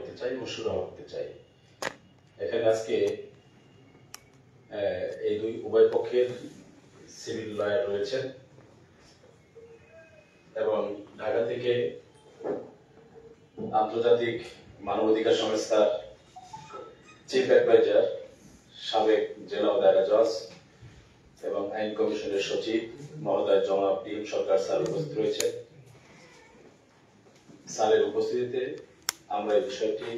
করতে চাই এবং সুরাহা করতে চাই। এখানে আজকে এই উভয় পক্ষের সিভিল লয়ার রয়েছেন এবং ঢাকা থেকে আন্তর্জাতিক মানবাধিকার সংস্থার চিফ অ্যাডভাইজার, সাবেক জেলা ও দায়রা জজ এবং আইন কমিশনের সচিব মহোদয় জনাব ডিএম সরকার স্যার উপস্থিত রয়েছেন। স্যারের উপস্থিতিতে আমরা এই বিষয়টি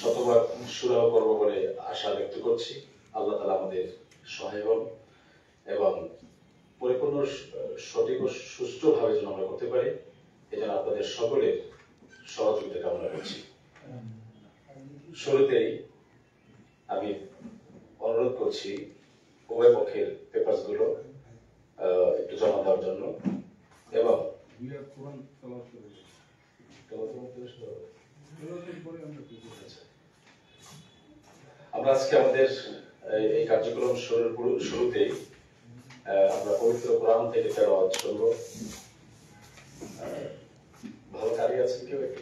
শতভাগ সুরাহা করব বলে আশা ব্যক্ত করছি। আল্লাহ তাআলা আমাদের সহায় হন এবং পরিপূর্ণ সঠিক ও সুষ্ঠুভাবে যেন আমরা করতে পারি, এজন্য আপনাদের সকলের সহযোগিতা কামনা করছি। শুরুতেই আমি অনুরোধ করছি উভয় পক্ষের পেপারস গুলো একটু জমা দেওয়ার জন্য এবং আমরা আজকে আমাদের এই কার্যক্রম শুরুতেই আমরা পবিত্র কোরআন থেকে তেলাওয়াত শুনবো। ভালো কারি আছেন কেউ একটু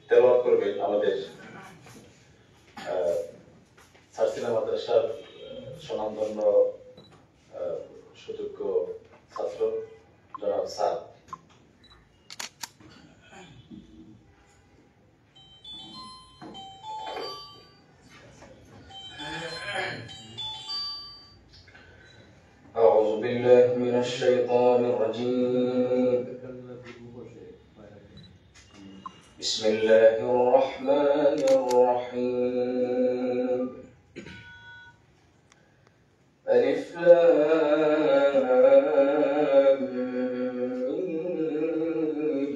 তেলাওয়াত করবেন? আমাদের সারসিনা মাদ্রাসার স্বনামধন্য সুযোগ্য ছাত্র জনাব স্যার। أعوذ بالله من الشيطان الرجيم. بسم الله الرحمن الرحيم. ألف لام ميم.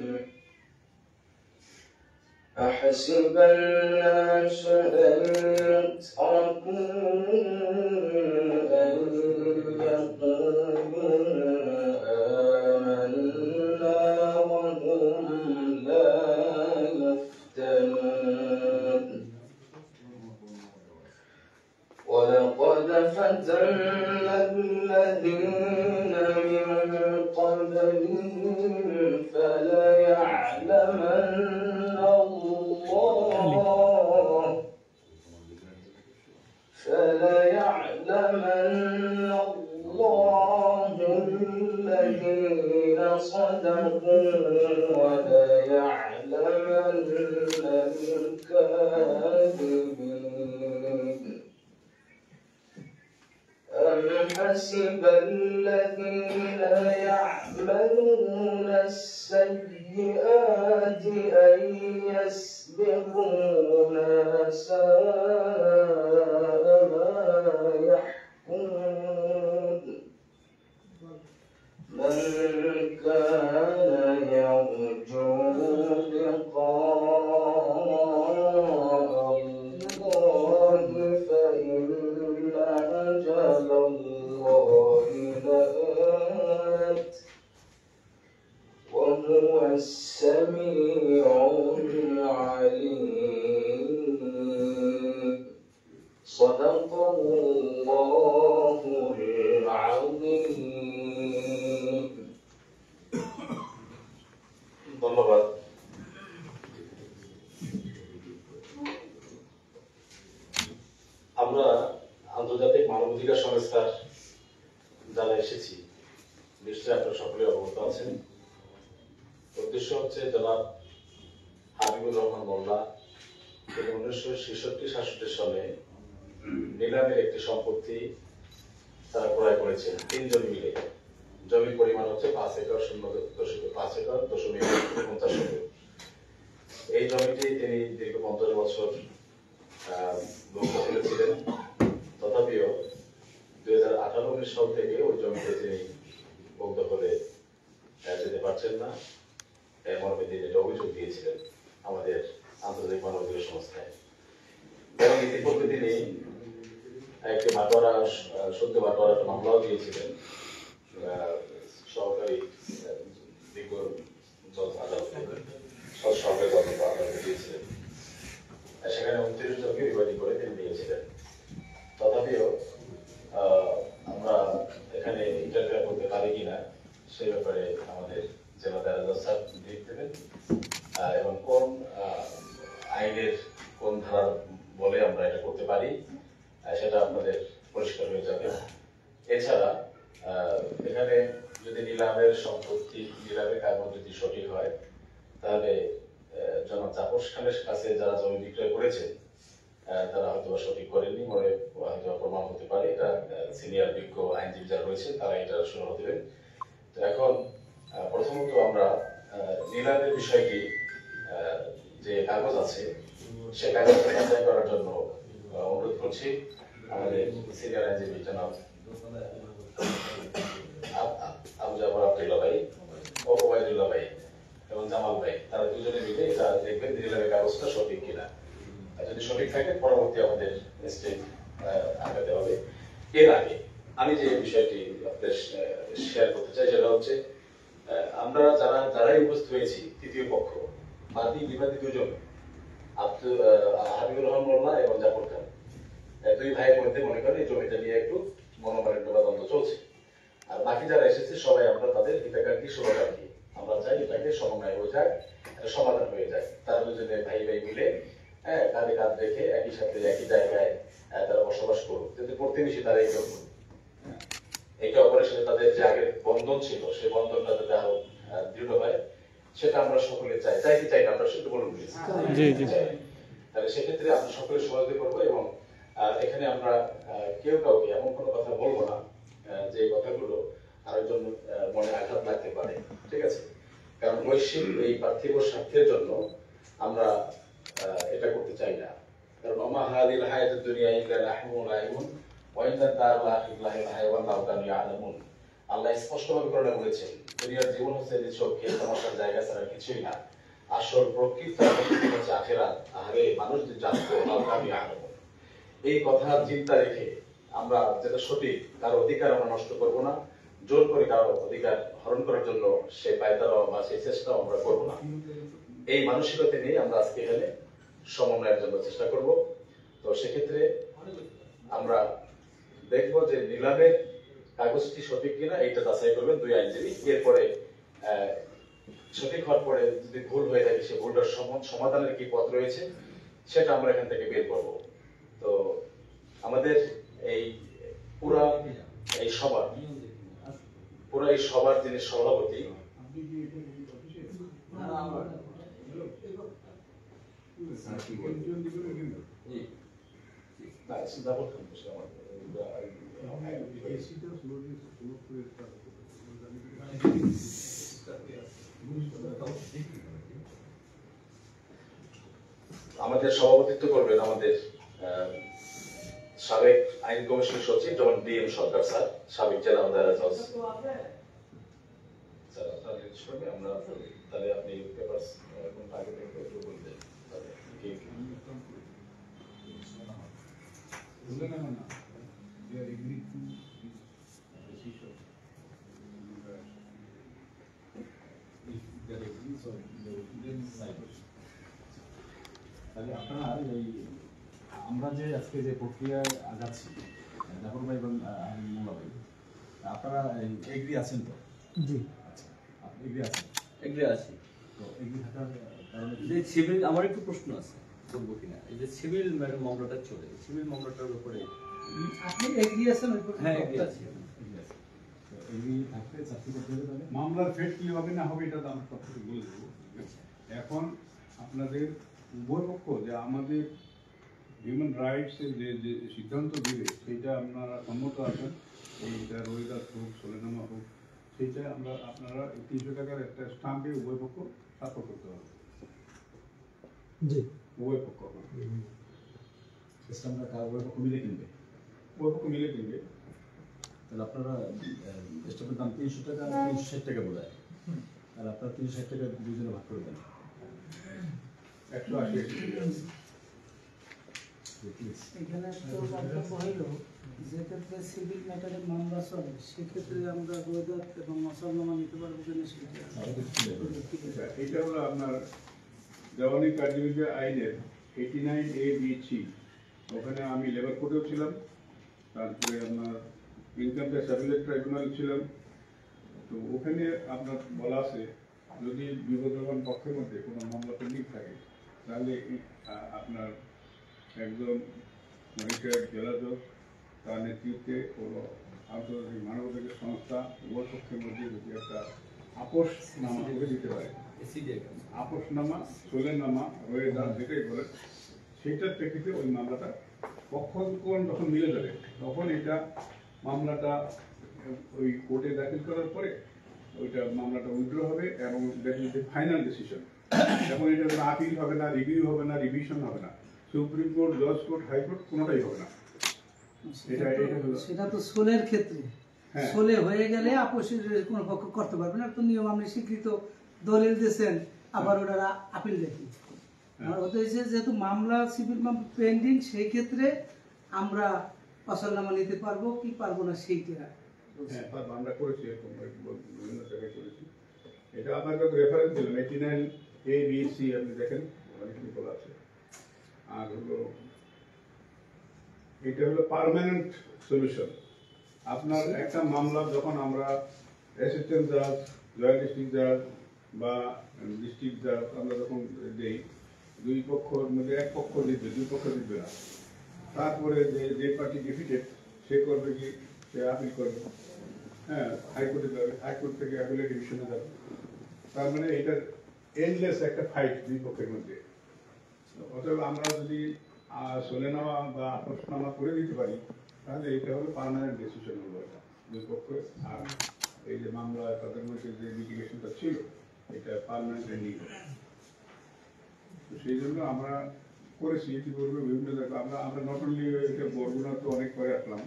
أحسب الناس أن يتركوا أن يقولوا آمنا وهم لا يفتنون. ولقد فتنا الذين من قبلهم فليعلمن الله الذين صدقوا وليعلمن الكاذبين. أم حسب الذين يعملون السيئات أن يسبقونا ساء ما يحكمون. من كان يرجو لقاء الله فإن أجل الله لآت وهو السميع العليم. صدق الله العظيم. ধন্যবাদ। আমরা আন্তর্জাতিক মানবাধিকার সংস্থার যারা এসেছি, নিশ্চয়ই আপনারা সকলে অবগত আছেন। উদ্দেশ্য হচ্ছে জনাব হাবিবুর রহমান মোল্লা 1966-67 সালে নিলামের একটি সম্পত্তি তারা ক্রয় করেছেন 3 জন মিলে। জমির পরিমাণ হচ্ছে 5 একর 0.50 এই জমিটি তিনি দীর্ঘ 50 বছর দখলে ছিলেন। তথাপিও 2098 সাল থেকে ওই জমিতে তিনি দখলে যেতে পারছেন না, মর্মে তিনি এটা অভিযোগ দিয়েছিলেন আমাদের আন্তর্জাতিক মানবাধিকার সংস্থায়। এবং ইতিপূর্বে তিনি একটি সদ্য বাটোয়ারা একটা মামলাও দিয়েছিলেন সরকারি আদালতে দিয়েছিলেন। সেখানে 29 জনকে বিবাদী করে তিনি দিয়েছিলেন। তথাপিও আমরা এখানে ইন্টারফেয়ার করতে পারি কিনা সে ব্যাপারে আমাদের জেলা দায়রা জজ স্যার দিক দেবেন এবং কোন ধারা বলে আমরা এটা করতে পারি, সেটা আপনাদের পরিষ্কার হয়ে যাবে। এছাড়া এখানে যদি নিলামের সম্পত্তি, নিলামের কাগজ যদি সঠিক হয়, তাহলে জনাব তাপস খানের কাছে যারা জমি বিক্রয় করেছেন তারা হয়তো সঠিক করেননি, মনে হয়তো প্রমাণ হতে পারে। এটা সিনিয়র বিজ্ঞ আইনজীবী যারা রয়েছেন তারা এটা শুরু দেবেন। তো এখন প্রথমত আমরা নিলামের বিষয়টি, যে কাগজ আছে সে কাগজটা যাচাই করার জন্য অনুরোধ করছি আমাদের সিনিয়র আইনজীবী জনাব আবু জাফর আব্দুল্লাহ ভাই, ওবায়দুল্লাহ ভাই এবং জামাল ভাই, তারা দুজনে মিলে এটা দেখবেন নিলামের কাগজটা সঠিক কিনা। যদি সঠিক থাকে পরবর্তী আমাদের স্টেপ আগাতে হবে। এর আগে আমি যে বিষয়টি আপনাদের শেয়ার করতে চাই সেটা হচ্ছে, আমরা যারাই উপস্থিত হয়েছি তৃতীয় পক্ষ বাদী বিবাদী দুজন, হাবিবুর রহমান মোল্লা এবং জাফর খান, দুই ভাইয়ের মধ্যে মনে করেন এই জমিটা নিয়ে একটু মনোমালিন্য বা দ্বন্দ্ব চলছে। আর বাকি যারা এসেছে সবাই আমরা তাদের হিতাকাঙ্ক্ষী শুভাকাঙ্ক্ষী। আমরা চাই এটাকে সমন্বয় হয়ে যায়, সমাধান হয়ে যায়। তারা দুজনে ভাই ভাই মিলে কাঁধে কাঁধ রেখে একই সাথে একই জায়গায় তারা বসবাস করুক, যদি প্রতিবেশী তারা একে অপরের সাথে তাদের যে আগের বন্ধন ছিল সেই বন্ধনটা যাতে আরো দৃঢ় হয়, সেটা আমরা সকলে চাইতে চাই না। আমরা শুধু বলুন তাহলে সেক্ষেত্রে আমরা সকলে সহযোগিতা করবো এবং এখানে আমরা কেউ কাউকে এমন কোনো কথা বলবো না যে কথাগুলো আরেকজন মনে আঘাত লাগতে পারে, ঠিক আছে? কারণ বৈশ্বিক এই পার্থিব স্বার্থের জন্য আমরা এটা করতে চাই না। কারণ ওমা হাদিল হায়াতুদ দুনিয়া ইল্লা লাহমুন ওয়া লাইবুন ওয়া ইন্না দারুল আখিরাতি হায়াওয়ান লাউ কানু ইয়ালামুন। আল্লাহ স্পষ্টভাবে কোরআনে বলেছেন, দুনিয়ার জীবন হচ্ছে যে সব খেল তামাশার জায়গা ছাড়া কিছুই না। আসল প্রকৃত হচ্ছে আখিরাত। আরে মানুষ যে জানতো লাউ কানু ইয়ালামুন। এই কথা চিন্তা রেখে আমরা যেটা সঠিক, কারো অধিকার আমরা নষ্ট করব না, জোর করে কারো অধিকার হরণ করার জন্য সে পায়তারা বা সেই চেষ্টাও আমরা করব না। এই মানসিকতা নিয়ে আমরা আজকে এখানে সমন্বয়ের জন্য চেষ্টা করব। তো সেক্ষেত্রে আমরা দেখবো যে নিলামের কাগজটি সঠিক কিনা এইটা যাচাই করবেন দুই আইনজীবী। এরপরে সঠিক হওয়ার পরে যদি ভুল হয়ে থাকে, সে ভুলটার সমাধানের কি পথ রয়েছে সেটা আমরা এখান থেকে বের করব। তো আমাদের এই পুরা এই সবার যিনি সভাপতি, আমাদের সভাপতিত্ব করবেন আমাদের সাবেক আইন কমিশনের সচিব যেমন ডিএম সরকার স্যার, সাবেক জেলা আদালত স্যার। আপনার হিসেবে আমরা তাহলে আপনি পেপারস কোন আগে থেকে একটু বলবেন তাহলে কি তাহলে আপনারা এই আমরা যে আজকে যে প্রক্রিয়ায় আগাচ্ছি জাফর ভাই এবং মোল্লা ভাই, আপনারা এগ্রি আছেন তো? জি, আচ্ছা, আপনি এগ্রি আছেন? এগ্রি আছি। তো এগ্রি থাকার কারণে যে সিভিল, আমার একটু প্রশ্ন আছে, বলবো কিনা। এই যে সিভিল মামলাটা চলে, সিভিল মামলাটার উপরে আপনি এগ্রি আছেন? হ্যাঁ এগ্রি আছি। এগ্রি আছে। তো এগ্রি থাকতে চাকরি করতে হবে তাহলে? মামলার ফেট কি হবে না হবে এটা তো আমি সব কিছু বলে দেবো। এখন আপনাদের উভয় পক্ষ যে আমাদের হিউম্যান রাইটসের যে সিদ্ধান্ত দিবে সেইটা আপনারা সম্মত আছেন, এইটা রোহিদাস হোক সোলেনামা হোক, সেইটা আপনারা 300 টাকার একটা স্টাম্পে উভয় পক্ষ স্বাক্ষর করতে হবে। জি, উভয় পক্ষ সিস্টেমটা কার উভয় পক্ষ মিলে কিনবে? উভয় পক্ষ মিলে কিনবে। তাহলে আপনারা স্টাম্পের দাম 300 টাকা, 360 টাকা বোধ হয়। তাহলে আপনারা 360 টাকা দুজনে ভাগ করে দেন। 180 এখানে তো বক্তব্য হইল যে ক্ষেত্রে সিভিল ম্যাটারে মামলা চলে সেক্ষেত্রে আমরা রোহিদাত এবং মশালনামা নিতে পারবো কিনা সেটা এটা হলো আপনার দেওয়ানি কার্যবিদ্যা আইনের 89A-B-C, ওখানে আমি লেবার কোর্টেও ছিলাম, তারপরে আপনার ইনকাম ট্যাক্স অ্যাপিলেট ট্রাইব্যুনাল ছিলাম। তো ওখানে আপনার বলা আছে যদি বিবাদমান পক্ষের মধ্যে কোনো মামলা পেন্ডিং থাকে তাহলে আপনার একজন মরিশাস জেলা জজ তার নেতৃত্বে ও আন্তর্জাতিক মানবাধিকার সংস্থা উভয় পক্ষের মধ্যে যদি একটা আপোষনামা করে দিতে পারে, আপোষনামা, সোলেনামা, রোয়েদা যেটাই বলেন, সেইটার প্রেক্ষিতে ওই মামলাটা পক্ষগণ যখন মিলে যাবে তখন এটা মামলাটা ওই কোর্টে দাখিল করার পরে ওইটা মামলাটা উইথড্র হবে এবং that is the final decision. এখন এটা কোনো আপিল হবে না, রিভিউ হবে না, রিভিশন হবে না, সুপ্রিম কোর্ট, জজ কোর্ট, হাইকোর্ট কোনোটাই হবে না। সেটা তো সোলের ক্ষেত্রে, হ্যাঁ। সোলে হয়ে গেলে আপোষের কোনো পক্ষ করতে পারবে না, তো নিয়ম আপনি স্বীকৃত দলিল দিয়েছেন, আবার ওনারা আপিল দেখি। আমার কথা হচ্ছে যেহেতু মামলা সিভিল মামলা পেন্ডিং, সেই ক্ষেত্রে আমরা অসলনামা নিতে পারবো কি পারবো না সেইটা হ্যাঁ, আমরা করেছি, এরকম বিভিন্ন জায়গায় করেছি। এটা আপনার কাছে রেফারেন্স দিলাম 89 A B C, আপনি দেখেন অনেক বলা আছে। আর হলো এটা হলো পার্মানেন্ট সলিউশন। আপনার একটা মামলা যখন আমরা অ্যাসিস্ট্যান্ট জাজ, জয়েন্ট ডিস্ট্রিক্ট জাজ বা ডিস্ট্রিক্ট জাজ আমরা যখন দেই, দুই পক্ষের মধ্যে এক পক্ষ জিতবে, দুই পক্ষ জিতবে না। তারপরে যে পার্টি ডিফিটেড সে করবে কি, সে আপিল করবে, হ্যাঁ, হাইকোর্টে যাবে, হাইকোর্ট থেকে অ্যাপিলেট ডিভিশনে যাবে। তার মানে এটার এন্ডলেস একটা ফাইট দুই পক্ষের মধ্যে। অতএব আমরা যদি সোলেনামা বা আপোষনামা করে দিতে পারি, তাহলে এটা হলো পার্মানেন্ট ডিসিশন হলো এটা দুই পক্ষের। আর এই যে মামলা তাদের মধ্যে যে লিটিগেশনটা ছিল, এটা পার্মানেন্ট এন্ডিং হবে। তো সেই জন্য আমরা করেছি ইতিপূর্বে বিভিন্ন জায়গায়। আমরা নট অনলি এটা বরগুনা তো অনেক করে আসলাম,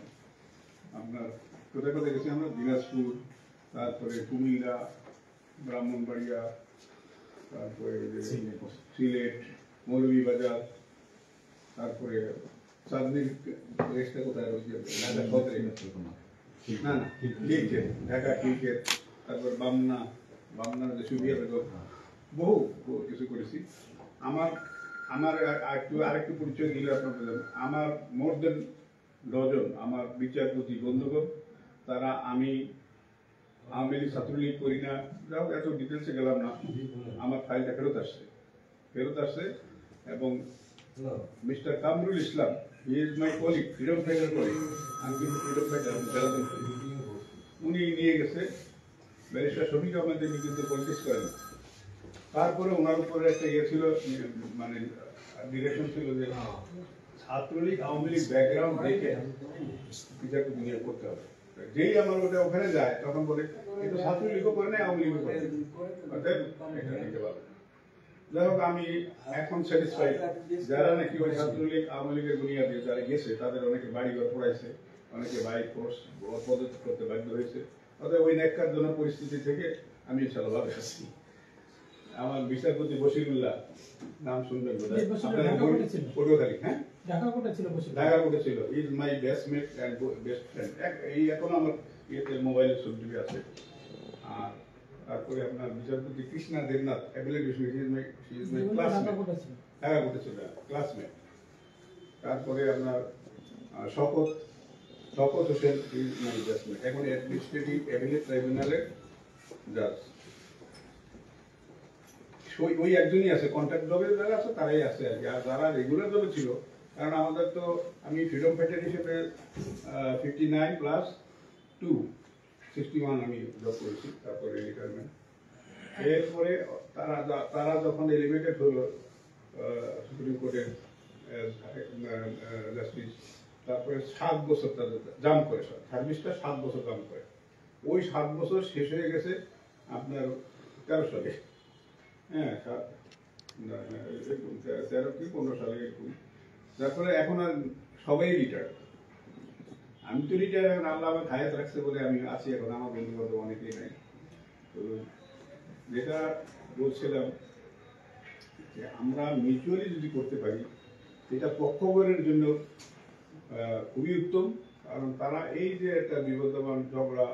আপনার কোথায় কোথায় গেছি আমরা, দিনাজপুর, তারপরে কুমিল্লা, ব্রাহ্মণবাড়িয়া, তারপরে সিলেট, মৌলভীবাজার, তারপরে চাঁদনির রেসটা কোথায় রয়েছে, না না ক্রিকেট, ঢাকা ক্রিকেট, তারপর বামনার যে সুবিয়া বেগম, বহু কিছু করেছি। আমার আরেকটু পরিচয় দিলে আপনার, আমার মোর দেন ডজন আমার বিচারপতি বন্ধুগণ, তারা আমি আওয়ামী লীগ ছাত্রলীগ করি না, যাও এত ডিটেলসে গেলাম না। আমার ফাইলটা ফেরত আসছে এবং mister Kamrul Islam, he is my colleague, freedom fighter colleague, আমি কিন্তু ফ্রিডম ফাইটার উনি নিয়ে গেছে। ব্যারিস্টার শফিক আহমেদ কিন্তু পলিটিক্স করেন। তারপরে ওনার উপরে একটা ইয়ে ছিল, মানে ডিরেকশন ছিল যে ছাত্রলীগ আওয়ামী লীগ ব্যাকগ্রাউন্ড দেখে বিচারপতি নিয়োগ করতে হবে। যেই আমার ওটা ওখানে যায় তখন বলে এটা ছাত্রলীগও করে না, আওয়ামী লীগও করে না, অতএব এটা নিতে পারবে। যাই হোক, আমি এখন স্যাটিসফাইড। যারা নাকি ওই ছাত্রলীগ আওয়ামী লীগের বুনিয়াদে যারা গেছে, তাদের অনেকে বাড়ি ঘর পড়াইছে, অনেকে বাই ফোর্স পদত্যাগ করতে বাধ্য হয়েছে। অতএব ওই ন্যাক্কারজনক পরিস্থিতি থেকে আমি ইনশাআল্লাহ ভালো আছি। আমার বিচারপতি বশিরুল্লাহ, নাম শুনবেন বোধহয়, পটুয়াখালী, হ্যাঁ, ঢাকা কোর্টে ছিল। Is my best mate and best friend. এই এখন আমার ইয়েতে মোবাইলে ছবি আছে। আর তারপরে আপনার বিচারপতি কৃষ্ণা দেবনাথ, অ্যাবিলিটেশন, she is my classmate, Dhaka কোর্টে ছিল, ক্লাসমেট। তারপরে আপনার শপথ হোসেন, ইজ মাই বেস্টমেট, এখন অ্যাডমিনিস্ট্রেটিভ অ্যাপিলেট ট্রাইব্যুনালের জাজ। ওই একজনই আছে, কন্ট্রাক্ট জবে যারা আছে তারাই আছে আর কি। আর যারা রেগুলার জবে ছিল, কারণ আমাদের তো আমি ফ্রিডম ফাইটার হিসেবে 59+2 61 আমি জব করেছি, তারপরে রিটায়ারমেন্ট। এরপরে তারা যখন এলিভেটেড হলো সুপ্রিম কোর্টের জাস্টিস, তারপরে 7 বছর তাদের জাম্প করে, সার্ভিসটা 7 বছর জাম্প করে। ওই 7 বছর শেষ হয়ে গেছে আপনার 13 সালে, হ্যাঁ, 13 কি 15 সালে এরকম। তারপরে এখন আর সবাই রিটায়ার্ড। আমি তো রিটায়ার, এখন আল্লাহ আমার হায়াত রাখছে বলে আমি আছি এখন, আমার বন্ধু বান্ধব অনেকেই নাই। তো যেটা বলছিলাম যে আমরা মিউচুয়ালি যদি করতে পারি, এটা পক্ষগণের জন্য খুবই উত্তম। কারণ তারা এই যে একটা বিবদমান ঝগড়া,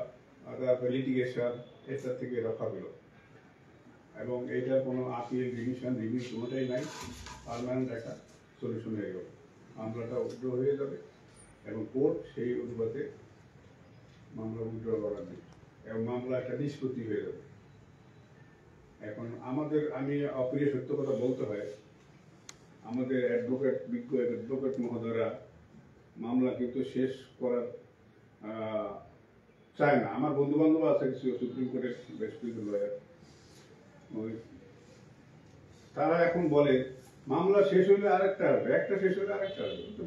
তারপরে লিটিগেশন, এটা থেকে রক্ষা পেল এবং এইটার কোনো আপিল, রিভিশন, রিভিউ কোনোটাই নাই, পার্মানেন্ট একটা সলিউশন হয়ে গেল। মামলাটা উইথড্র হয়ে যাবে এবং কোর্ট সেই অনুপাতে মামলা উইথড্র করার নেই এবং মামলা একটা নিষ্পত্তি হয়ে যাবে। এখন আমি অপ্রিয় সত্য কথা বলতে হয়, আমাদের অ্যাডভোকেট বিজ্ঞ অ্যাডভোকেট মহোদয়রা মামলা কিন্তু শেষ করার চায় না। আমার বন্ধু বান্ধব আছে কিছু সুপ্রিম কোর্টের বেশ কিছু লয়ার, তারা এখন বলে মামলা শেষ হলে আরেকটা আসবে, একটা শেষ হলে আরেকটা আসবে। তো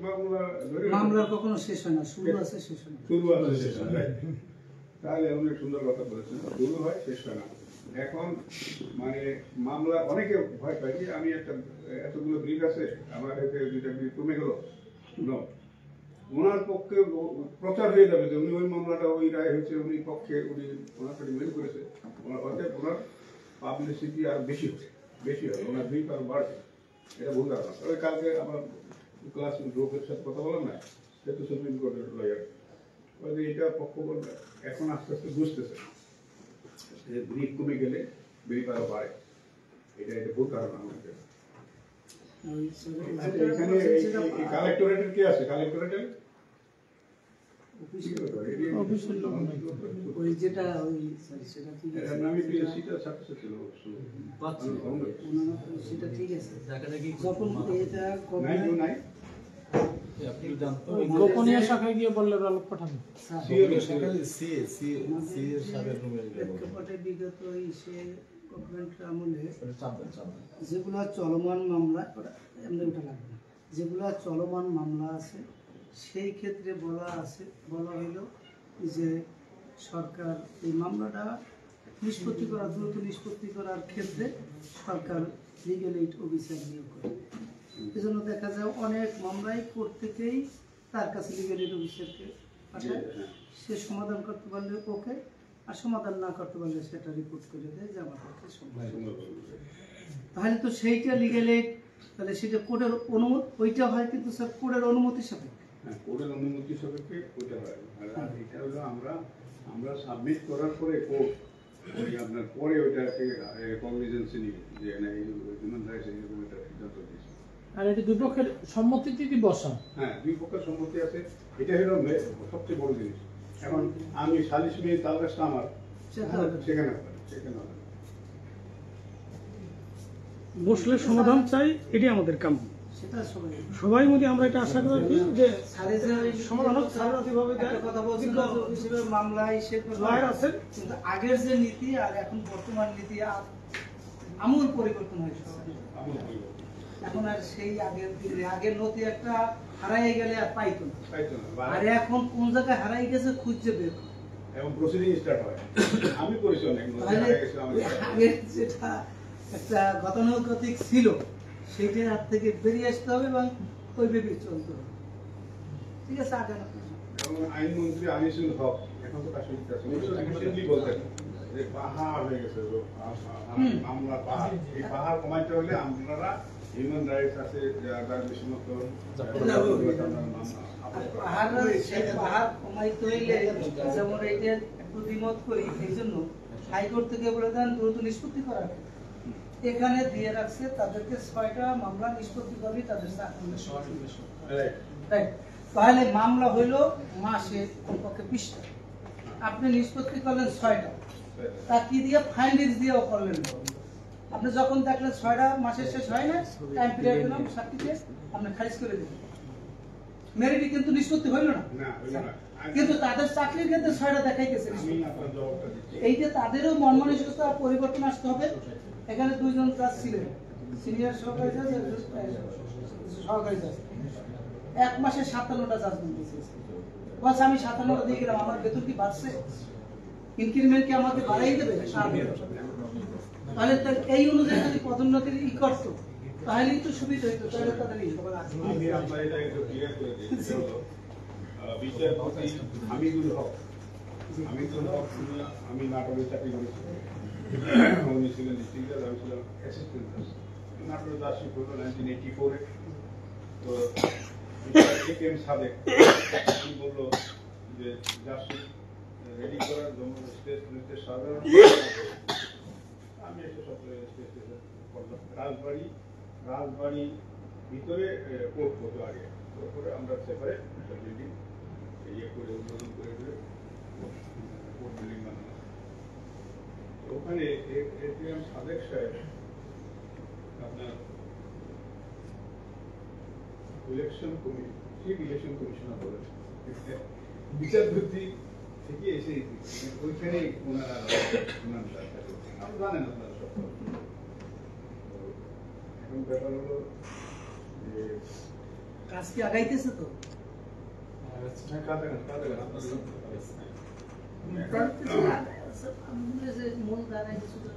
মামলার কখনো শেষ হয় না, শুরু আছে শেষ হয় না। শুরু আছে শেষ হয় না। তাহলে অনেক সুন্দর কথা বলেছেন, শুরু হয় শেষ হয় না। এখন মানে মামলা অনেকে ভয় পায় যে আমি একটা এতগুলো ব্রিফ আছে, আমার হাতে দুইটা ব্রিফ কমে গেল, ওনার পক্ষে প্রচার হয়ে যাবে যে উনি ওই মামলাটা ওই রায় হয়েছে, উনি পক্ষে উনি ওনার সাথে মেল করেছে, অতএব ওনার পাবলিসিটি আর বেশি হয়, ওনার ব্রিফ আর বাড়বে। এটা ভুল ধারণা। ওই কালকে আমার ক্লাস গ্রুপের সাথে কথা বললাম না, সে তো সুপ্রিম কোর্টের লয়ার, এটা পক্ষ বলবে এখন আস্তে আস্তে বুঝতেছে যে ব্রিফ কমে গেলে ব্রিফ আরো বাড়ে। এটা ভুল ধারণা আমাদের। এখানে কালেক্টরেটের কে আছে? কালেক্টরেটের ওই যেটা ওই সেটা ঠিক আছে, সেটা ঠিক আছে। যখন এটা গোপনীয় শাখায় গিয়ে বললে ব্যালট পাঠানো প্রেক্ষাপটে বিগত গভর্নমেন্টের আমলে যেগুলো চলমান মামলা, এমনি ওটা লাগবে না, যেগুলো চলমান মামলা আছে সেই ক্ষেত্রে বলা হইল যে সরকার এই মামলাটা দ্রুত নিষ্পত্তি করার ক্ষেত্রে সরকার লিগ্যাল এইড অফিসার নিয়োগ করে। এজন্য দেখা যায় অনেক মামলাই কোর্ট থেকেই তার কাছে লিগ্যাল এইড অফিসারকে পাঠায়, সে সমাধান করতে পারলে ওকে, আর সমাধান না করতে পারলে সেটা রিপোর্ট করে দেয় যে আমার পক্ষে সম্ভব। তাহলে তো সেইটা লিগ্যাল এইড, তাহলে সেটা কোর্টের অনুমতি, ওইটা হয় কিন্তু স্যার কোর্টের অনুমতির সাপেক্ষে। কোর্টের অনুমতির সাপেক্ষে ওইটা হয়। আর এটা হলো আমরা সাবমিট করার পরে কোর্ট ওই আপনার পরে ওইটাকে কগনিজেন্সি নিয়ে যে না এই হিউম্যান রাইটস এরকম একটা সিদ্ধান্ত দিয়েছে। আর এটি দুই পক্ষের সম্মতিতে বসা। হ্যাঁ, দুই পক্ষের সম্মতি আছে, এটা হলো সবচেয়ে বড় জিনিস। এখন আমি সালিশ নিয়ে তার কাছটা আমার সেখানে বসলে সমাধান চাই, এটি আমাদের কাম। সেটা সবাই মধ্যে আমরা এটা আশা করি যে সমাধান মামলায় আছে, কিন্তু আগের যে নীতি আর এখন বর্তমান নীতি আমূল পরিবর্তন হয়েছে। এখন আর সেই আগের নথি একটা হারাই গেলে আর পাইতো না, আর এখন কোন জায়গায় হারাই গেছে খুঁজছে বের এবং প্রসিডিং স্টার্ট হয়। আমি করেছি অনেক আগের যেটা একটা গতানুগতিক ছিল সেইটা হাত থেকে বেরিয়ে আসতে হবে এবং ওই ভেবে চলতে হবে। ঠিক আছে, আগে এবং আইনমন্ত্রী আনিসুল হক এখন তো বলতেন যে পাহাড় হয়ে গেছে মামলা, পাহাড়, এই পাহাড় কমাইতে হলে আপনারা হিউম্যান রাইটস আছে যার বেশি মতো পাহাড় কমাইতে হইলে যেমন এইটা একটু দ্বিমত করি, এই জন্য হাইকোর্ট থেকে বলে দেন দ্রুত নিষ্পত্তি করার, এখানে দিয়ে রাখছে তাদেরকে 6টা মামলা নিষ্পত্তি করবে তাদের তাহলে মামলা হইল মাসে কমপক্ষে 20টা, আপনি নিষ্পত্তি করলেন 6টা, তা কি দিয়ে ফাইন্ডিংস দিয়েও করলেন। আপনি যখন দেখলেন 6টা মাসের শেষ হয় না, টাইম পিরিয়ড দিলাম সাক্ষীকে, আপনি খারিজ করে দিলেন, মেরিটি কিন্তু নিষ্পত্তি হইল না, কিন্তু তাদের চাকরির ক্ষেত্রে 6টা দেখাই গেছে। এই যে তাদেরও মন মানসিকতা পরিবর্তন আসতে হবে। এখানে 2 জন জাজ ছিলেন, সিনিয়র সহকারী জাজ আর সহকারী জাজ, 1 মাসে 57টা জাজমেন্ট দিয়েছে। বলছে আমি 57টা দিয়ে গেলাম, আমার বেতন কি বাড়ছে? ইনক্রিমেন্ট কি আমাকে বাড়াই দেবে? তাহলে এই অনুযায়ী যদি পদোন্নতির করতো তাহলেই তো সুবিধা হইতো। তাহলে তাদের বিচারপতি হামিদুল হক, আমি নাটোরে চাকরি করেছি, উনি ছিলেন ডিস্ট্রিক্ট জাজ, আমি ছিলাম অ্যাসিস্ট্যান্ট জাজ। নাটোরে জাজশিপ হলো 1984-এ। তো একেএম সাদেক বললো যে জাজশিপ রেডি করার জন্য স্টেজ সাধারণ আমি এসে সব স্টেজ করলাম। রাজবাড়ি ভিতরে কোর্ট হতো আগে, করে আমরা সেপারেট বিল্ডিং করে উদ্বোধন করে কোর্ট বিল্ডিং বানানো। ওখানে এটিএম সাদেক সাহেব আপনার election commission, chief election commissioner বলেন বিচার বুদ্ধি থেকে এসে ওইখানে ওনারা আপনি জানেন আপনারা সব। এখন ব্যাপার হলো যে কাজ কি আগাইতেছে তো মূল ধারায় কিছুটা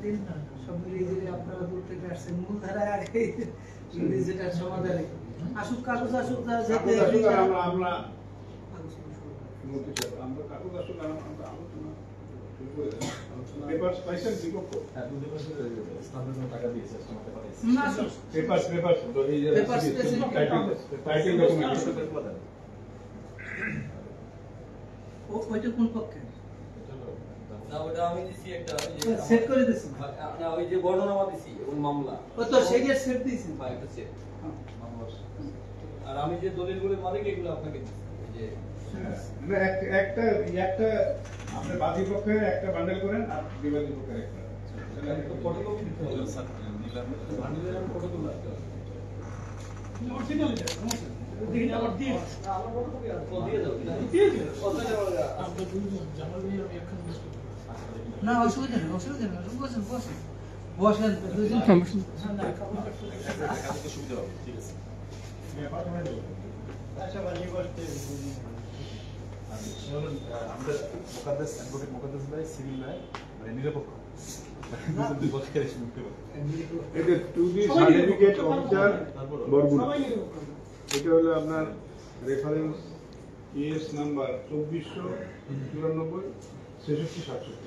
দিন সব মিলিয়ে দিলে আপনারা দূর থেকে আসছেন মূল ধারায় আগে যেটা সমাধানে আসুক কাগজ আসুক আমরা আমরা কাগজ আসুক আমরা আলোচনা শুরু করে দেন। পেপারস পাইছেন বিপক্ষ হ্যাঁ, দুটো পাশে স্থানের জন্য টাকা দিয়েছে, আমাকে পাঠাইছে। পেপারস তো এই যে Papers পেয়েছেন। টাইটেল ডকুমেন্ট ওইটা কোন পক্ষে না ওটা আমি দিছি একটা ওই যে সেট করে দিয়েছেন না ওই যে বর্ণনামা দিছি ওই মামলা ও তো সেইটা সেট দিয়েছেন বা একটা সেট আর আমি যে দলিলগুলোর মালিক এগুলো আপনাকে দিছি এই যে একটা একটা আপনি বাদী পক্ষের একটা বান্ডেল করেন আর বিবাদী পক্ষের একটা ফটোকপি দিতে হবে স্যার, নিলাম। বান্ডিলের ফটোকপি লাগবে দিন আবার দিন আমার ফটোকপি আছে ও দিয়ে দাও না অসুবিধা নেই বসেন বসেন দুইজন কাজে সুবিধা হবে, ঠিক আছে। আর সে হলেন, আমাদের অ্যাডভোকেট মোকাদ্দেস ভাই সিভিল ভাই, মানে নিরপেক্ষ। দুই পক্ষের এসে মুক্তি পাবে। এটা to the certificate officer Barguna. সবাই এটা হলো আপনার রেফারেন্স কেস নাম্বার 2494 6667।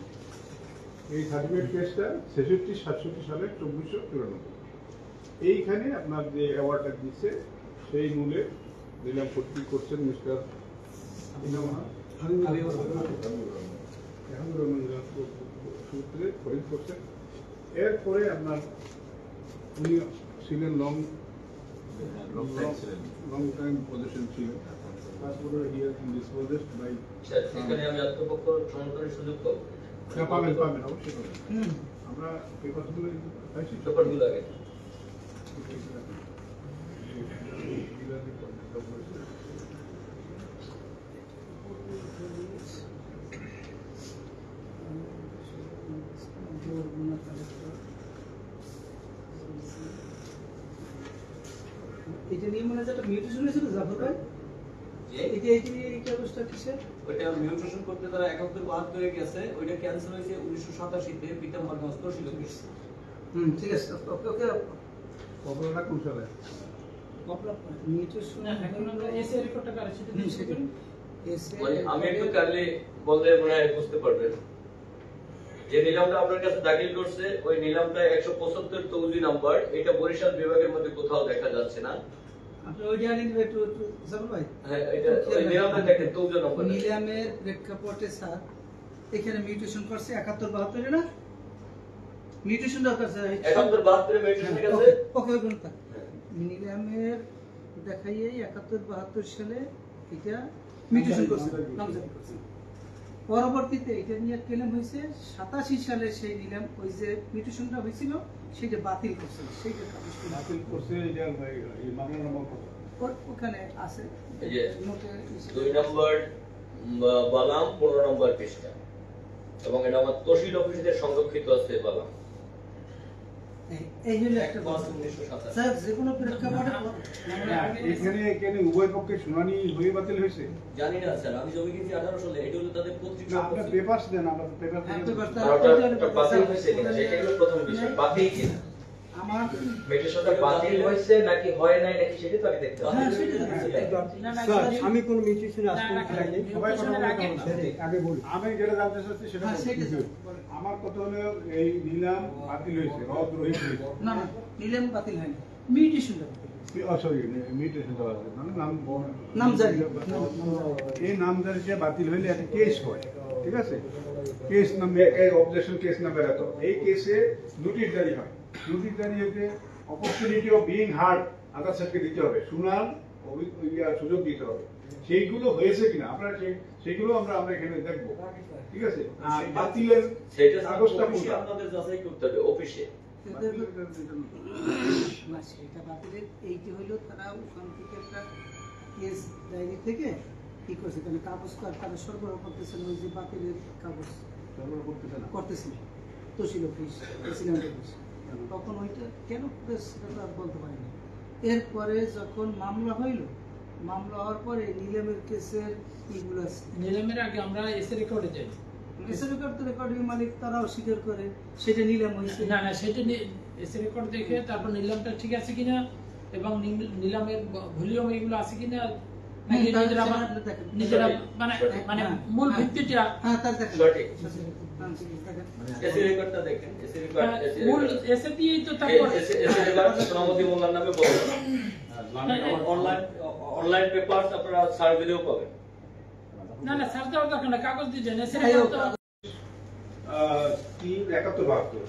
এই সার্টিফিকেট কেসটা 6667 সালের 2494। এইখানে আপনার যে অ্যাওয়ার্ডটা দিচ্ছে সেই মূলে দিলাম ভর্তি করছেন মিস্টার সূত্রে খরিদ করছেন। এরপরে আপনার উনি ছিলেন লং টাইম পজিশন ছিল। তারপরে হিয়ার ডিসপোজড বাই সেখানে আমি আত্মপক্ষ সমর্থনের সুযোগ পাবো পাবেন অবশ্যই পাবেন। আমরা পেপারগুলো পাইছি পেপারগুলো আগে এটা নিয়ে মনে হয় একটা মিউটেশন হয়েছিল জাফর ভাই এই কাগজটা কিসের ওইটা মিউটেশন করতে তারা 71-72 এ গেছে ওইটা ক্যান্সেল হয়েছে 1987 তে পিতাম্বরগঞ্জ তহসিল অফিস ঠিক আছে ওকে কপলাটা কোন সালে? মিউটেশন এসে রিপোর্টটা করেছি মানে আমি একটু কাইন্ডলি বললে মনে হয় বুঝতে পারবেন যে নিলামটা আপনার কাছে দাখিল করছে ওই নিলামটা 175 তৌজি নাম্বার এটা বরিশাল বিভাগের মধ্যে কোথাও দেখা যাচ্ছে না আপনি ওই জানেন একটু জাফর ভাই হ্যাঁ এটা ওই নিলামটা দেখেন তৌজি নাম্বার নিলামের প্রেক্ষাপটে স্যার এখানে মিউটেশন করছে 71-72 এ না মিউটেশন দরকার স্যার 71-72 এ মিউটেশন গেছে ওকে ওকে নিলামের দেখাইয়ে 71-72 সালে এটা মিউটেশন করছে নামজারি করছে পরবর্তীতে এটা নিয়ে ক্লেম হয়েছে 87 সালে সেই নিলাম ওই যে মিউটেশনটা হয়েছিল সেটা বাতিল করছে সেইটা বাতিল করছে এটা এই মামলার নাম কত? ওখানে আছে এই যে নোটে 2 নম্বর বালাম 15 নম্বর পৃষ্ঠা এবং এটা আমার তহসিল অফিসের সংরক্ষিত আছে বালাম এই হলো একটা 1927 স্যার যে কোনো প্রেক্ষাপটে এখানে উভয় পক্ষে শুনানি হয়ে বাতিল হয়েছে। জানি না স্যার আমি জমি কিনছি 18 সালে এটা হলো তাদের পত্রিক না আপনার সম্পত্তি পেপারস দেন, আমরা পেপার ওটা বাতিল হয়েছে কিনা সেটা হলো প্রথম বিষয়। বাতিল কিনা আমার মিউটেশনটা বাতিল হয়েছে নাকি হয় নাই নাকি সেটা তো আগে দেখতে হবে। হ্যাঁ সেটা আমি কোনো মিউটেশনে আসতে চাইনি। সবাই কথা বলে আগে বলি। আমি যেটা জানতে চাচ্ছি সেটা হ্যাঁ, সেটা বলছি। আমার কথা হলো এই নিলাম বাতিল হয়েছে, রদ রহিত হয়েছে। না নিলাম বাতিল হয়নি মিউটেশনটা সরি মিউটেশনটা বাতিল মানে নামজারি এই নামজারিটা বাতিল হইলে একটা কেস হয়, ঠিক আছে? কেস নামে অবজেকশন কেস নাম্বার এত, এই কেসে নোটিশ জারি হয়। নোটিশ জারি হইতে অপরচুনিটি অফ বিইং হার্ড আদার সাইডকে দিতে হবে, শোনার সুযোগ দিতে হবে। সেইগুলো হয়েছে কিনা আপনারা সেইগুলো আমরা এখানে দেখবো, ঠিক আছে? আর বাতিলের সেটা কাগজটা অফিসে কোনটা? আপনাদের যাচাই করতে হবে অফিসে না সেটা বাতিলের এইটি হইলো তারা ওখান থেকে একটা কেস ডায়েরি থেকে কি করছে তাহলে কাগজ তারা সরবরাহ করতেছেন ওই যে বাতিলের কাগজ সরবরাহ করতেছে না করতেছিল তহসিল অফিস প্রেসিডেন্ট অফিস তখন ওইটা কেন করে সেটা তো আর বলতে পারিনি। এরপরে যখন মামলা হইল, মামলা হওয়ার পরে নিলামের কেসের ইগুলো আছে, নিলামের আগে আমরা এসে রেকর্ডে যাই। এসে রেকর্ড তো রেকর্ডিং মালিক তারাও স্বীকার করে সেটা নিলাম হয়েছে। না না সেটা এসে রেকর্ড দেখে তারপর নিলামটা ঠিক আছে কিনা এবং নিলামের ভলিউম এগুলো আছে কিনা নাকি নিজেরা নিজেরা মানে মানে মূল ভিত্তিটা হ্যাঁ তার দেখেন সঠিক হ্যাঁ, দেখেন। এসি রেকর্ডটা দেখেন, এসি রেকর্ড, এসি মূল রেকর্ড, এসে দিয়েই তো তারপর এসি রেকর্ড সোনামতি মোল্লার নামে বলবেন। অনলাইন পেপারস আপনারা সার্ভেলেও পাবেন। না না স্যার দেওয়ার দরকার না, কাগজ দিয়েছেন এসে রেকর্ড তো 3/71/72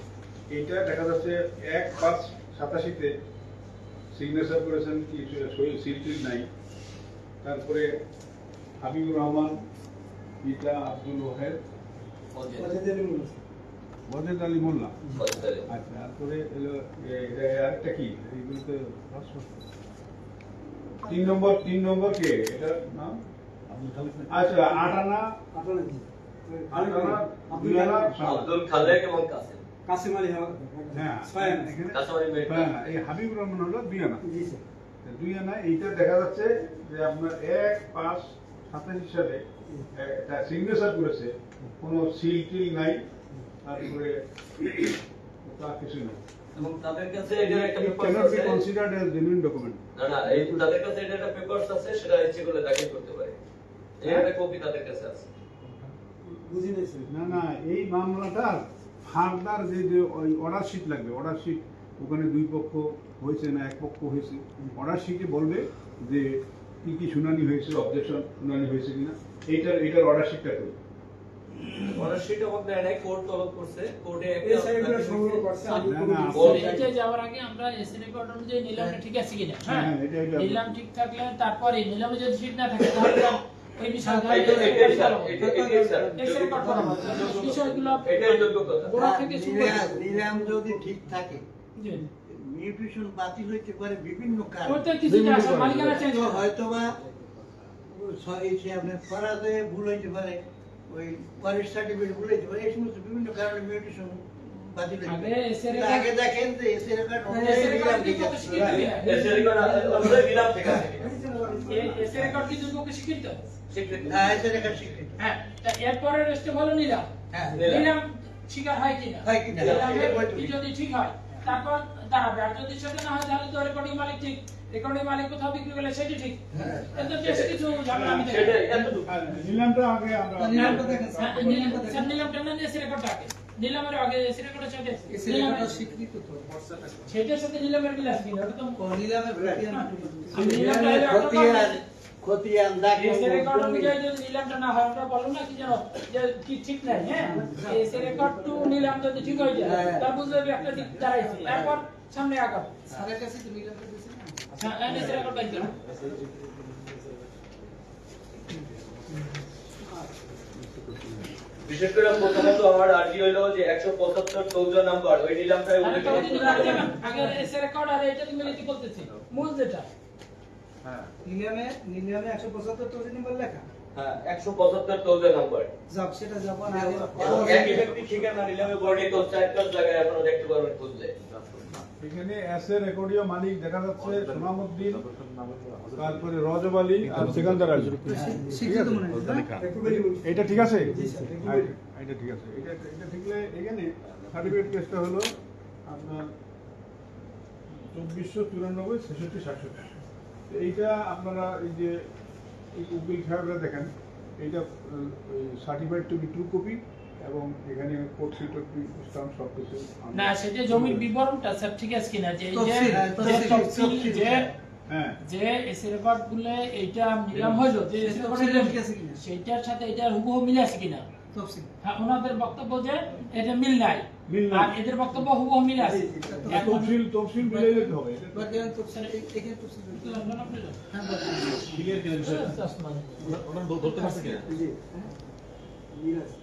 এইটা দেখা যাচ্ছে 1/5/87-তে সিগনেচার করেছেন কি সিলটিল নাই। তারপরে হাবিবুর রহমান, পিতা আব্দুল ওয়াহেদ, ওয়াজেদ আলী মোল্লা। আচ্ছা, তারপরে এলো আরেকটা কি এইগুলোতে 3 নম্বর কে এটার নাম? আচ্ছা, 8 আনা আব্দুল খালেক এবং কাসিম। কাসিম আলী হ্যাঁ, কাসিম আলী মেহের। হ্যাঁ, এই হাবিবুর রহমান হলো 2 আনা। 2 আনা এইটা দেখা যাচ্ছে যে আপনার 1/5/87 সালে একটা সিগনেচার করেছে, কোনো সিল টিল নাই, তারপরে তার কিছু নাই। এবং তাদের কাছে এটার একটা পেপারস cannot be আছে। considered as genuine document. না না, এই তাদের কাছে এটার একটা পেপারস আছে, সেটা ইচ্ছে করলে দাখিল করতে পারে। এই একটা কপি তাদের কাছে আছে। বুঝি নিয়েছি না না, এই মামলাটার ফার্দার যে অর্ডার শিট লাগবে, অর্ডার শিট ওখানে 2 পক্ষ হয়েছে না 1 পক্ষ হয়েছে, অর্ডার শিটে বলবে যে কি কি শুনানি হয়েছে, অবজেকশন শুনানি হয়েছে কিনা, এইটার অর্ডার শিটটা করবে। অর্ডার শিট আমাদের এনে কোর্ট তলব করছে, কোর্টে এই একটা সাইডগুলো সংগ্রহ করছে আমি না, কোনো না, কিছু- এটা যাওয়ার আগে আমরা এসে রেকর্ড অনুযায়ী নিলামটা ঠিক আছে কিনা, হ্যাঁ, হ্যাঁ এটা নিলাম ঠিক থাকলে তারপরে নিলামে যদি ঠিক না থাকে তাহলে আর ওই বিষয়ে এটাই স্যার, এটাই স্যার। এসে রেকর্ড করা হবে বিষয়গুলো এটাই যোগ্য কথা। গোড়া থেকে শুরু করে নিলাম যদি ঠিক থাকে, জি। মিউটেশন বাতিল হইতে পারে বিভিন্ন কারণে। ওইটা কিছু যে আসলে মালিকানা চেঞ্জ তো হয়তোবা আপনার ফরাজে ভুল হইতে পারে, ওই ওয়ারিশ সার্টিফিকেট ভুল হইতে পারে, এই সমস্ত বিভিন্ন কারণে মিউটেশন বাতিল হইতে আগে পারে। এসে কিন্তু আগে দেখেন যে এসে রেকর্ড এসে রেকর্ড কি তোকে স্বীকৃতি দেয়? এসে রেকর্ড আমাদের নিলাম ঠিক আছে কিনা? এসে রেকর্ড কি তোকে স্বীকৃতি দেয়? স্বীকৃতি। হ্যাঁ, এসে রেকর্ড স্বীকৃত। হ্যাঁ তা এরপরে রেস্টে হলো নিলাম, হ্যাঁ, নিলাম স্বীকার হয় কিনা, হয় কিনা। নিলামের কি যদি ঠিক হয় তারপর দাঁড়াবে, আর যদি সেটা না হয় তাহলে তো রেকর্ডিং মালিক ঠিক, রেকর্ডিং মালিক কোথাও বিক্রি করলে সেটি ঠিক। কিন্তু বেশ কিছু ঝামেলা আমি দেখি। সেটাই এতটুকু। আর নিলামটা আগে আমরা নিলামটা দেখেন হ্যাঁ, স্যার, নিলামটা দেখেন। নিলামটা না এসে রেকর্ডটা আগে, নিলামের আগে এসে রেকর্ডের সাথে এসে রেকর্ডটা স্বীকৃত তো। সেটার সাথে নিলামের মিল আছে কিনা ওটা তো নিলামের খতিয়ান আমি নিলামটা হলে একটা খতিয়ান এসে রেকর্ড অনুযায়ী যদি নিলামটা না হয় আমরা বললাম না কি জানো যে কি ঠিক নাই, হ্যাঁ এসে রেকর্ড টু নিলাম যদি ঠিক হয়ে যায় তার বুঝলে একটা দিক দাঁড়াইছে, তারপর সামনে আগাম স্যারের কাছে তো নিলামটা দিয়েছেন না? হ্যাঁ এসে রেকর্ড বাইতে বিশেষ করে প্রথমত আমার আর্জি হলো যে 175 নাম্বার ওই নিলামটাই উল্লেখ আগে করতে আগে এসে রেকর্ড আর এটা তুমি লিখে বলতেছি মূল যেটা হ্যাঁ, নিলামে 175 তো নম্বর লেখা। হ্যাঁ 175 নাম্বার যাক সেটা যাব না আগে একই ব্যক্তি ঠিকানা নিলামে বর্ণিত 4-5 জায়গায় আপনারা দেখতে পারবেন খুঁজলে। এখানে এসে রেকর্ডীয় মালিক দেখা যাচ্ছে সোনামউদ্দিন, তারপরে রজব আলী আর সিকান্দার আলী। স্বীকৃত মনে হয় না? এটা ঠিক আছে? এটা ঠিক আছে। এটা ঠিকলে এখানে সার্টিফিকেট কেসটা হলো আপনার 2494-66-67। এইটা আপনারা এই যে এই উকিল সাহেবরা দেখেন, এইটা certified to be true copy এবং এখানে কোর্ট সিটের স্টাম্প সব কিছু না সেটা জমির বিবরণটা স্যার ঠিক আছে কিনা যে এই তফসিল, যে তফসিল যে হ্যাঁ যে এসে রেকর্ড গুলো এইটা নিলাম হইলো যে এসে রেকর্ড তফসিলটা ঠিক আছে কিনা? সেইটার সাথে এটার হুবহু মিল আছে কিনা। তফসিল হ্যাঁ ওনাদের বক্তব্য যে এটা মিল নাই, মিল নাই। আর এদের বক্তব্য হুবহু মিল আছে। এখন তফসিল মিলাই যেতে হবে। বর্তমান তফসিল এখানে তফসিল হ্যাঁ বর্তমান ক্লিয়ার কিনা বিষয়টা ওনার ধরতে পারছে কিনা? জি মিল আছে।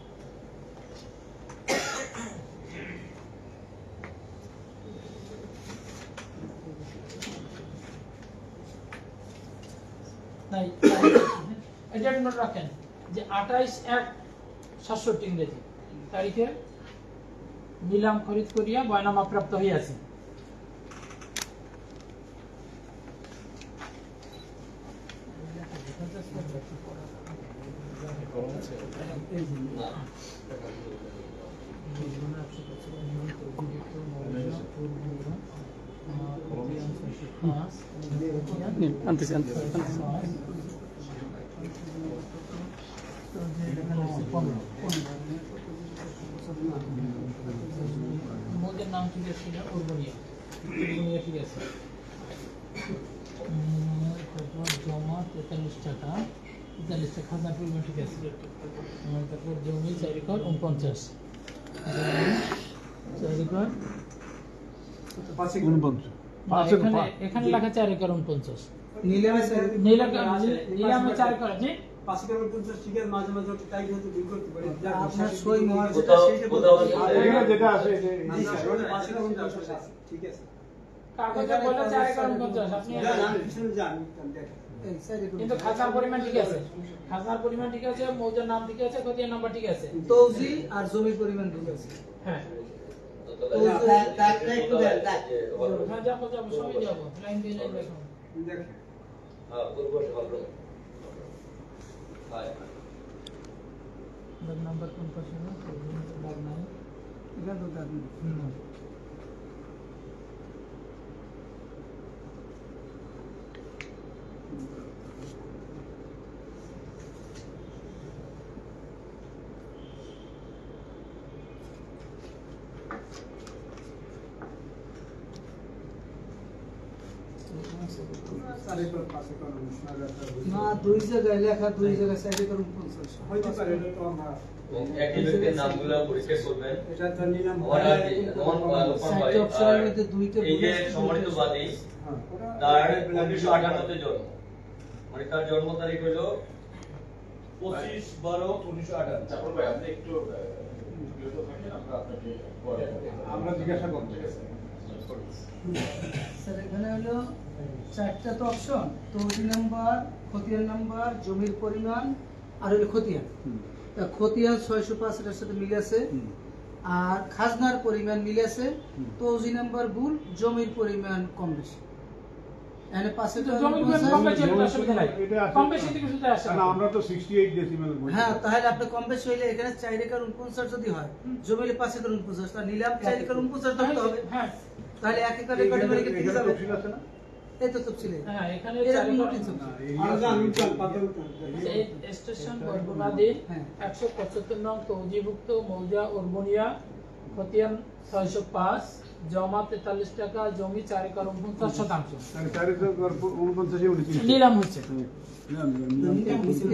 নাই এটা নোট রাখেন যে 28/1/67 ইংরেজি তারিখে নিলাম খরিদ করিয়া বয়নামা প্রাপ্ত হইয়াছে। মোদের নাম ঠিক আছে উর্বনিয়া ঠিক আছে। জমা 43 টাকা 43 টাকা খাজনা পরিমাণ ঠিক আছে। তারপর জমি 4 একর 49 এখানে লেখা 4 একর 49 নিলামে 4 একর আছে 5 একর 49 ঠিক আছে। মাঝে মাঝে টাইপ হতে ভুল করতে পারি আপনার সই মোহর যেটা কোথাও সেটা কোথাও যেটা আছে 5 একর 49 আছে ঠিক আছে। কাগজে বলে 4 একর 49 আপনি আমি পিছনে যান দেখেন এই সাইডে কিন্তু খাজনার পরিমাণ ঠিক আছে, খাজনার পরিমাণ ঠিক আছে, মৌজার নাম ঠিক আছে, খতিয়ান নাম্বার ঠিক আছে, তৌজি আর জমির পরিমাণ ঠিক আছে। হ্যাঁ হ্যাঁ যাবো সবই যাবো লাইন দিয়ে লাইন দেখো দেখেন হ্যাঁ পূর্ব ভালো হ্যাঁ দাগ নাম্বার কোন পাশে না দাগ নাই এখানে তো দাগ নেই। সাড়ে 5 একর 49 না দুই জায়গায় লেখা, দুই জায়গায় সাইডে করুন 50 হইতে পারে এটা তো আমরা একই ব্যক্তির নামগুলো পরীক্ষা করবেন। এটা তো নিলাম সাইডে অপশনের মধ্যে দুইটা এই যে সম্মানিত বাদী তার 1958 তে জন্ম, মানে তার জন্ম তারিখ হলো 25/12/1958। তারপর ভাই আপনি একটু বিরত থাকেন, আমরা আপনাকে পরে আমরা জিজ্ঞাসা করব। স্যার এখানে হলো 4টা তো অপশন, তৌজি নাম্বার, খতিয়ান নাম্বার, জমির পরিমাণ আর হলো খতিয়ান। তা খতিয়ান 605 এর সাথে মিলে আছে, আর খাজনার পরিমাণ মিলে আছে, তৌজি নাম্বার ভুল, জমির পরিমাণ কম বেশি। এখানে পাশে তো জমির পরিমাণ কম বেশি হলে অসুবিধা নাই, কম বেশি থেকে শুধু আসে না আমরা তো 68 ডেসিমেল বলি। হ্যাঁ তাহলে আপনি কম বেশি হইলে এখানে 4 একর 49 যদি হয়, জমির 5 একর 49, তা নিলাম 4 একর 49 ধরতে হবে। হ্যাঁ তাহলে 1 একর রেকর্ড মানে কি ঠিক এটা হবে? তফসিল আছে না? এই তো তফসিলে হ্যাঁ এখানে এরকম 4 নোটিশ একর আছে। আর জান উঠান পাতা উঠান এই স্টেশন বর্গনাদি হ্যাঁ। 175 নং তৌজিভুক্ত মৌজা উর্বনিয়া, খতিয়ান 605, জমা 43 টাকা, জমি 4 একর 49 শতাংশ তাহলে 4 একর 49 এ উনি কি নিলাম হচ্ছে।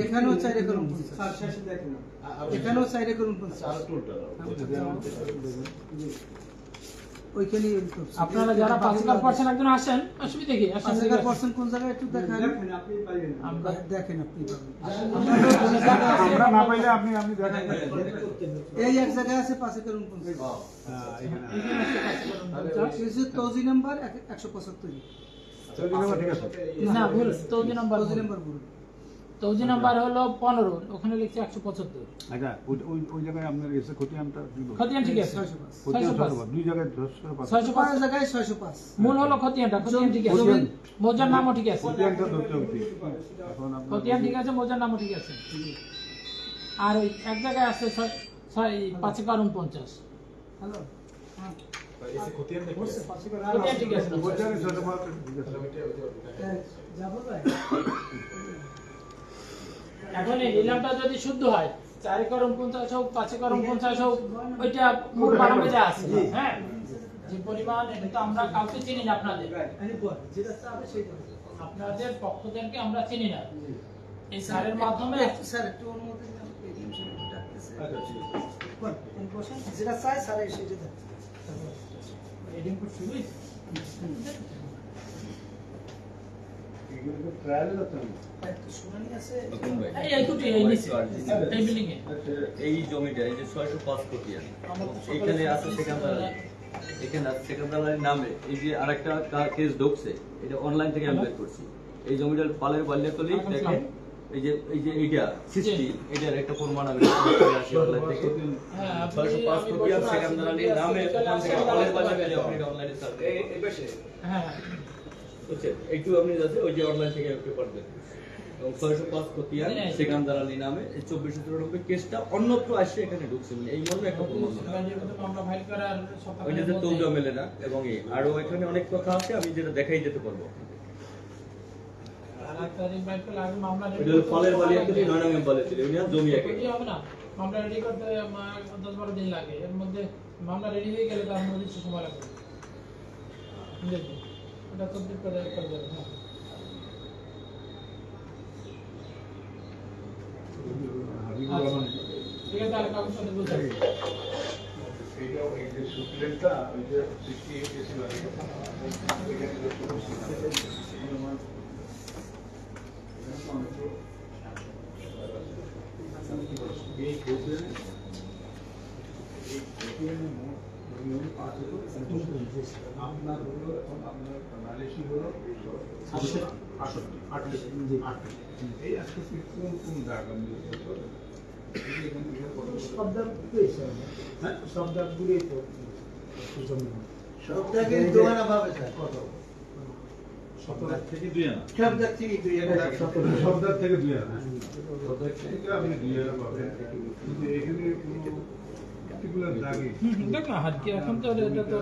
এখানেও 4 একর 49, স্যার শেষে দেখেন এখানেও 4 একর 49, আর টোটাল ওইখানে আপনারা যারা 5 একর পার্সেন্ট একজন আসেন, অসুবিধা কি? 5 একর পার্সেন্ট কোন জায়গায় একটু দেখান, দেখেন আপনি পাইবেন আমরা দেখেন আপনি পাবেন। আমরা না পাইলে আপনি দেখান। এই এক জায়গায় আছে 5 একর 49, হ্যাঁ এখানে কিছু তৌজি নাম্বার 175, চলি না ঠিক আছে। না ভুল, তৌজি নাম্বার তৌজি নাম্বার ভুল। তৌজি নাম্বার হলো 15, ওখানে লিখছে 175। আচ্ছা ওই জায়গায় আপনার এসে খতিয়ানটা কি বলবো? খতিয়ান ঠিক আছে 605, খতিয়ান 605 দুই জায়গায় 605 605 জায়গায় 605, মূল হলো খতিয়ানটা, খতিয়ান ঠিক আছে, জমি- মৌজার নামও ঠিক আছে, খতিয়ানটা ধরতে হবে ঠিক। এখন আপনার খতিয়ান ঠিক আছে, মৌজার নামও ঠিক আছে। আর ওই এক জায়গায় আছে 5 একর 49, হ্যালো হ্যাঁ খতিয়ান ঠিক আছে। খতিয়ানে 605 ঠিক আছে। যাবো ভাই। এখন এই নিলামটা যদি শুদ্ধ হয়, 4 একর 49 হোক, 5 একর 49 হোক, ওইটা মূল বানামে যা আছে, হ্যাঁ যে পরিমাণ, এটা তো আমরা কাউকে চিনি না, আপনাদের যেটা চাবে সেটা আপনাদের পক্ষদেরকে আমরা চিনি না, এই স্যারের মাধ্যমে স্যার একটু অনুমতি দিন, আমাকে এই জিনিসটা একটু ডাকতেছে। কোন বসেন, যেটা চাই স্যার সেটা দেন। রিডিং করতে শুরু এগুলো তো ট্রায়ালে যাচ্ছে না। একটু শুনানি আছে। এইটুকুই, এই নিচে এই বিল্ডিং এ এই জমিটা এই যে 605 খতিয়ান, এখানে আছে সেকেন্দার, এখানে আছে সেকেন্দারের নামে এই যে আরেকটা কেস ঢুকছে, এটা অনলাইন থেকে আমি বের করছি। এই জমিটার পালের বালিয়াতলি দেখেন, এই যে এইটা সৃষ্টি, এটার একটা প্রমাণ আমি আসি অনলাইন থেকে। হ্যাঁ, 605 কোটিয়া সেকেন্দার আলীর নামে ওখান থেকে পালের বালিয়াতলি আপনি অনলাইনে সার্চ এই পাশে হ্যাঁ বুঝছেন, একটু আপনি যাতে ওই যে অনলাইন থেকে পেপার দেখুন। এবং 605 কোটিয়া সেকেন্দার আলী নামে এই 2494 কেসটা অন্যত্র আসে এখানে ঢুকছে, মানে এই মনে একটা প্রমাণ না। মামলা ফাইল করার ওই যে তৌজা মেলে না, এবং আরো এখানে অনেক কথা আছে আমি যেটা দেখাই যেতে পারবো। আর তারিখ ফাইল করলে আগে মামলা ওই যে পালের বালিয়াতলি 9 নং বালিয়াতলি ওই জমি একে কি হবে না, মামলা রেডি করতে আমার 10-12 দিন লাগে, এর মধ্যে মামলা রেডি হয়ে গেলে তার মধ্যে কিছু সময় লাগবে। বুঝলেন, এটা তো দিক করে দেবে। হ্যাঁ ঠিক আছে, তাহলে কাগজপত্র বুঝতে হবে। এইটাও এই যে সুপ্লেনটা ওই যে 68 এসি লাগে এই কোর্সে আপনার হলো এখন আপনার মালয়েশি হলো 68 এই আজকে কোন দাগ আমি সব জায়গায় দোয়ানা পাবে স্যার কত 17 থেকে 2 আনা। সব জায়গা থেকে 2 আনা সব দাগ থেকে 2 আনা থেকে আপনি 2 আনা পাবেন, কিন্তু এখানে কোনো পার্টিকুলার দাগে দেখ না হাত কি এখন তো এটা তো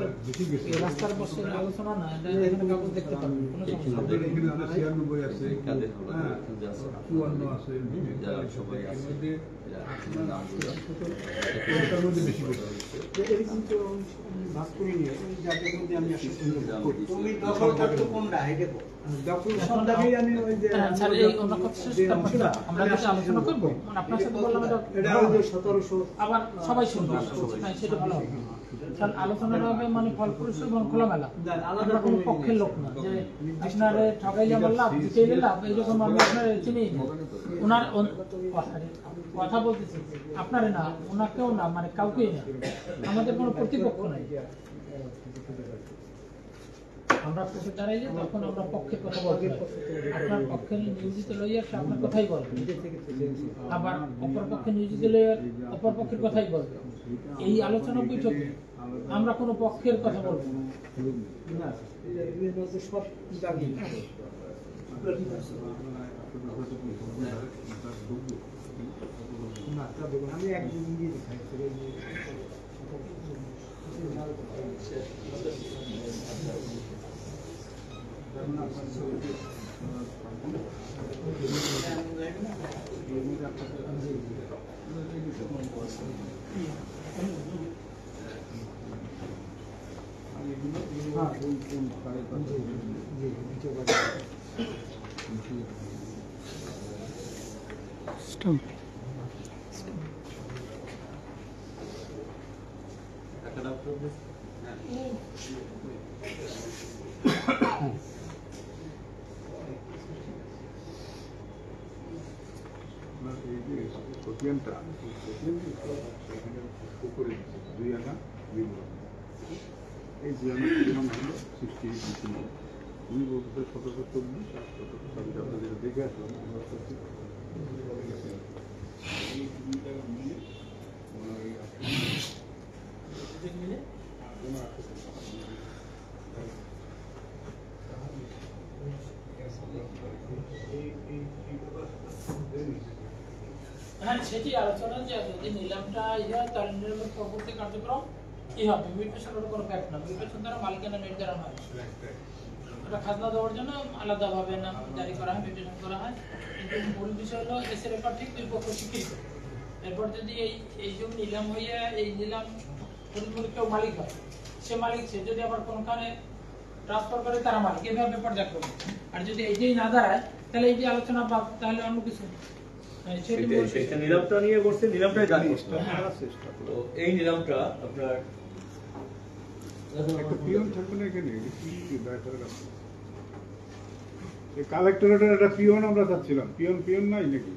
এই রাস্তার পাশে আলোচনা না, এটা এখানে কাগজ দেখতে পারবেন, কোনো সমস্যা আপনাদের এখানে আমরা 96 আছে, কাদের হ্যাঁ, আছে 54 আছে, যারা সবাই এর আছে মধ্যে এটার মধ্যে বেশি বেশি এরকম তো ভাগ করে নিয়ে ওই জায়গার মধ্যে আমি আসলে তুমি দখল করতে কোনটা এটা দখল সব জায়গায় আমি ওই যে স্যার এই অন্য কথা শেষ করতে আমরা কিছু আলোচনা করব, মানে আপনার সাথে বললাম এটা ওই যে 1700 আবার সবাই শুনবে, হ্যাঁ সেটা ভালো হবে। কারণ আলোচনাটা হবে মানে ফলপ্রসূ এবং খোলামেলা, আলাদা কোনো পক্ষের লোক না যে আপনার ঠকাইলে আমার লাভ দিতেইলে লাভ, এইরকম আমি আপনার চিনি না। ওনার কথা বলতেছি আপনারে না, ওনাকেও না, মানে কাউকেই না, আমাদের কোনো প্রতিপক্ষ নাই। আমরা পক্ষে দাঁড়াইলে তখন আমরা পক্ষের কথা বলতে পারি। আপনার পক্ষে নিয়োজিত লইয়া সে আপনার কথাই বলবে, আবার অপর পক্ষে নিয়োজিত লইয়া অপর পক্ষের কথাই বলবে। এই আলোচনা বৈঠকে আমরা কোনো পক্ষের কথা বলবো না। সব জায়গায় না তা দেখুন আমি একদিন দিয়ে দেখাই এই যে কোটিয়ানটা এখানে উপরে 2 আনা বিমূল, এই 2 আনা পরিমাণ হলো 68 উনি বলতে 1724 আর 1724 আমরা যেটা দেখে আসলাম আমরা করছি এই 2 টাকা মিলে ওনার এই হ্যাঁ সেটি আলোচনা যে যদি নিলামটা তাহলে নিলামের পরবর্তী কার্যক্রম কি হবে, মিউটেশনের কোনো ফ্যাক্ট না, মিউটেশন দ্বারা মালিকানা নির্ধারণ হয়, এটা খাজনা দেওয়ার জন্য আলাদাভাবে নাম জারি করা হয়, মিউটেশন করা হয়। কিন্তু মূল বিষয় হলো এসে রেকর্ড ঠিক দুই পক্ষ স্বীকৃত। এরপর যদি এই জমি নিলাম হইয়া এই নিলাম কেউ মালিক হয়, সে মালিক সে যদি আবার কোনখানে ট্রান্সফার করে তারা মালিক, এভাবে ব্যাপার যা করবে। আর যদি এইটাই না দাঁড়ায় তাহলে এই যে আলোচনা পাব তাহলে অন্য কিছু সেটা নিলামটা নিয়ে করছে, নিলামটাই দান করতে তো এই নিলামটা আপনার একটা পিয়ন থাকবে না এখানে, এই কালেক্টরেটের একটা পিয়ন আমরা চাচ্ছিলাম, পিয়ন নাই নাকি?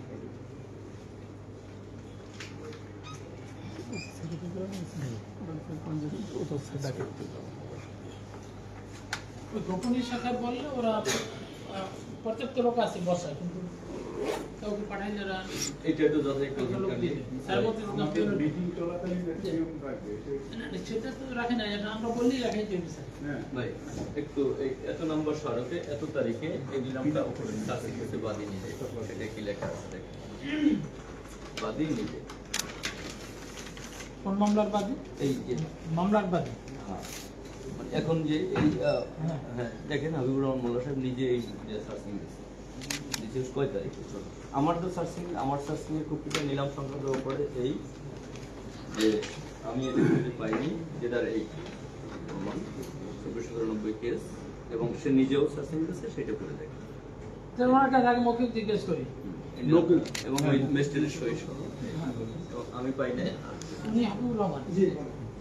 গোপনীয় শাখায় বললে ওরা পর্যাপ্ত লোক আছে বসায়, কিন্তু কাউকে পাঠাইলে এরা এটা তো যাচাই করবেন লোক দিয়ে দেয়। স্যার বলতেছে না, মিটিং চলাকালীন একটা নিয়ম রাখবে না, না, সেটা তো রাখে না, এটা আমরা বললেই রাখাই যাবে স্যার। হ্যাঁ ভাই একটু এত নম্বর সড়কে এত তারিখে এই নিলামটা উপরে সার্টিফিকেটে বাদিয়ে নিয়ে যায়, সেটা কি লেখা আছে দেখেন, বাদিয়ে নিয়ে যায়। কোন মামলার বাদী? এই যে মামলার বাদী। হ্যাঁ, মানে এখন যে এই হ্যাঁ দেখেন হাবিবুর রহমান মোল্লা সাহেব নিজে এই সার্চিং দিচ্ছে, বিশেষ কয় তারিখে আমার তো সার্চিং এর কপিটা নিলাম সংক্রান্ত উপরে এই যে আমি এটা খুঁজে পাইনি, যেটার এই 2494 কেস, এবং সে নিজেও সার্চিং দিচ্ছে, সেটা করে দেখেন স্যার ওনার কাছে আগে মৌখিক জিজ্ঞেস করি। এবং ওই মেস্টেলের সই সহ তো আমি পাই না। উনি হাবিবুর রহমান,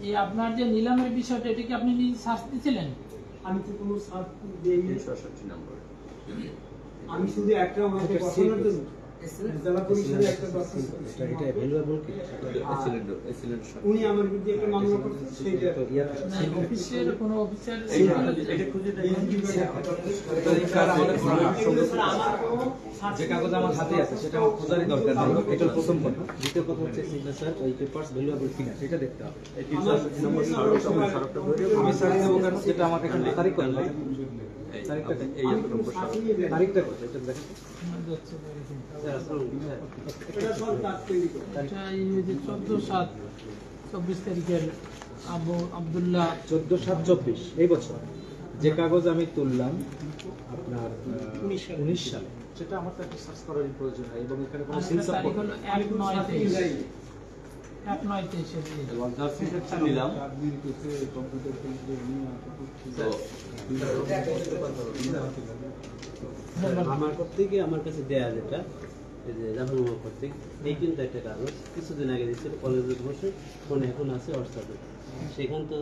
এই আপনার যে নিলামের বিষয়টা, এটা কি আপনি নিজে সার্চ দিয়েছিলেন? আমি তো কোনো সার্চ দেইনি, 368 নম্বর আমি শুধু একটা আমাকে বসানোর জন্য জেলা পরিষদে একটা দরখাস্ত উনি আমার বিরুদ্ধে একটা মামলা করছেন, সেইটা অফিসের কোনো অফিসার এটা খুঁজে দেখেন। যে কাগজ আমার হাতে আছে সেটা আমার খোঁজারই দরকার নেই, এটা প্রথম কথা। দ্বিতীয় কথা হচ্ছে সিগনেচার ওই পেপারস ভ্যালুয়েবল কিনা সেটা দেখতে হবে। আমি সার্চ দেবো কেন, সেটা আমার এখানে তারিখ কত, এই এত নম্বর সড়ক তারিখটা কত এটা দেখেন। এটা সব কাজ তৈরি করে। এটা এই যে 14/7/24 তারিখের আব্দুল্লাহ 14/7/24 এই বছর যে কাগজ আমি তুললাম আপনার 19 সালে, সেটা আমার তো একটা সার্চ করার প্রয়োজন হয়, এবং এখানে কোনো সিল তারিখ সাপোর্ট হলো 1/9/23 এবং সার্টিফিকেটটা নিলাম। আমার কর্তৃকে আমার কাছে দেয়া যেটা এই যে জাফর মোহাম্মদ কর্তৃক, এই কিন্তু একটা কাগজ কিছুদিন আগে দিচ্ছিল কলেজে বসে, ফোনে এখন আছে হোয়াটসঅ্যাপে, সেখান তো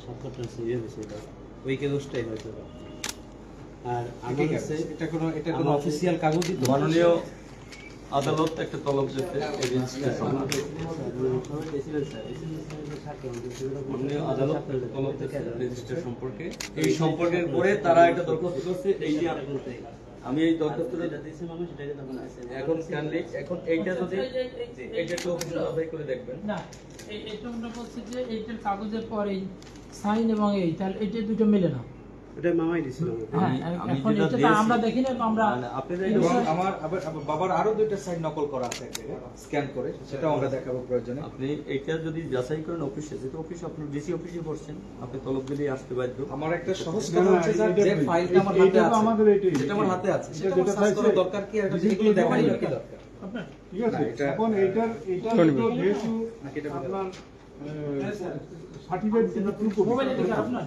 সাক্ষরটা সিরিয়াল ছিল ওই কাগজটাই হয়তো। আর আমার কাছে এটা কোনো অফিসিয়াল কাগজই তো। মাননীয় আদালত একটা তলব দিতে এই রেজিস্ট্রেশন, মাননীয় আদালত তলব দিতে রেজিস্ট্রেশন সম্পর্কে, এই সম্পর্কের পরে তারা একটা দরখাস্ত করছে। এই যে আমি এই দরখাস্তটা এখন কানলে এখন এইটা যদি এইটা একটু অফিসে যাচাই করে দেখবেন। না, এটা আমরা বলছি যে এইটার কাগজের পরেই সাইন এবং এই, তাহলে এইটা দুটো মিলে না। ওটা মামাই দিছিল। হ্যাঁ, এখন এটা তো আমরা দেখি না, আমরা আমার বাবার আরো দুইটা সাইন নকল করা আছে স্ক্যান করে, সেটাও আমরা দেখাবো প্রয়োজনে। আপনি এটা যদি যাচাই করেন অফিসে, যেহেতু অফিস আপনার ডিসি অফিসে বসছেন, আপনি তলব দিলেই আসতে বাধ্য। আমার একটা সহজ কথা হচ্ছে স্যার, যে ফাইলটা আমার হাতে আছে, আমাদের এটাই যেটা আমার হাতে আছে, সেটা যেটা সার্চ করার চাইছে, দরকার কি, এটা যেগুলো দেখাই কি দরকার। আপনার ঠিক আছে। এখন এইটার তো যেহেতু আপনার সার্টিফিকেট মোবাইলে দেখে আপনার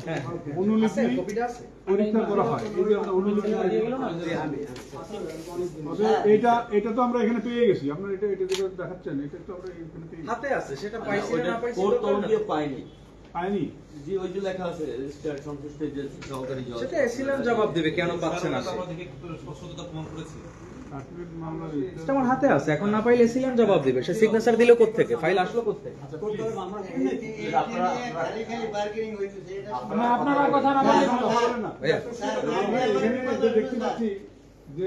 অনুলিপি কপিটা আছে। পরীক্ষা করা হয়, এই যে অনুলিপি এটা তো আমরা এখানে পেয়ে গেছি। আপনার এটা যেটা দেখাচ্ছেন, এটা তো আমরা এখানে পেয়ে গেছি। হাতে আছে, সেটা পাইছি না পাইছি কোর্ট তলব দিয়ে পাইনি, পাইনি। জি ওই যে লেখা আছে রেজিস্টার সংশ্লিষ্ট যে সহকারী জজ, সেটা এসিলেন জবাব দেবে কেন পাচ্ছেন না। সার্টিফিকেট মামলা সেটা আমার হাতে আছে, এখন না পাইলে এসিলেন জবাব দেবে। সে সিগনেচার দিলো কোত্থেকে, ফাইল আসলো কোত্থেকে? খালি বার্গেনিং হইতেছে এটা আপনারা কথা না বলে ভাইয়া এখানে দেখতে পাচ্ছি যে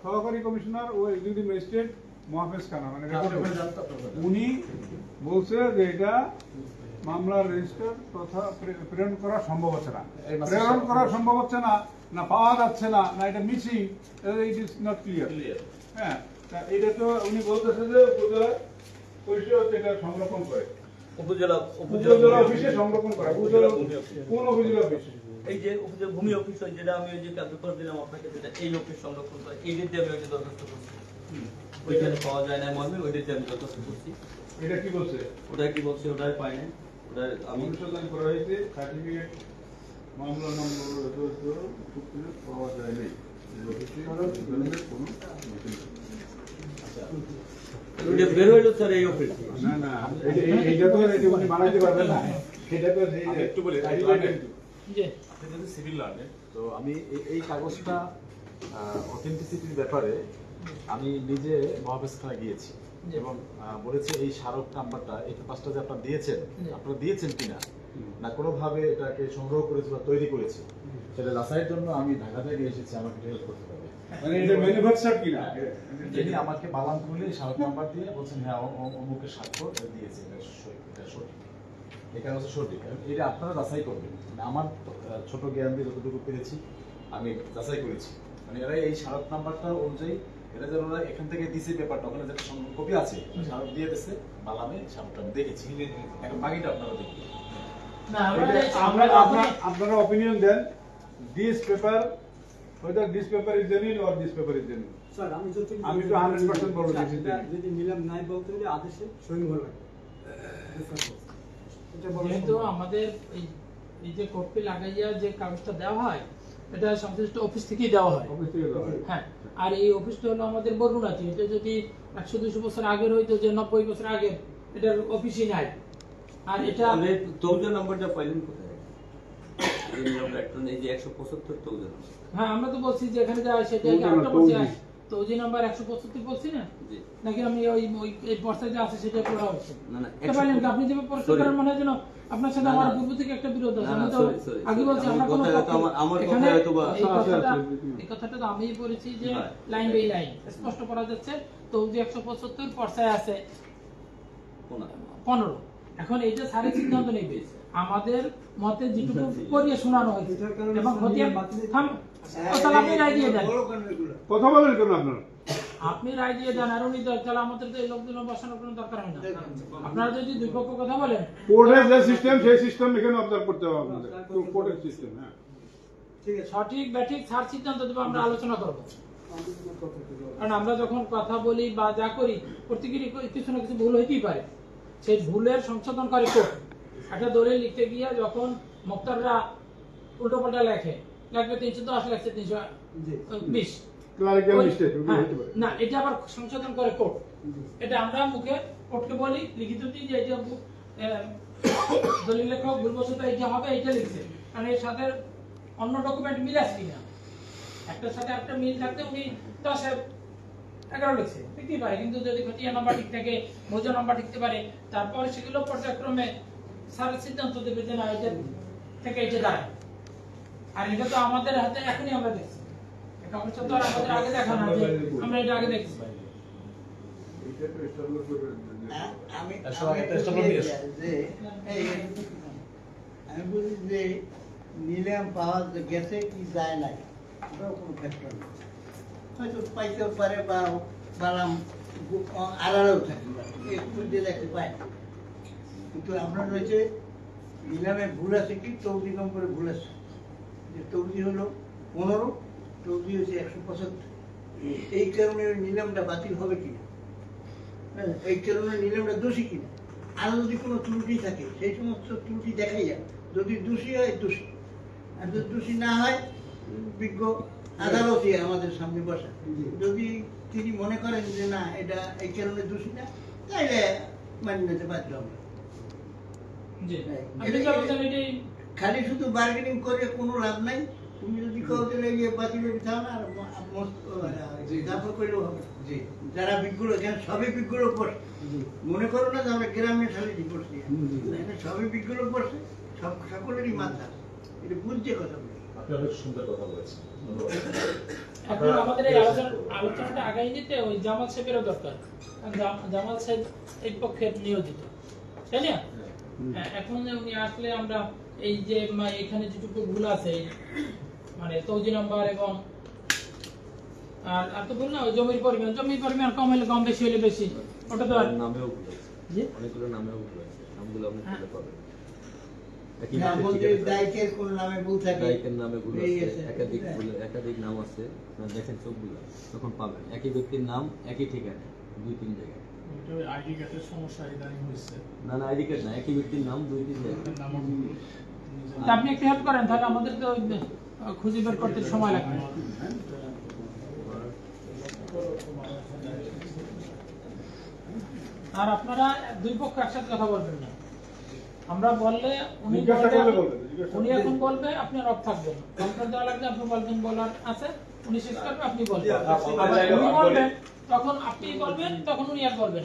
সহকারী কমিশনার ও এক্সিকিউটিভ ম্যাজিস্ট্রেট মোহাফেজ খানা, মানে উনি বলছে যে এটা মামলার রেজিস্টার তথা প্রেরণ করা সম্ভব হচ্ছে না, প্রেরণ করা সম্ভব হচ্ছে না, না পাওয়া যাচ্ছে না, না এটা missing, it is not clear. হ্যাঁ, তা এটা তো উনি বলতেছে যে উপজেলা পরিষদ এটা সংরক্ষণ করে, উপজেলা অফিসে সংরক্ষণ করে। উপজেলা কোন উপজেলা অফিস? এই যে উপজেলা ভূমি অফিস হয়, যেটা আমি ওই যে পেপার দিলাম আপনাকে, যেটা এই অফিস সংরক্ষণ করে, এই দিতে আমি ওইটা দরখাস্ত করছি, ওইখানে পাওয়া যায় না মর্মে ওই দিতে আমি দরখাস্ত করছি। এটা কি বলছে? ওটা কি বলছে, ওটাই পাই না, ওটা আমি অনুসন্ধান করা হয়েছে, সার্টিফিকেট মামলা নম্বর পাওয়া যায় নাই। ওইটা বের হইলো স্যার এই অফিস। না না, এইটা তো উনি বানাইতে পারবেন না, এটা তো একটু বলে যে সিভিল লার্নে। তো আমি এই কাগজটা অথেন্টিসিটির ব্যাপারে আমি নিজে মহাবেশখানে গিয়েছি এবং বলেছে এই স্মারক নাম্বারটা, এই পেপারসটা যে আপনারা দিয়েছেন কিনা না কোনোভাবে এটাকে সংগ্রহ করেছে বা তৈরি করেছে, সেটা যাচাইয়ের জন্য আমি ঢাকা থেকে এসেছি, আমাকে হেল্প করতে হবে। মানে এটা ম্যানুফ্যাকচার কিনা? যিনি আমাকে বালাম খুলে স্মারক নাম্বার দিয়ে বলছেন হ্যাঁ অমুকের স্বাক্ষর দিয়েছে, এটা সঠিক, এখানে হচ্ছে সঠিক। এটা আপনারা যাচাই করবেন, মানে আমার ছোট জ্ঞান দিয়ে যতটুকু পেরেছি আমি যাচাই করেছি। মানে এরা এই স্মারক নাম্বারটা অনুযায়ী এটা যেন ওরা এখান থেকে দিছে পেপারটা, ওখানে যেটা কপি আছে স্মারক দিয়ে দিচ্ছে বালামে, স্মারকটা আমি দেখেছি। এখন বাকিটা আপনারা দেখবেন। আপনারা অপিনিয়ন দেন, this paper whether this paper is genuine or this paper is genuine. Sir আমি তো 100% বলবো this is genuine. যদি নিলাম নাই বলতে হলে আদেশে সই হওয়া লাগবে। যেহেতু আমাদের এই যে কপি লাগাইয়া যে কাগজটা দেওয়া হয় এটা সংশ্লিষ্ট অফিস থেকেই দেওয়া হয়। হ্যাঁ, আর এই অফিসটা হলো আমাদের বরগুনাতে। এটা যদি 100-200 বছর আগের হইতো, যে 90 বছর আগের, এটার অফিসই নাই। আর এটা তৌজা নাম্বারটা পাইলেন কোথায়? এই নাম্বার একটা নেই যে 175 তৌজা নাম্বার। হ্যাঁ, আমরা তো বলছি যে এখানে যা সেটা কি একটা বলছি, তৌজি নাম্বার 175 বলছি না, নাকি আমি ওই এই পর্চায় যে আছে সেটা পড়া হচ্ছে না? না, এটা বলেন কি আপনি যে পড়তে পারেন মনে হয় যেন আপনার সাথে আমার পূর্ব থেকে একটা বিরোধ আছে। আমি তো আগে বলছি আমরা কোনো আমার কথা হয়তো বা এই কথাটা তো আমি বলেছি যে লাইন বাই লাইন স্পষ্ট করা যাচ্ছে। তৌজি 175 পর্চায় আছে 15। এখন এইটা সারি সিদ্ধান্ত নেবে আমাদের মতে যেটুকু করিয়ে শোনানো হয়েছে এবং আপনি রায় দিয়ে দেন, কথা বলেন কেন আপনারা? আপনি রায় দিয়ে দেন। আর উনি তাহলে আমাদের তো এই লোকজন বসানোর কোনো দরকার হয় না। আপনারা যদি দুই পক্ষ কথা বলেন, কোর্টের যে সিস্টেম সেই সিস্টেম এখানে অবজার্ভ করতে হবে আপনাদের, কোর্টের সিস্টেম। হ্যাঁ, ঠিক আছে, সঠিক ব্যাঠিক সার সিদ্ধান্ত দেবো, আমরা আলোচনা করব। কারণ আমরা যখন কথা বলি বা যা করি প্রত্যেকেরই কিছু না কিছু ভুল হইতেই পারে, সেই ভুলের সংশোধন করে কোর্ট। একটা দলিল লিখতে গিয়ে যখন মুক্তাররা উল্টো পাল্টা লেখে, লাগবে 310, লাগছে 320, না এটা আবার সংশোধন করে কোর্ট। এটা আমরা মুখে কোর্টকে বলি, লিখিত দিই যে এটা দলিল লেখক ভুলবশত এটা হবে, এটা লিখছে, কারণ এর সাথে অন্য ডকুমেন্ট মিল আছে কিনা। একটার সাথে একটা মিল থাকতে উনি 10-11 লিখছে, লিখতেই পারে, কিন্তু যদি খতিয়া নাম্বার ঠিক থাকে, মৌজা নাম্বার ঠিকতে পারে, তারপরে সেগুলো পর্যায়ক্রমে সারা সিদ্ধান্ত দেবে যে না এটা থেকে এটা দাঁড়ায়। আর এটা তো আমাদের হাতে এখনই আমরা দেখছি, কাগজটা তো আর আমাদের আগে দেখা না যে আমরা এটা আগে দেখছি। আমি বলি যে নিলাম পাওয়া গেছে কি যায় নাই, ওটাও কোনো ফ্যাক্টর নেই। হয়তো পাইতেও পারে বা বালাম আড়ালেও থাকে, একটু দিয়ে দেখতে পায়। কিন্তু আপনার রয়েছে নিলামে ভুল আছে কি, তৌজি নম্বরে ভুল আছে। যে তৌজি হলো 15, তৌজি হচ্ছে 175। এই কারণে নিলামটা বাতিল হবে কিনা, এই কারণে নিলামটা দোষী কিনা। আর যদি কোনো ত্রুটি থাকে সেই সমস্ত ত্রুটি দেখাই যায়, যদি দোষী হয় দোষী, আর যদি দোষী না হয় বিজ্ঞ আদালতে আমাদের সামনে বসা। যদি তিনি মনে করেন যে না এটা এই কারণে দোষী না, তাইলে মানিয়ে নিতে বাধ্য আমরা। খালি শুধু বার্গেনিং করে কোনো লাভ নাই। তুমি যদি কেউ দিলে গিয়ে বাতিল থাও না, আর দাফা করলেও হবে। যারা বিজ্ঞ, এখানে সবই বিজ্ঞ লোক পড়ছে, মনে করো না যে আমরা গ্রামে শালিটি পড়ছি, এখানে সবই বিজ্ঞ লোক পড়ছে, সকলেরই মাথা এটা বুঝছে কথা বলে। আপনি অনেক সুন্দর কথা বলেছেন। এখন আমাদের এই আলোচনাটা আগাই নিতে ওই জামাল সাহেবেরও দরকার, জামাল সাহেব এই পক্ষে নিয়োজিত, তাই না? এখন উনি আসলে আমরা এই যে এখানে যেটুকু ভুল আছে, মানে তৌজি নাম্বার এবং আর তো ভুল না, ওই জমির পরিমাণ কম হলে কম, বেশি হলে বেশি, ওটা তো নামেও ভুল আছে, অনেকগুলো নামেও ভুল আছে, নামগুলো আপনি খুঁজে পাবেন। দায়িকের কোন নামে ভুল থাকে, দায়িকের নামে ভুল আছে, একাধিক নাম আছে, দেখেন সবগুলো তখন পাবেন। একই ব্যক্তির নাম একই ঠিকানা 2-3 জায়গায়। আইডি কার্ডের সমস্যা ইদানিং হয়েছে। না না, আইডি কার্ড না, একই ব্যক্তির নাম 2-3 জায়গায়। আপনি একটু হেল্প করেন, তাহলে আমাদের তো খুঁজে বের করতে সময় লাগবে। আর আপনারা দুই পক্ষ একসাথে কথা বলবেন না, আমরা বললে উনি এখন বলবে, আপনি অফ থাকবেন, কন্ট্রোল দেওয়া লাগবে, আপনি বলবেন বলার আছে, উনি শেষ করবে, আপনি বলবেন, উনি বলবেন তখন আপনি বলবেন, তখন উনি আর বলবেন।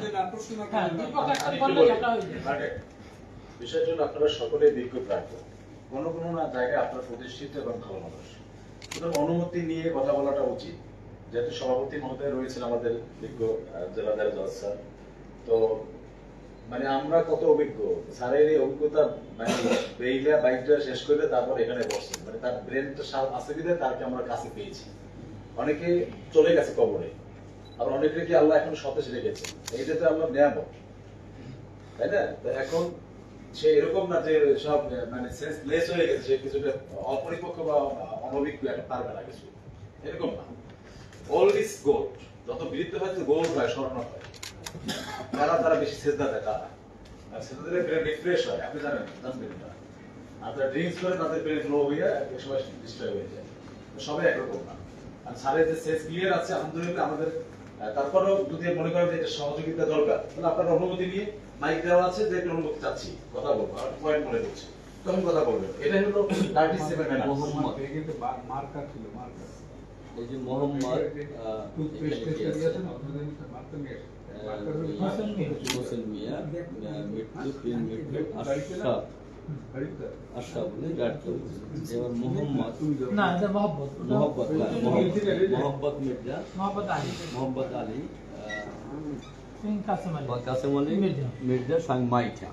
হ্যাঁ, দুই পক্ষ একসাথে বললে এটা হয়ে যাবে। বিষয়টা হলো আপনারা সকলেই বিজ্ঞ প্রাজ্ঞ, কোনো কোনো না জায়গায় আপনারা প্রতিষ্ঠিত এবং ভালো মানুষ, সুতরাং অনুমতি নিয়ে কথা বলাটা উচিত। যেহেতু সভাপতি মহোদয় রয়েছেন আমাদের বিজ্ঞ জেলাদার জজ স্যার, তো মানে আমরা কত অভিজ্ঞ স্যারের এই অভিজ্ঞতা, মানে বেইলা বাইকটা শেষ করে তারপর এখানে বসছেন, মানে তার ব্রেনটা আছে বিধায় তাকে আমরা কাছে পেয়েছি। অনেকে চলে গেছে কবরে, আর অনেকে কি আল্লাহ এখন সতেজ রেখেছে, এইটা তো আমরা নেব, তাই না? তো এখন সে এরকম না যে সব মানে সেন্সলেস হয়ে গেছে, সে কিছুটা অপরিপক্ক বা অনভিজ্ঞ এখন পারবে না কিছু, এরকম না। গোল্ড ইজ গোল্ড, যত বৃদ্ধ হয় তো গোল্ড হয়, স্বর্ণ হয়। তারা বেশি সেজদা দেয়, তারা আর সেজদা দিলে ব্রেন রিফ্রেশ হয়, আপনি জানবেন না। আর তারা ড্রিঙ্কস করে তাদের ব্রেন লো হয়ে এক সময় ডিস্টার্ব হয়ে যায়, সবাই একরকম না। আর স্যারের যে সেন্স ক্লিয়ার আছে আলহামদুলিল্লাহ, আমাদের তারপরেও যদি মনে করেন যে এটা সহযোগিতা দরকার, তাহলে আপনার অনুমতি নিয়ে মাইক দেওয়া আছে, যে একটা অনুমতি চাচ্ছি কথা বলবো, আর পয়েন্ট মনে করছি, তখন কথা বলবেন। এটাই হলো 37 ম্যানার্স। মোহাম্মদ কিন্তু মার্কার ছিল, মার্কার এই যে মোহাম্মদ টুথপেস্ট দিয়েছেন আপনাদের মার্কার নিয়ে হোসেন মিয়া মৃত্যু 3 মৃত্যু আশরাফ আশরাফ বলে গাড়ি। এবার মোহাম্মদ না, এটা মোহাম্মদ মোহাম্মদ মির্জা মোহাম্মদ আলী কাসেম আলী মির্জা সাংমাইথা।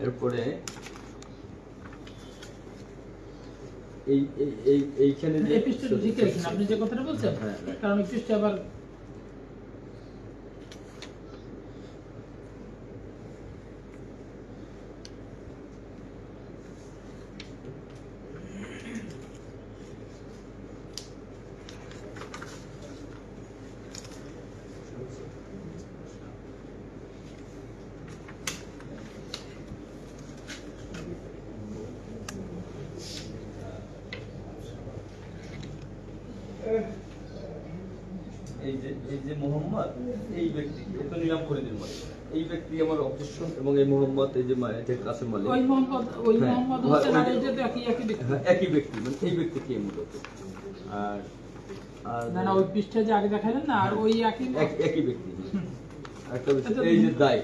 এরপরে এইখানে এই পৃষ্ঠাটা ঠিক আছে আপনি যে কথাটা বলছেন, কারণ এই পৃষ্ঠা আবার এই যে মোহাম্মদ, এই ব্যক্তি এটা নিলাম করে দিন, এই ব্যক্তি আমার অবজেকশন, এবং এই মোহাম্মদ এই যে কাসেম আলী ওই মোহাম্মদ হোসেন আর এইটা তো একই ব্যক্তি, একই ব্যক্তি, মানে এই ব্যক্তি কি মূলত। আর না না, ওই পৃষ্ঠা যে আগে দেখালেন না, আর ওই একই ব্যক্তি। একটা এই যে দায়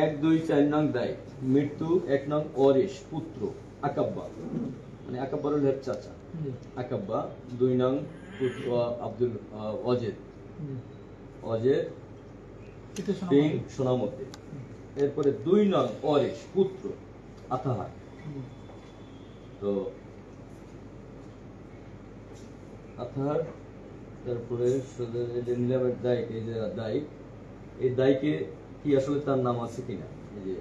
1 2 4 নং দায়, মৃত্যু 1 নং ওয়ারিশ পুত্র আকাব্বা, মানে আকাব্বার হল চাচা আকাব্বা, 2 নং পুত্র আব্দুল অজেদ সিং সোনামতে। এরপরে 2 নং ওয়ারিশ পুত্র আতাহার। তো আতাহার, তারপরে নিলামের দায়িক, এই যে দায়িক, এই দায়িকে কি আসলে তার নাম আছে কিনা, এই যে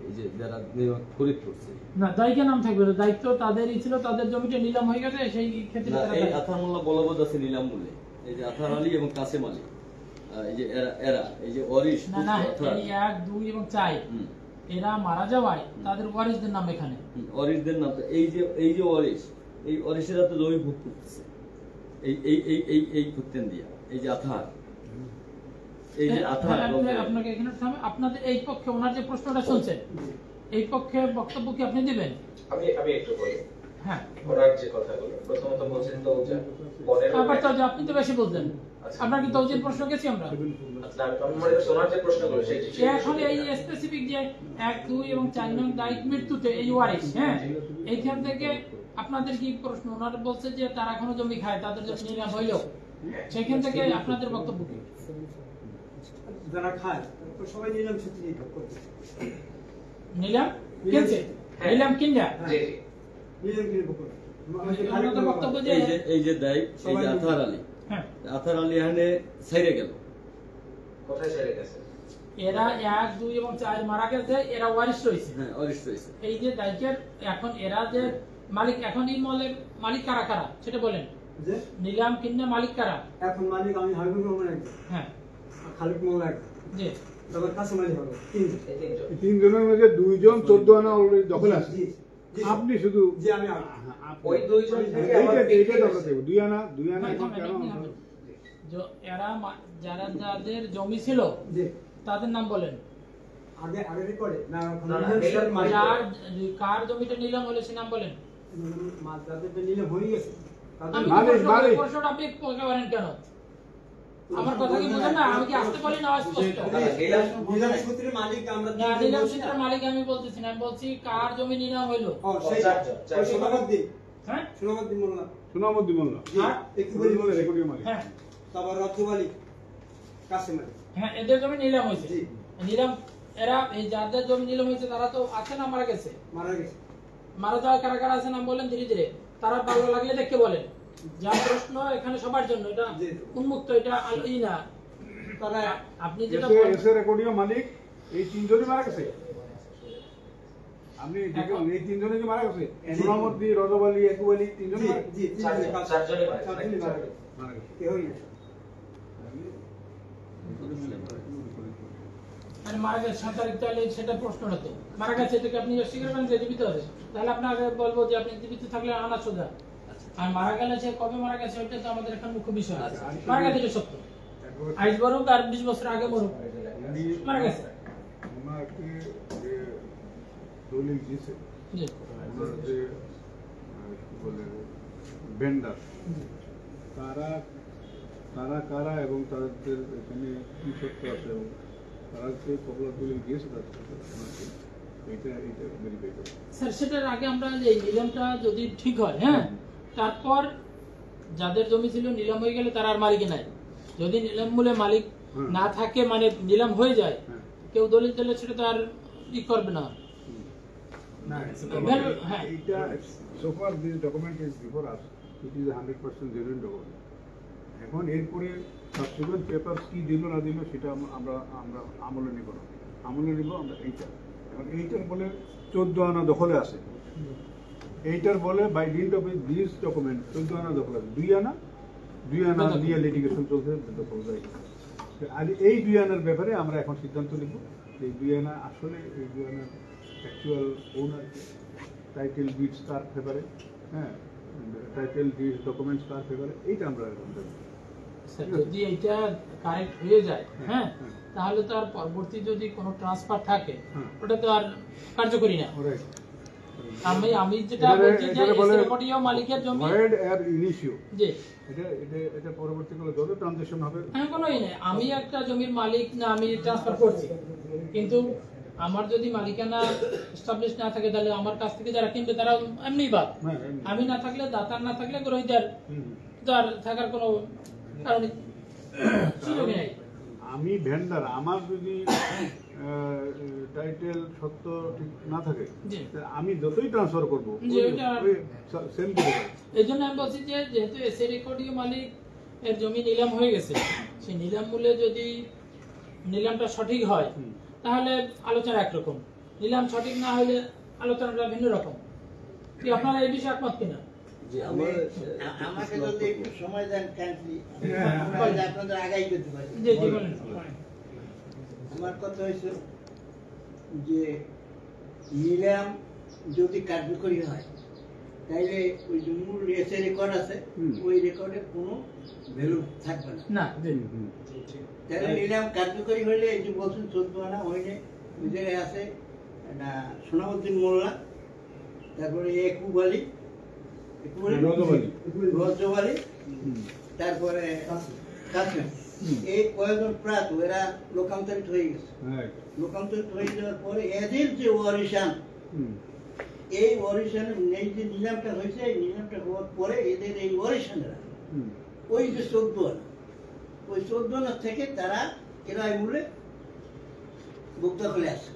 এই যে যারা নিলাম খরিদ করছে, না দায়িকের নাম থাকবে না, দায়িত্ব তাদেরই ছিল, তাদের জমিটা নিলাম হয়ে গেছে, সেই ক্ষেত্রে এই আতাহার মোল্লা বলবৎ আছে নিলাম মূল্যে, এই যে আতাহার আলী এবং কাসেম আলী, এই যে এরা এই যে ওয়ারিশ না না, এই 1 2 এবং 4 এরা মারা যাওয়ায় তাদের ওয়ারিশদের নাম এখানে, ওয়ারিশদের নাম। এই যে ওয়ারিশ, এই ওয়ারিশেরা তো জমি ভোগ করতেছে, এই করতেন দিয়া, এই যে আতাহার, এই যে আতাহার। আপনাকে এখানে আপনাদের এই পক্ষে ওনার যে প্রশ্নটা শুনছেন, এই পক্ষে বক্তব্য কি আপনি দিবেন? আমি একটু বলি। হ্যাঁ, ওনার যে কথাগুলো প্রথমত বলছেন তৌজা, আপনি তো বেশি বলছেন, আপনার কি তৌজির প্রশ্ন গেছি আমরা? আচ্ছা, আমি মনে করি ওনার যে প্রশ্নগুলো সেই এখন এই স্পেসিফিক যে 1 2 এবং 4 নং দায়িক মৃত্যুতে এই ওয়ারিশ, হ্যাঁ, এইখান থেকে আপনাদের কি প্রশ্ন? ওনারা বলছে যে তারা এখনো জমি খায়, তাদের জন্য নিলাম হইলো, সেখান থেকে আপনাদের বক্তব্য কি? যারা খায় সবাই নিলাম সত্যি করতে, নিলাম কিনছে, নিলাম কিনলা, জি নিলাম কিনবো আমাদের বক্তব্য যে এই যে দায়, এই যে আতাহার আলী, হ্যাঁ, আতাহার আলী এখানে ছাইরে গেল, কোথায় ছেড়ে গেছে? এরা 1 2 এবং 4 মারা গেছে, এরা ওয়ারিশ রয়েছে, হ্যাঁ ওয়ারিশ রয়েছে। এই যে দায়িকের এখন এরা যে মালিক, এখন এই মলের মালিক কারা কারা সেটা বলেন, যে নিলাম কিনা মালিক কারা? এখন মালিক আমি হাবিবুর রহমান একজন, হ্যাঁ, খালিক মোল্লা একজন, জি, তারপর কাসেম আলী হবে, এই 3 জনের মধ্যে 2 জন 14 আনা অলরেডি দখল আছে। আপনি শুধু যে আমি ওই 2 জন থেকে এইটা দখল দেব, 2 আনা এখন কেন? এরা যাদের জমি ছিল তাদের নাম বলেন। আগে রেকর্ডে না, কার জমিটা নিলাম হলে সে নাম বলেন। যাদের নিলাম হয়ে গেছে আপনি প্রশ্ন আপনি করেন কেন? আমার কথা কি বুঝেন না? আমি কি আসতে বলি না স্পষ্ট? নিলাম সূত্রের মালিক আমরা না, নিলাম সূত্রের মালিক আমি বলতেছি না, আমি বলছি কার জমি নিলাম হইলো। সোনামদ্দিন, হ্যাঁ, সোনামদ্দিন মোল্লা, সুনামউদ্দিন মোল্লা, আর একটু বলি বলে রেকর্ডিং মালিক। হ্যাঁ তারপর রব্দুল মালিক, কাসিম আলী। হ্যাঁ, এদের জমি নিলাম হয়েছে। জি। নিলাম, এরা এই যাদের জমি নিলাম হয়েছে তারা তো আছে না মারা গেছে? মারা গেছে। মারা যাওয়া কারা কারা আছে নাম বলেন ধীরে ধীরে, তারা ভালো লাগলে দেখতে বলেন। যা প্রশ্ন এখানে সবার জন্য, এটা জি। উন্মুক্ত, এটা ই না। তারা আপনি যেটা এসে রেকর্ডিং মালিক এই তিনজনই মারা গেছে। আপনি দেখুন এই তিনজনে কি মারা গেছে? সুনামউদ্দিন, রজব আলী, ইয়াকুব আলী তিনজনই মারা গেছে। জি, চারজনই মারা গেছে। চারজনই মারা গেছে। মারা গেছে। কেউই না। মানে মারা গেছে সন্তানিক, তাহলে সেটা প্রশ্নটা তো মারা গেছে, এটাকে আপনি অস্বীকার করেন যে জীবিত আছে, তাহলে আপনাকে বলবো যে আপনি জীবিত থাকলে আনা সোজা। আর মারা গেলে সে কবে মারা গেছে ওইটা তো আমাদের এখন মুখ্য বিষয়। মারা গেছে এটা সত্য, আইস মরুক আর 20 বছর আগে মরুক, মারা গেছে। ওনাকে যে দলিল দিয়েছে, জি, ওনার যে কি বলে ভেন্ডার, তারা তারা কারা এবং তাদের এখানে কি সত্য আছে এবং তারা যে কবলা দলিল দিয়েছে তাদের এটা ভেরিফাই করে। স্যার সেটার আগে আমরা এই নিলামটা যদি ঠিক হয়, হ্যাঁ, তারপর যাদের জমি ছিল নিলাম হয়ে গেলে তারা আর মালিকে নাই। যদি নিলাম মূলে মালিক না থাকে, মানে নিলাম হয়ে যায়, কেউ দলিল দিলে সেটা তো আর ই করবে না। না, হ্যাঁ, এটা so far this document is before us, it is 100% genuine document. এখন এরপরে সাবসিকুয়েন্ট পেপার কি দিল না দিল সেটা আমরা আমরা আমলে নিব না, আমলে নিব আমরা এইটা। এখন এইটার বলে 14 আনা দখলে আছে, এইটার বলে by dint of this document 14 আনা দখলে আছে, 2 আনা নিয়ে লিটিগেশন চলছে দখল যায়। আর এই 2 আনার ব্যাপারে আমরা এখন সিদ্ধান্ত নিব এই 2 আনা আসলে এই 2 আনার অ্যাকচুয়াল ওনার টাইটেল ডিডস কার ফেভারে, হ্যাঁ, টাইটেল ডিডস ডকুমেন্টস কার ফেভারে, এইটা আমরা এখন দেখব। স্যার যদি এটা কারেক্ট হয়ে যায়, হ্যাঁ, তাহলে তো আর পরবর্তী যদি কোনো ট্রান্সফার থাকে ওটা তো আর কার্যকরী না। আমি যেটা বলছি যে রেকর্ডিও মালিকের জমি ভয়েড অ্যাব ইনিশিও, জি, এটা পরবর্তীকালে যত ট্রানজাকশন হবে, হ্যাঁ, কোনোই নেই। আমি একটা জমির মালিক না, আমি ট্রান্সফার করছি, কিন্তু আমার যদি মালিকানা এস্টাবলিশ না থাকে তাহলে আমার কাছ থেকে যারা কিনবে তারা এমনিই বাদ। আমি না থাকলে, দাতার না থাকলে গ্রহীতার তার থাকার কোনো কারণ সুযোগ নেই। আমি ভেন্ডার, আমার যদি টাইটেল সত্য ঠিক না থাকে, আমি যতই ট্রান্সফার করবো সেম দিতে পারি। এই জন্য আমি বলছি যে যেহেতু এসএ রেকর্ডিং মালিক এর জমি নিলাম হয়ে গেছে, সেই নিলাম মূল্যে যদি নিলামটা সঠিক হয় তাহলে আলোচনা একরকম, নিলাম সঠিক না হলে আলোচনাটা ভিন্ন রকম। কি আপনারা এই বিষয়ে একমত কিনা? আমাকে যদি একটু সময় দেন কাইন্ডলি, আপনাদের আগাই করতে পারি। জি জি, বলেন। আমার কথা হয়েছে যে নিলাম যদি কার্যকরী হয় তাইলে ওই যে মূল এসে রেকর্ড আছে ওই রেকর্ডের কোনো ভ্যালু থাকবে না। তাহলে নিলাম কার্যকরী হলে এই যে বলছেন 14 আনা হইলে ওই জায়গায় আছে না সোনামউদ্দিন মোল্লা, তারপরে ইয়াকুব আলী, রজব আলী, তারপরে কাসিম, এই কয়েকজন প্রাত এরা লোকান্তরিত হয়ে গেছে। লোকান্তরিত হয়ে যাওয়ার পরে এদের যে ওয়ারিশান, এই ওয়ারিশানের এই যে নিলামটা হয়েছে, এই নিলামটা হওয়ার পরে এদের এই ওয়ারিশানেরা ওই যে 14 আনা, ওই 14 আনা থেকে তারা এরা এই মূলে ভোক্তা করে আসে।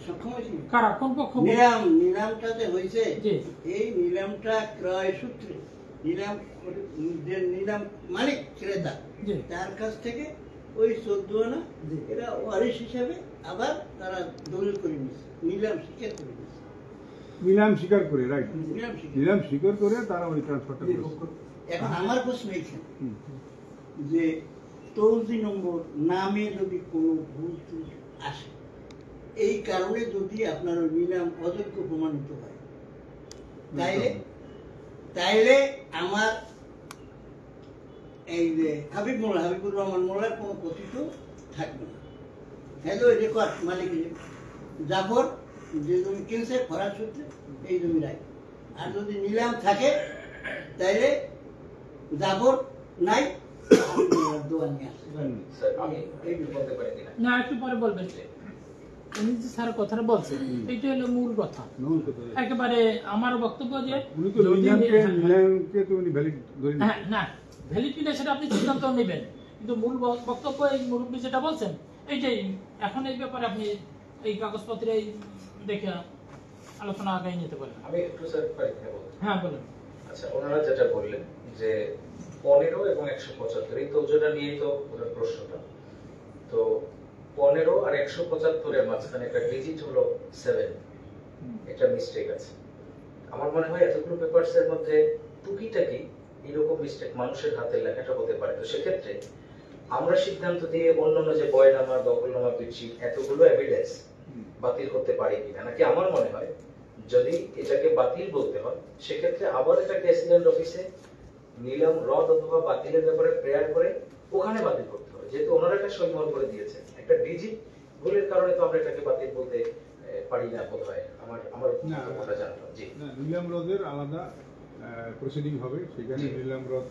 সক্ষম হয়েছে নিলামটাতে হয়েছে, এই নিলামটা ক্রয় সূত্রে নিলাম মালিক ক্রেতা তার কাছ থেকে ওই 14 আনা এরা ওয়ারিশ হিসাবে আবার তারা দলিল করে নিচ্ছে, নিলাম স্বীকার করে নিচ্ছে। নিলাম স্বীকার করে, রাইট, নিলাম স্বীকার করে তারা ওই ট্রান্সফারটা করে। এখন আমার প্রশ্ন এইখানে যে তৌজি নম্বর নামে যদি কোনো ভুল আসে, এই কারণে যদি আপনার নিলাম অযোগ্য প্রমাণিত হয় তাইলে আমার এই যে হাবিবুর রহমান মোল্লার কোনো কথিত থাকবে না। হ্যালো রেকর্ড মালিক জাফর যে জমি কিনছে খরার সূত্রে এই জমি রায়, আর যদি নিলাম থাকে তাইলে জাফর নাই দোয়া নিয়ে আসেন। স্যার আমি একটু বলতে পারি কিনা? না একটু পরে বলবেন। উনি যে স্যার কথাটা বলছেন এইটা হলো মূল কথা। একেবারে আমার বক্তব্য যে উনি তো নিলামকে তো উনি ভ্যালিড ধরে নিচ্ছেন। হ্যাঁ না ভ্যালিড কিনা সেটা আপনি সিদ্ধান্ত নেবেন, কিন্তু মূল বক্তব্য এই মুরব্বী যেটা বলছেন এইটাই। এখন এই ব্যাপারে আপনি এই কাগজপত্রে দেখে আলোচনা আগাই নিতে পারেন। আমি একটু স্যার পরীক্ষা বলতে। হ্যাঁ বলুন। আচ্ছা ওনারা যেটা বললেন যে 15 এবং 175 এই তৌজুটা নিয়েই তো ওনার প্রশ্নটা। তো 15 আর 175 এর মাঝখানে একটা ডিজিট হলো 7, এটা মিস্টেক আছে। আমার মনে হয় এতগুলো পেপারস এর মধ্যে টুকিটাকি এরকম মিস্টেক মানুষের হাতে লেখাটা হতে পারে। তো সেক্ষেত্রে আমরা সিদ্ধান্ত দিয়ে অন্যান্য যে বয়নামা, দখলনামা, বিটশিট এতগুলো এভিডেন্স বাতিল করতে পারি কিনা, নাকি আমার মনে হয় যদি এটাকে বাতিল বলতে হয় সেক্ষেত্রে আবার এটাকে অ্যাসিডেন্ট অফিসে নিলাম রদ অথবা বাতিলের ব্যাপারে প্রেয়ার করে ওখানে বাতিল করতে হবে, যেহেতু ওনারা একটা সইমহল করে দিয়েছে। একটা ডিজিট ভুলের কারণে তো আমরা এটাকে বাতিল বলতে পারি না বোধ হয়। আমার কথা জানলাম। জি না, নিলাম রদের আলাদা প্রসিডিং হবে, সেখানে নিলাম রদ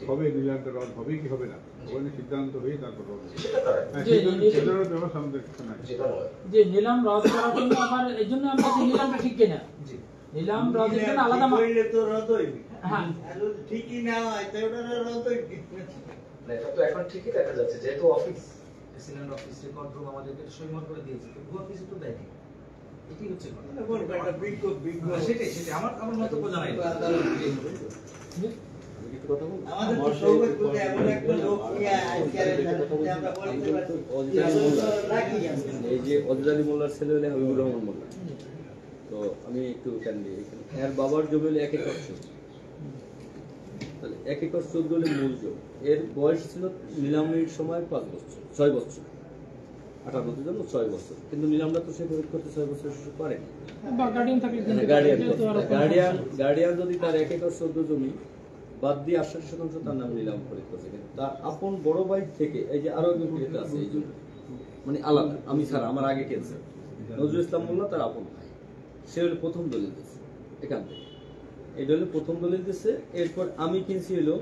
হবে, নিলামটা রদ হবে কি হবে না ওখানে সিদ্ধান্ত হয়ে তারপর রদ হবে। সেটার ব্যবস্থা আমাদের কাছে নাই। যে নিলাম রদ করার জন্য আবার এই জন্য আমরা যে নিলামটা ঠিক কিনা, নিলাম রদের জন্য আলাদা কইলে তো রদ হইবে। হ্যাঁ আর ঠিকই না হয় তো ওটা রদ হইবে না, এটা তো এখন ঠিকই দেখা যাচ্ছে যেহেতু office president office record room আমাদেরকে সইমত করে দিয়েছে, কিন্তু অফিসে তো দেয়নি। এটাই হচ্ছে কথা। একটা বিজ্ঞ সেটাই আমার মন্তব্য জানাই আমাদের তো সৌগত বলে এমন একটা লোক নিয়ে আইকারে আমরা বলতে পারছি রাখি আমরা। এই যে অজদালি মোল্লার ছেলে হলে হাবিবুর রহমান মোল্লা, তো আমি একটু ক্যান্ডি এখানে এর বাবার জমি হলে 1 একর 14, তাহলে 1 একর 14 হলে মূল জমি। এর বয়স ছিল নিলামের সময় 5 বছর 6 বছর, 58 জন্য 6 বছর, কিন্তু নিলামটা তো সে খরিদ করতে 6 বছর পারেনি। গার্ডিয়ান থাকলে গার্ডিয়ান যদি তার 1 একর 14 জমি বাদ দিয়ে 68% তার নাম নিলাম খরিদ করছে, কিন্তু তার আপন বড় ভাই থেকে এই যে আরো একজন ক্রেতা আছে এই জন্য মানে আলাদা, আমি ছাড়া আমার আগে ক্যান্সার নজরুল ইসলাম মোল্লা তার আপন ভাই, সে হলো প্রথম দলিল দিচ্ছে এখান থেকে, এটা হলো প্রথম দলিল দিচ্ছে। এরপর আমি কিনছি হলো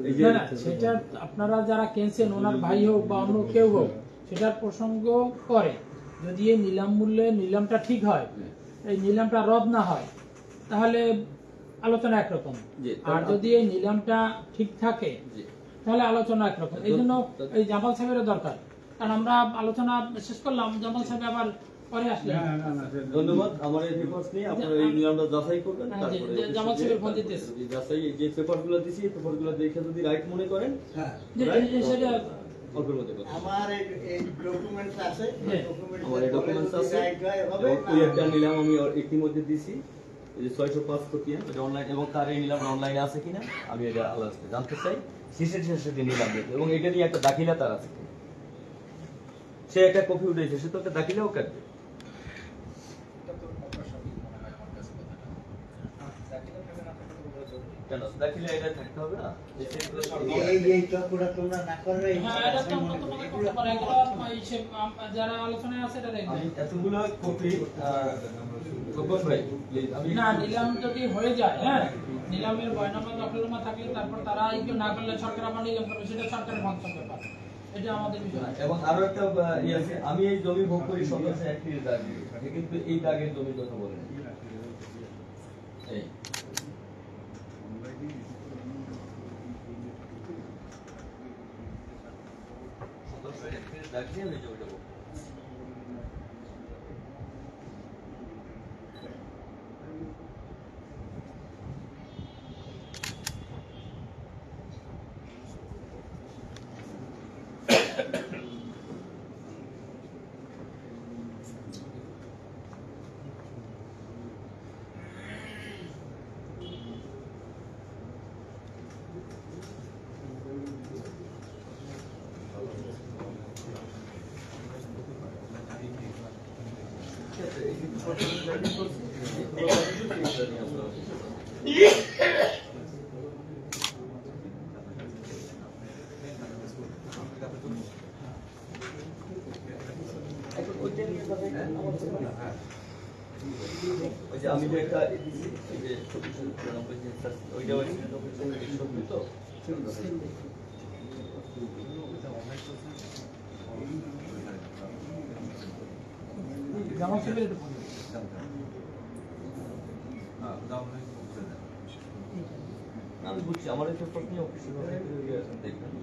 এই যে সেটা আপনারা যারা কিনছেন ওনার ভাই হোক বা অন্য কেউ হোক সেটার প্রসঙ্গ করে, যদি এই নিলাম মূল্যে নিলামটা ঠিক হয়, এই নিলামটা রদ না হয়, তাহলে আলোচনা একরকম। আর যদি এই নিলামটা ঠিক থাকে তাহলে আলোচনা একরকম। এই জন্য এই জামাল সাহেবের দরকার, কারণ আমরা আলোচনা শেষ করলাম, জামাল সাহেব আবার পরে আসলেন। ধন্যবাদ। আমার এই পেপারস নিয়ে আপনারা এই নিয়মটা যাচাই করবেন, তারপরে জামাল সাহেবের ফোন দিতেছে যাচাই যে পেপারগুলো দিছি এই পেপারগুলো দেখে যদি রাইট মনে করেন সেটা অল্পের মধ্যে কথা। আমার এই ডকুমেন্টস আছে, আমার এই ডকুমেন্টস আছে, ওই একটা নিলাম আমি ইতিমধ্যে দিছি, এই যে 605 কপিয়া এটা অনলাইন, এবং তার এই নিলাম অনলাইনে আছে কিনা আমি এটা আলাদা জানতে চাই। শেষে দিয়ে নিলাম এবং এটা নিয়ে একটা দাখিলা তার আছে, সে একটা কপি উঠেছে, সে তো একটা দাখিলাও কাটবে। কেন দাখিলা এটা থাকতে হবে না? এই চক্রটা তোমরা না করলে যারা আলোচনায় আছে এতগুলো কপি না, নিলাম যদি হয়ে যায়, হ্যাঁ নিলামের বয়নামা দখলনামা থাকলে তারপর তারা না করলে সরকার আবার নিলাম করবে, সেটা সরকারের ফাংশন ব্যাপার, এটা আমাদের বিষয়। এবং আরো একটা ইয়ে আছে, আমি এই জমি ভোগ করি সদস্য একটি দাগ থাকে, কিন্তু এই দাগের জমির কথা বলেন এই সদস্য একটি দাগ দিয়ে আমি জমিটা ভোগ করি। আমি যে একটা ওইটা তো জামাল সাহেবের একটু ফোন আমি বুঝছি আমার একটা প্রশ্ন অফিসে দেখবেন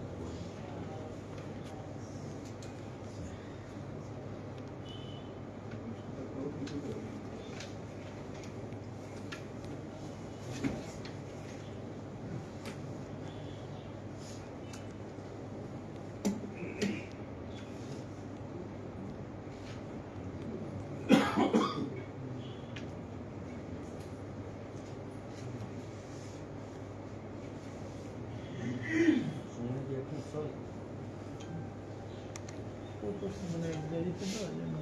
মানে দেরিতে তো ওই জন্য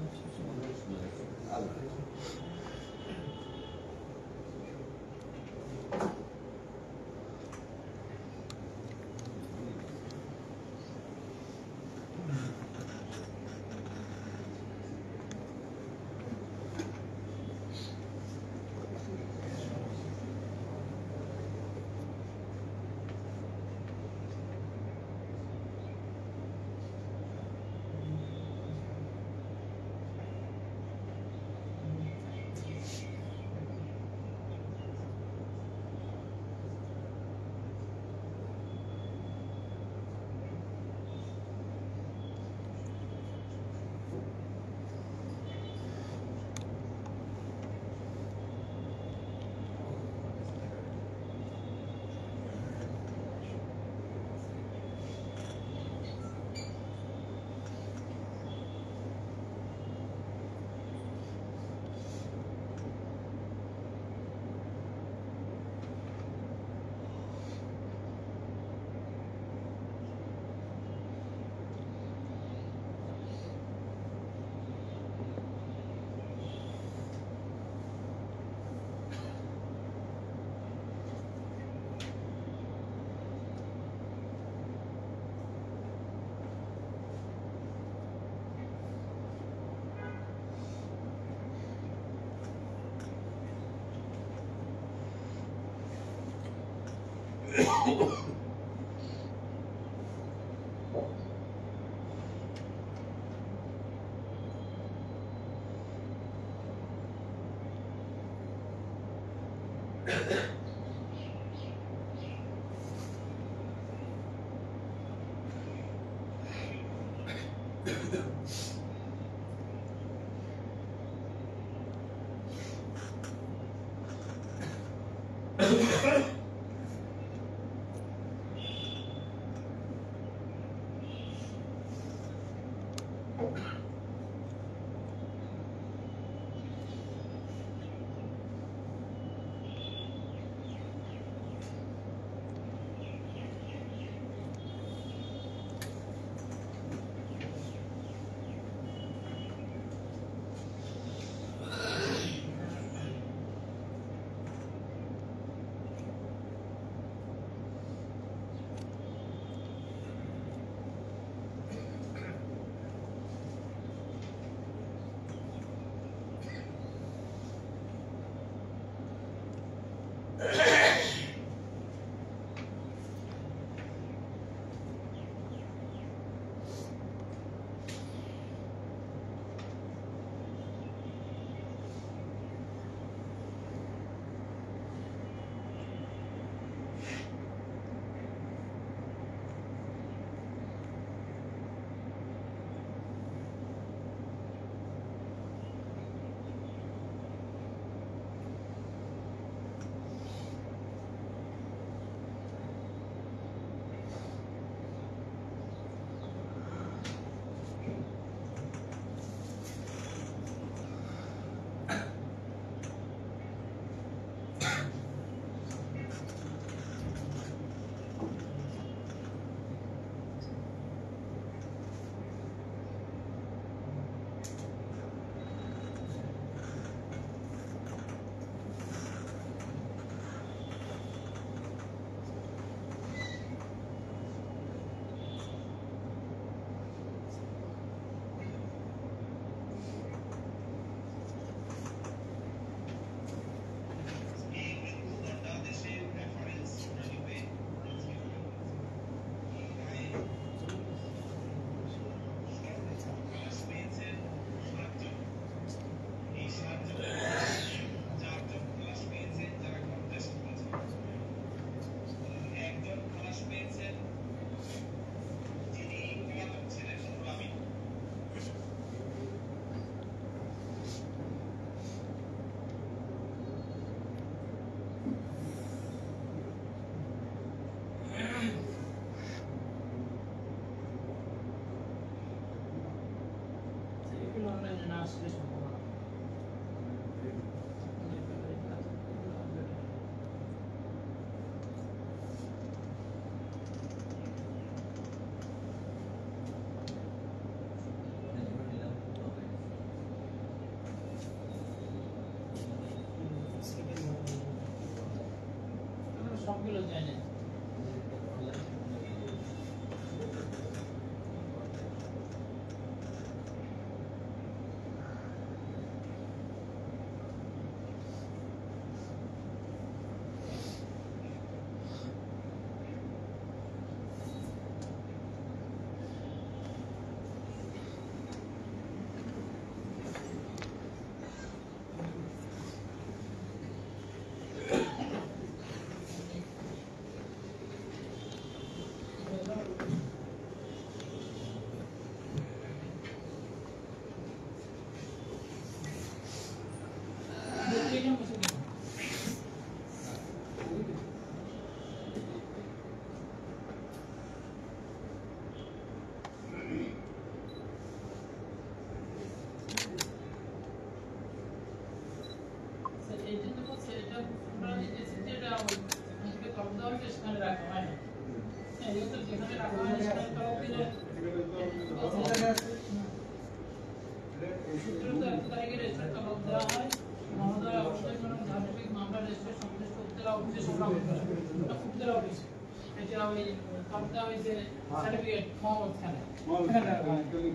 সবগুলো যায় না।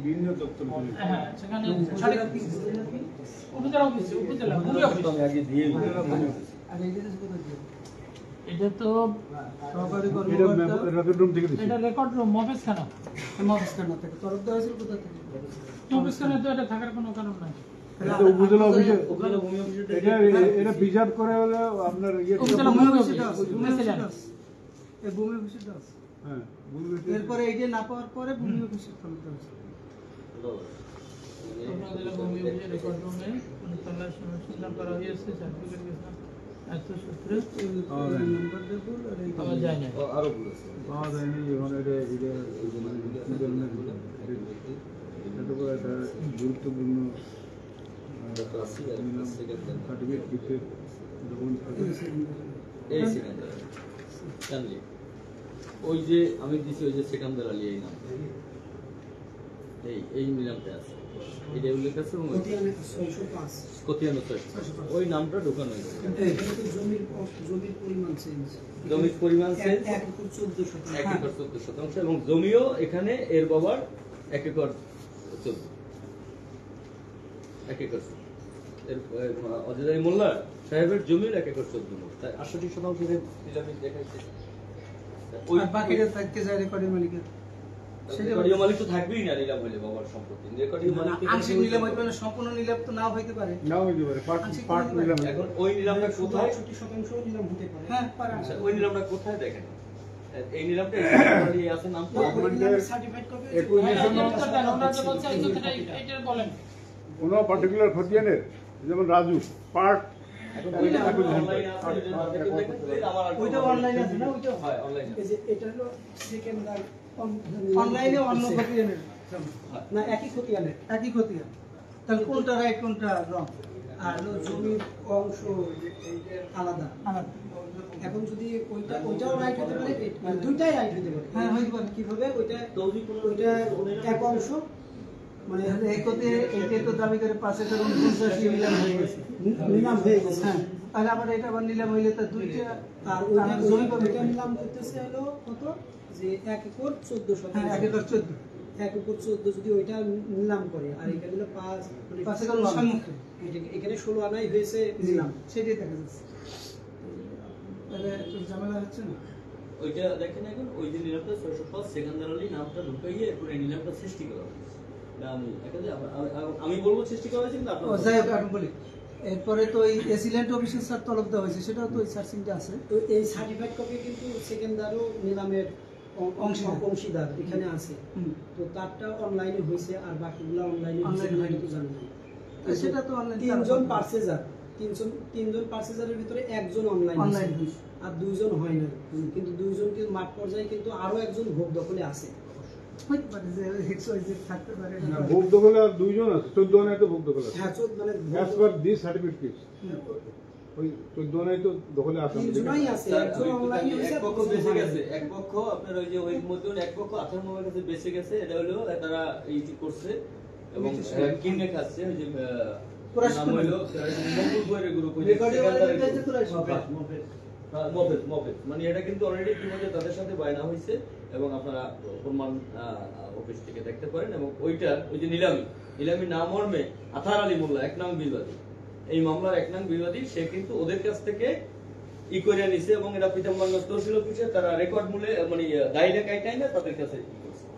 বিভিন্ন দপ্তর এটা তো সহকারী কর্মকর্তা, এটা রেকর্ড রুম মফিজখানা থেকে তরফ দেওয়া হয়েছিল কোথা থেকে? মফিজখানা তো এটা থাকার কোনো কারণ নাই। উপজেলা অফিসে এটা প্রিজার্ভ করে হলে আপনার উপজেলা ভূমি অফিসে দাও, এই ভূমি অফিসে দাও। হ্যাঁ, এরপরে এইটা না পাওয়ার পরে ভূমি অফিসে তরফ দেওয়া হয়েছিল। উপজেলা ভূমি অফিসে রেকর্ড রুমে তল্লাশ অনুসন্ধান করা হয়েছে, সার্টিফিকেট গেছে এত সূত্রে নাম্বার দেবো আর এই পাওয়া যায় না। পাওয়া যায়নি যখন এটা একটা গুরুত্বপূর্ণ সার্টিফিকেট দিতে ওই যে আমি দিছি ওই যে সেকান্দার আলী এই নাম এই নিলামটা আছে, এটা উল্লেখ আছে এবং কতিয়ানো ওই নামটা ঢোকানো হয়েছে। জমির পরিমাণ 1 একর 14 শতাংশ এবং জমিও এখানে এর বাবার 1 একর 14 এর অজয় মোল্লা সাহেবের জমির 1 একর 14 তাই 68% নিলামে দেখাইছে। ওই বাকিটা থাকতে যায় রেকর্ডিং মালিকের। রেকর্ডিং মালিক তো থাকবেই না নিলাম হইলে বাবার সম্পত্তি। রেকর্ডিং মালিক আংশিক নিলাম হইতে পারে, সম্পূর্ণ নিলাম তো নাও হইতে পারে। পার্ট নিলাম। এখন ওই নিলামটা কোথায়? 60% নিলাম হতে পারে। হ্যাঁ পারে। আচ্ছা, ওই নিলামটা কোথায় দেখেন? এই নিলামটা এই আছে নাম তো সার্টিফাইড কপি এটা বলেন কোন পার্টিকুলার খতিয়ানের যেমন রাজু পার্ট এখন ওইটা অনলাইনে আছে, ওইটা অনলাইনে আছে না? ওইটা হয় অনলাইনে। এই যে এটা হলো সেকেন্ডার অনলাইনে অন্য খতিয়ানের না, একই খতিয়ান। তাহলে কোনটা রাইট কোনটা রং? আর হলো জমির অংশ আলাদা। এখন যদি ওইটাও রাইট হতে পারে, মানে দুইটাই রাইট হতে পারে। হ্যাঁ হইতে পারে। কিভাবে? ওইটা এক অংশ মানে এইটা তো দাবি করে 5 একর 49 নিলাম হয়ে গেছে। হ্যাঁ, তাহলে আবার এটা আবার নিলাম হইলে তো দুইটা। আর ওইটা জমি পাবে নিলাম করতেছে হলো কত? যে 1 একর 14 শতাংশ। হ্যাঁ 1 একর 14। 1 একর 14 যদি ওইটা নিলাম করে আর এখানে হলো 5 একর সম্মুখে, এখানে 16 আনাই হয়েছে নিলাম, সেটাই দেখা যাচ্ছে। তাহলে ঝামেলা হচ্ছে না? ওইটা দেখেন এখন ওই যে নিলামটা 605 সেকেন্দার আলী নামটা ঢুকাইয়ে এরপর এই নিলামটা সৃষ্টি করা হয়েছে। আমি বলবো সৃষ্টি করা হয়েছে, কিন্তু আপনারা যাই হোক আমি বলি। এরপরে তো এই এসিলেন্ট অফিসের স্যার তলব দেওয়া হয়েছে, সেটাও তো এই সার্চিংটা আছে। তো এই সার্টিফাইড কপি কিন্তু সেকেন্ডারও নিলামের অংশীদার এখানে আছে। তো তারটা অনলাইনে হয়েছে আর বাকিগুলো অনলাইনে হয়নি তো জানি না। সেটা তো অনলাইন। তিনজন পার্সেজারের ভিতরে একজন অনলাইন আর 2 জন হয় না, কিন্তু 2 জন কিন্তু মাঠ পর্যায়ে কিন্তু আরো একজন ভোগ দখলে আছে। হইতে পারে যে এক্সওয়াইজেড থাকতে পারে না, ভোগ দখলে আর 2 জন আছে, 14 জনের তো ভোগ দখলে আছে। হ্যাঁ 14 মানে অ্যাজ পার দিস সার্টিফিকেট ওই 14 জনের তো দখলে আছে। দুজনই আছে, একজন অনলাইনে হইছে, এক পক্ষ বেঁচে গেছে, এক পক্ষ আপনার ওই যে ওই মধ্যে এক পক্ষ 18 নম্বর কাছে বেঁচে গেছে। এটা হলো তারা এই যে করছে এবং কিনে খাচ্ছে। ওই যে নাম হলো মকবুল বইয়ের গ্রুপ, ওই যে সেকেন্ডারি মফেজ মানে এটা কিন্তু অলরেডি ইতিমধ্যে তাদের সাথে বায়না হয়েছে এবং আপনারা প্রমাণ অফিস থেকে দেখতে পারেন। এবং ওইটা ওই যে নিলামি নাম মর্মে আথার আলী মোল্লা 1 নং বিবাদী, এই মামলার 1 নং বিবাদী, সে কিন্তু ওদের কাছ থেকে ই করে নিছে এবং এটা পিতাম্বরগঞ্জ তহসিল অফিসে তারা রেকর্ড মূলে মানে দায়িত্ব কাইটাই না তাদের কাছে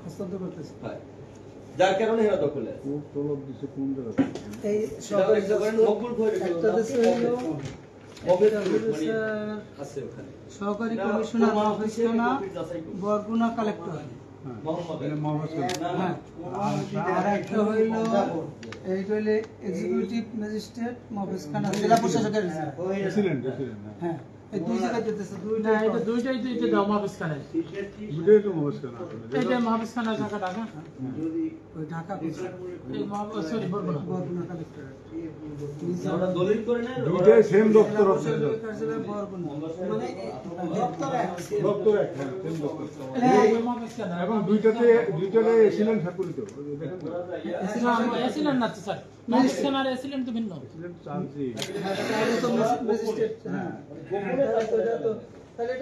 হস্তান্তর করতেছে। হয়, যার কারণে এরা দখলে আছে। তলব দিছে কোন জায়গা এই সেটা দেখতে পারেন মকবুল ভাই একটা দেশে হলো আছে ওখানে সহকারী কমিশনার অফিস থানা বরগুনা কালেক্টর। হ্যাঁ, আর একটা হইল এইটা হইলে এক্সিকিউটিভ ম্যাজিস্ট্রেট মফিজ খানা জেলা প্রশাসকের। হ্যাঁ, এই দুই জায়গায় যেতেছে না, এটা দুইটাই তো এটা দাও মাহফিজ খানের। দুইটাই তো মহাবিজ খানা। এটা মাহফিজ খানা ঢাকা ঢাকা। ওই ঢাকা এই সরি বরগুনা। বরগুনা কালেক্টর। আমরা দলিল করে নেন, দুইটাই সেম দপ্তর আছে। কার্যালয় বরগুনা। মানে দপ্তর এক। দপ্তর এক, হ্যাঁ, সেম দপ্তর। এই মাহফিজ খানা। এবং দুইটাতে এসিলেন্ট স্বাক্ষরিত। দেখেন তো? এসিলেন্ট না তো স্যার। মাহফিজ খানার এসিলেন্ট তো ভিন্ন। এসিলেন্ট চান্সি। তাহলে তো ম্যাজিস্ট্রেট। হ্যাঁ, তাহলে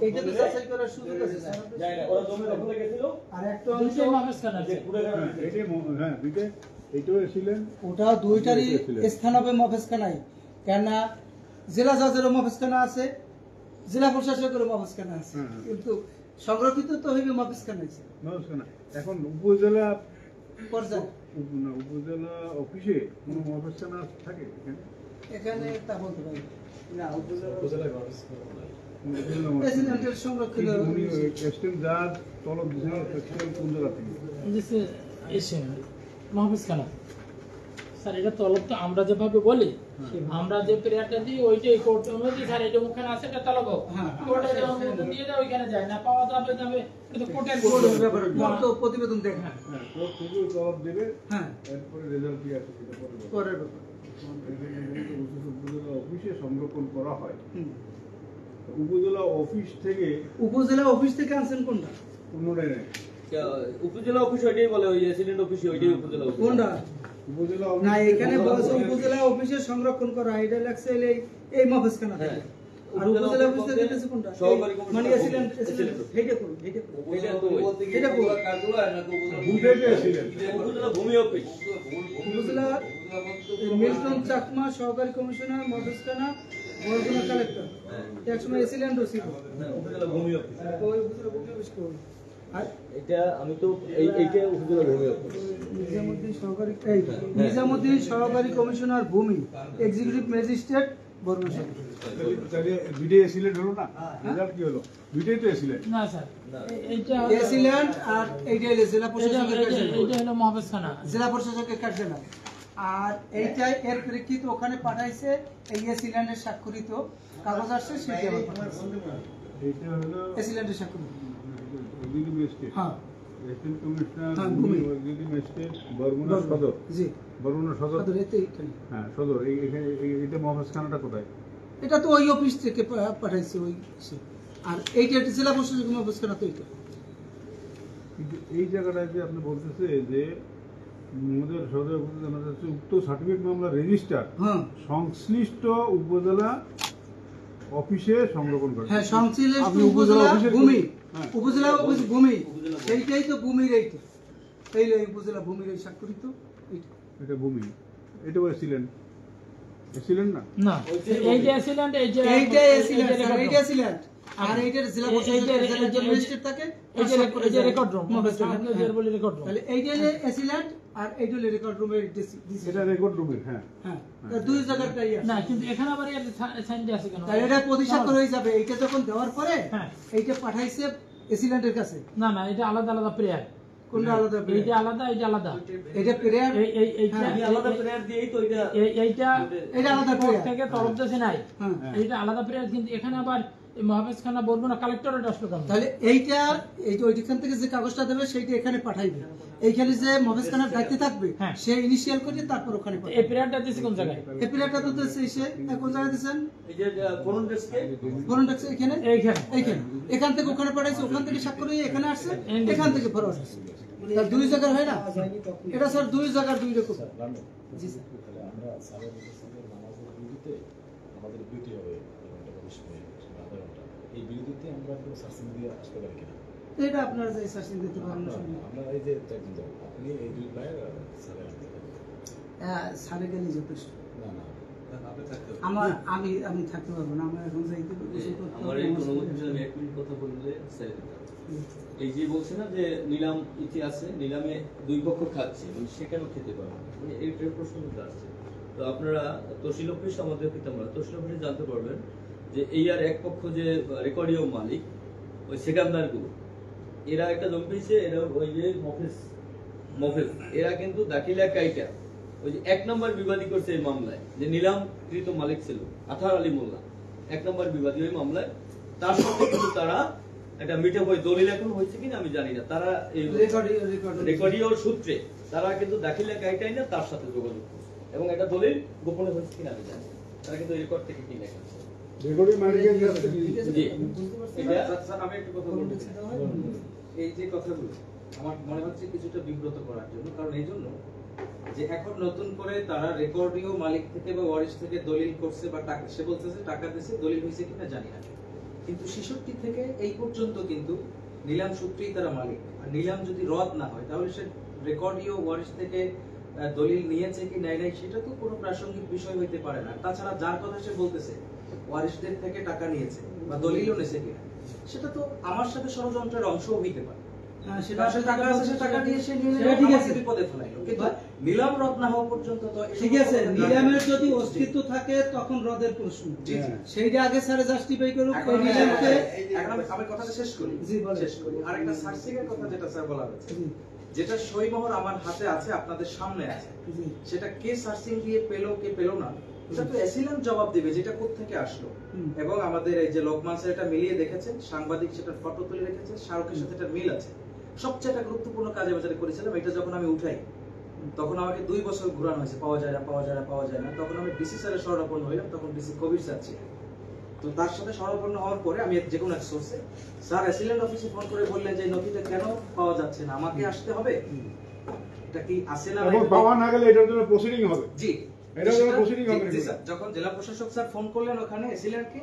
এটা তো যাচাই করার সুযোগ আছে স্যার। ওরা জমি দখলে গেছিল আর একটা অংশ দুইটাই মাহফিজ খানা আছে। এটাই হ্যাঁ, দুইটাই এইটাও এসিলেন্ট। ওটা দুইটারই স্থান হবে মফেজখানায়, কেননা জেলা জজেরও মফেজখানা আছে, জেলা প্রশাসকেরও মফেজখানা আছে, কিন্তু সংরক্ষিত তো হইবে মফেজখানায়। মহাবিজ খানা। এখন উপজেলা পর্যায়ে উপজেলা অফিসে কোনো মহাবিজ খানা থাকে এখানে? এখানে তা বলতে পারি না, উপজেলায় অফিস প্রেসিডেন্টের সংরক্ষিত। উনি এক্সটেন্ট জাজ তলব দিয়েছেন স্পেশাল কোন জায়গা থেকে? দিছে এসে মাহফিজ খানা। স্যার এটা তলব তো আমরা যেভাবে বলি, আমরা যে প্রেয়ারটা দিই ওইটাই কোর্ট অনুমতি। স্যার এটা ওখানে আছে, এটা তলব হোক। কোর্টে যে অনুমতি দিয়ে দেয় ওইখানে যায় না, পাওয়া যাবে কিন্তু কোর্টের ব্যাপার। কোর্ট তো প্রতিবেদন দেখে। হ্যাঁ, কোর্ট থেকে তলব দেবে। হ্যাঁ, এরপরে রেজাল্ট কি আছে সেটা পরে পরের ব্যাপার। উপজেলা অফিসে সংরক্ষণ করা হয়। উপজেলা অফিস থেকে উপজেলা অফিস থেকে আনছেন কোনটা? কোনোটাই নেই। উপজেলা অফিস ওইটাই বলে, ওই এসিলেন্ট অফিস ওইটাই উপজেলা অফিস। কোনটা? উপজেলা না, এখানে বলেছে উপজেলা অফিসে সংরক্ষণ করা, এটা লাগছে এই মফেজখানা থেকে। আর উপজেলা অফিস থেকে দিতেছে কোনটা? মানে এসিলেন্ট হেডে করুন, হেডে করুন। এটা তো এটা করুন। দুইটাই এসিলেন্ট। উপজেলা ভূমি অফিস। উপজেলা মিল্টন চাকমা সহকারী কমিশনার মফেজখানা বরগুনা কালেক্টর। একসময় এসিলেন্টও ছিল। উপজেলা ভূমি অফিস। ওই উপজেলা ভূমি অফিস করুন। আর এটা আমি তো এইটা উপজেলা ভূমি অফিস। নিজামুদ্দিন সহকারী কমিশনার ভূমি এক্সিকিউটিভ ম্যাজিস্ট্রেট বরগুনা শহর। তাহলে দুইটাই এসিলেন্ট হলো না? রেজাল্ট কি হলো? দুইটাই তো এসিলেন্ট। না স্যার, এইটা এসিলেন্ট আর এইটা হলো জেলা প্রশাসকের কার্যালয়। এইটা হলো মাহফিজ খানা। জেলা প্রশাসকের কার্যালয়। আর এইটাই এর প্রেক্ষিতে ওখানে পাঠাইছে, এই এসিল্যান্ডের স্বাক্ষরিত কাগজ আসছে, সেটি আবার পাঠাইছে। এইটা হলো এসিল্যান্ডের স্বাক্ষরিত। Executive magistrate. হ্যাঁ, অ্যাসিস্ট্যান্ট কমিশনার হ্যাঁ, ভূমি। এক্সিকিউটিভ ম্যাজিস্ট্রেট বরগুনা সদর। জি, বরগুনা সদর। সদর এতে এখানে। হ্যাঁ, সদর। এইটা মহাবিজ খানাটা কোথায়? এটা তো ওই অফিস থেকে পাঠাইছে ওই সে। আর এইটা জেলা প্রশাসকের মফেজখানা তো এইটা। কিন্তু এই জায়গাটায় যে আপনি বলতেছে যে আমাদের সদর উপজেলা আমাদের হচ্ছে উক্ত সার্টিফিকেট মামলা রেজিস্টার হ্যাঁ, সংশ্লিষ্ট উপজেলা অফিসে সংরক্ষণ করে। হ্যাঁ, সংশ্লিষ্ট আপনি উপজেলা অফিসের ভূমি, হ্যাঁ। উপজেলা অফিস ভূমি, সেইটাই তো ভূমির এইটা। এইলে উপজেলা ভূমির এই স্বাক্ষরিত এইটা। এটা ভূমি। এটাও এসিলেন্ট। এসিলেন্ট না? না, এইটা এসিলেন্ট, এইটা এসিলেন্ট, এইটা এসিলেন্ট। আর এইটার জেলা প্রশাসকের জেলা ম্যাজিস্ট্রেট থাকে, এইটা রেকর্ড রুম। মাহফিজ খানা যে বলি রেকর্ড রুম। তাহলে এইটা হলো এসিলেন্ট আর এইটা হলো রেকর্ড রুমের দিছে। এটা রেকর্ড রুমের। হ্যাঁ, হ্যাঁ, দুই জায়গাটাই আছে। না, কিন্তু এখানে আবার এর সাইন আছে কেন? তাহলে এটা প্রতিষ্ঠা হয়ে যাবে। এইটা যখন দেওয়ার পরে হ্যাঁ, এইটা পাঠাইছে এসিলেন্টের কাছে। না না, এটা আলাদা আলাদা প্রেয়ার। কোনটা আলাদা? এইটা আলাদা, এইটা আলাদা। এটা প্রেয়ার, এইটা আলাদা প্রেয়ার দিয়েই তো এটা এটা আলাদা প্রেয়ার থেকে তরফ দেশে নাই। হ্যাঁ, এইটা আলাদা প্রেয়ার, কিন্তু এখানে আবার মাহফিজ খানা বরগুনা কালেক্টরেট আসলো কেন? তাহলে এইটা ওইখান থেকে যে কাগজটা দেবে সেইটা এখানে পাঠাইবে। এইখানে যে মফেজ খানার দায়িত্বে থাকবে হ্যাঁ, সে ইনিশিয়াল করে তারপর ওখানে এই পাঠাবে। প্রেয়ারটা দিছে কোন জায়গায়? এই প্রেয়ারটা তো সে কোন জায়গায় দিয়েছেন? এই যে ফোন ডেস্কে ফোন ট্যাক্স এখানে, এইখানে। এইখানে, এখান থেকে ওখানে পাঠাইছে, ওখান থেকে স্বাক্ষর হয়ে এখানে আসছে, এখান থেকে ফরওয়ার্ড আসছে। তার দুই জায়গার হয় না? এটা স্যার দুই জায়গার দুই রকম। জি স্যার। তাহলে আমরা স্যারের নামাজের ডিউটিতে আমাদের ডিউটি হবে 1:20 মিনিট, মধ্যে আমরা একটু সার্চিং দিয়ে আসতে পারি কিনা? তো এটা আপনারা যে সার্চিং দিতে পারেন না শুনি। আমরা এই যে একজন যাবো, আপনি এই দুই ভাইয়ের স্যারের আনতে পারেন। হ্যাঁ, সাড়ে গেলেই যথেষ্ট। না না আমি থাকতে পারবো না, আমার এখন যাইতে হবে, গোসল করতে আমার হবে, এই নামাজ কোনো পড়তে বিষয়ে আমি হবে। এক মিনিট কথা বললে ছেড়ে দিতে হবে। এই যে বলছে না যে নিলাম ইতি আছে, নিলামে দুই পক্ষ খাচ্ছে, সেখানেও খেতে পারবে, মানে এইটার প্রশ্ন কিন্তু আসছে। তো আপনারা তহসিল অফিস, আমাদের পিতামরা তহসিল অফিসে জানতে পারবেন যে এই আর এক পক্ষ যে রেকর্ডীয় মালিক, ওই সেকান্দার গ্রুপ, এরা একটা জমি পেয়েছে, এরা ওই যে মফেজ এরা কিন্তু দাখিলা কাইটা ওই যে 1 নম্বর বিবাদী করছে এই মামলায়, যে নিলামকৃত মালিক ছিল আথার আলী মোল্লা, 1 নম্বর বিবাদী ওই মামলায়। তার সাথে কিন্তু তারা একটা মিটে বই দলিল এখন হয়েছে কিনা আমি জানি না, তারা এই রেকর্ডীয় সূত্রে তারা কিন্তু দাখিলা কাইটাই না তার সাথে যোগাযোগ করছে, এবং একটা দলিল গোপনে হয়েছে কিনা আমি জানি না। তারা কিন্তু রেকর্ড থেকে কি লেখা আছে। রেকর্ডিং মালিকের কাছ থেকে জি, আমি একটু কথা বলতে চাই। এই যে কথাগুলো আমার মনে হচ্ছে কিছুটা বিব্রত করার জন্য, কারণ এই জন্য যে এখন নতুন করে তারা রেকর্ডীয় মালিক থেকে বা ওয়ারিশ থেকে দলিল করছে বা টাকা, সে বলতেছে টাকা দিয়েছে, দলিল হয়েছে কিনা জানি না, কিন্তু 66 থেকে এই পর্যন্ত কিন্তু নিলাম সূত্রেই তারা মালিক। আর নিলাম যদি রদ না হয় তাহলে সে রেকর্ডীয় ওয়ারিশ থেকে দলিল নিয়েছে কি নাই নাই সেটা তো কোনো প্রাসঙ্গিক বিষয় হইতে পারে না। তাছাড়া যার কথা সে বলতেছে ওয়ারিশদের থেকে টাকা নিয়েছে বা দলিলও নিয়েছে কিনা, সেটা তো আমার সাথে ষড়যন্ত্রের অংশও হইতে পারে। সেটা টাকা আছে, সে টাকা দিয়ে সে নিয়ে সেটা ঠিক আছে, বিপদে ফেলাইলো, কিন্তু নিলাম রদ না হওয়া পর্যন্ত তো ঠিক আছে। নিলামের যদি অস্তিত্ব থাকে তখন রদের প্রশ্ন, সেইটা আগে স্যার জাস্টিফাই করুক। ওই নিলামকে আমি কথাটা শেষ করি, শেষ করি। আরেকটা সার্চিং এর কথা যেটা স্যার বলা হয়েছে, যেটা সইমোহর আমার হাতে আছে, আপনাদের সামনে আছে, সেটা কে সার্চিং দিয়ে পেলো কে পেলো না এটা তো অ্যাসিলেন্ট জবাব দিবে, যেটা কোত্থেকে আসলো। এবং আমাদের এই যে লোকমান স্যার এটা মিলিয়ে দেখেছেন, সাংবাদিক সেটা ফটো তুলে রেখেছে, শাহরুখের সাথে এটা মিল আছে। সবচেয়ে একটা গুরুত্বপূর্ণ কাজে বাজারে করেছিলাম, এটা যখন আমি উঠাই তখন আমাকে 2 বছর ঘুরানো হয়েছে, পাওয়া যায় না পাওয়া যায় না পাওয়া যায় না। তখন আমি ডিসি স্যারের শরণাপন্ন হইলাম, তখন ডিসি কবির স্যার ছিলেন। তো তার সাথে শরণাপন্ন হওয়ার পরে আমি যে কোনো এক সোর্সে স্যার অ্যাসিলেন্ট অফিসে ফোন করে বললেন যে নথিটা কেন পাওয়া যাচ্ছে না, আমাকে আসতে হবে, এটা কি আসে না, এবং পাওয়া না গেলে এটার জন্য প্রসিডিং হবে। জি, এটার জন্য প্রসিডিং হবে। জি স্যার, যখন জেলা প্রশাসক স্যার ফোন করলেন ওখানে অ্যাসিলেন্টকে,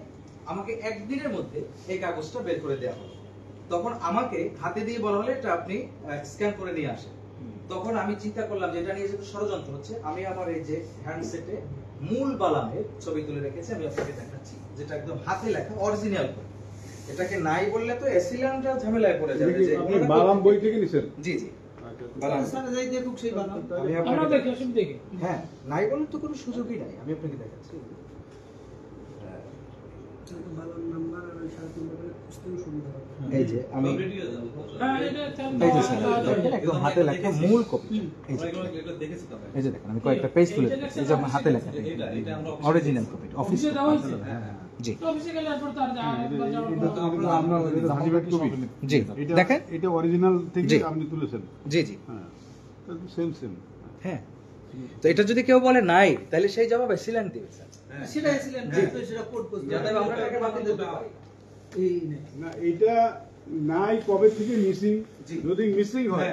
আমাকে 1 দিনের মধ্যে এই কাগজটা বের করে দেওয়া হলো। তখন আমাকে হাতে দিয়ে বলা হলো এটা আপনি স্ক্যান করে নিয়ে আসেন। তখন আমি চিন্তা করলাম যে এটা নিয়ে যেহেতু ষড়যন্ত্র হচ্ছে, আমি আমার এই যে হ্যান্ডসেটে মূল বালামের ছবি তুলে রেখেছি, আমি আপনাকে দেখাচ্ছি, যেটা একদম হাতে লেখা অরিজিনাল। এটাকে নাই বললে তো অ্যাসিলেন্টরা ঝামেলায় পড়ে যাবে। যে আপনি বালাম বই থেকে নিছেন? জি জি, বালাম স্যার যাই দেখুক সেই বালাম। আমরা দেখি, অসুবিধা দেখি। হ্যাঁ, নাই বললে তো কোনো সুযোগই নাই, আমি আপনাকে দেখাচ্ছি। বালাম নাম্বার আর ওই 7 নম্বরে খুঁজতেও সুবিধা হবে। এই যে আমি হ্যাঁ, এটা এই যে স্যার দেখেন একদম হাতে লেখা মূল কপি। এই যে দেখেন আমি কয়েকটা পেজ তুলে দিয়েছি, এই যে আমার হাতে লেখা অরিজিনাল কপি অফিস। জি অফিসে গেলে এরপর তার আমরা হাজিবেট কপি। জি দেখেন এটা অরিজিনাল থেকে আপনি তুলেছেন? জি জি, হ্যাঁ, সেম সেম। হ্যাঁ, তো এটা যদি কেউ বলে নাই তাহলে সেই জবাব অ্যাসিলেন্ট দিবে স্যার। সেটা অ্যাসিলেন্ট তো সেটা কোড করতে যাতে আমরা তাকে বাতিল দিতে পারি। এই নেই না, এটা নাই কবে থেকে মিসিং, যদি মিসিং হয়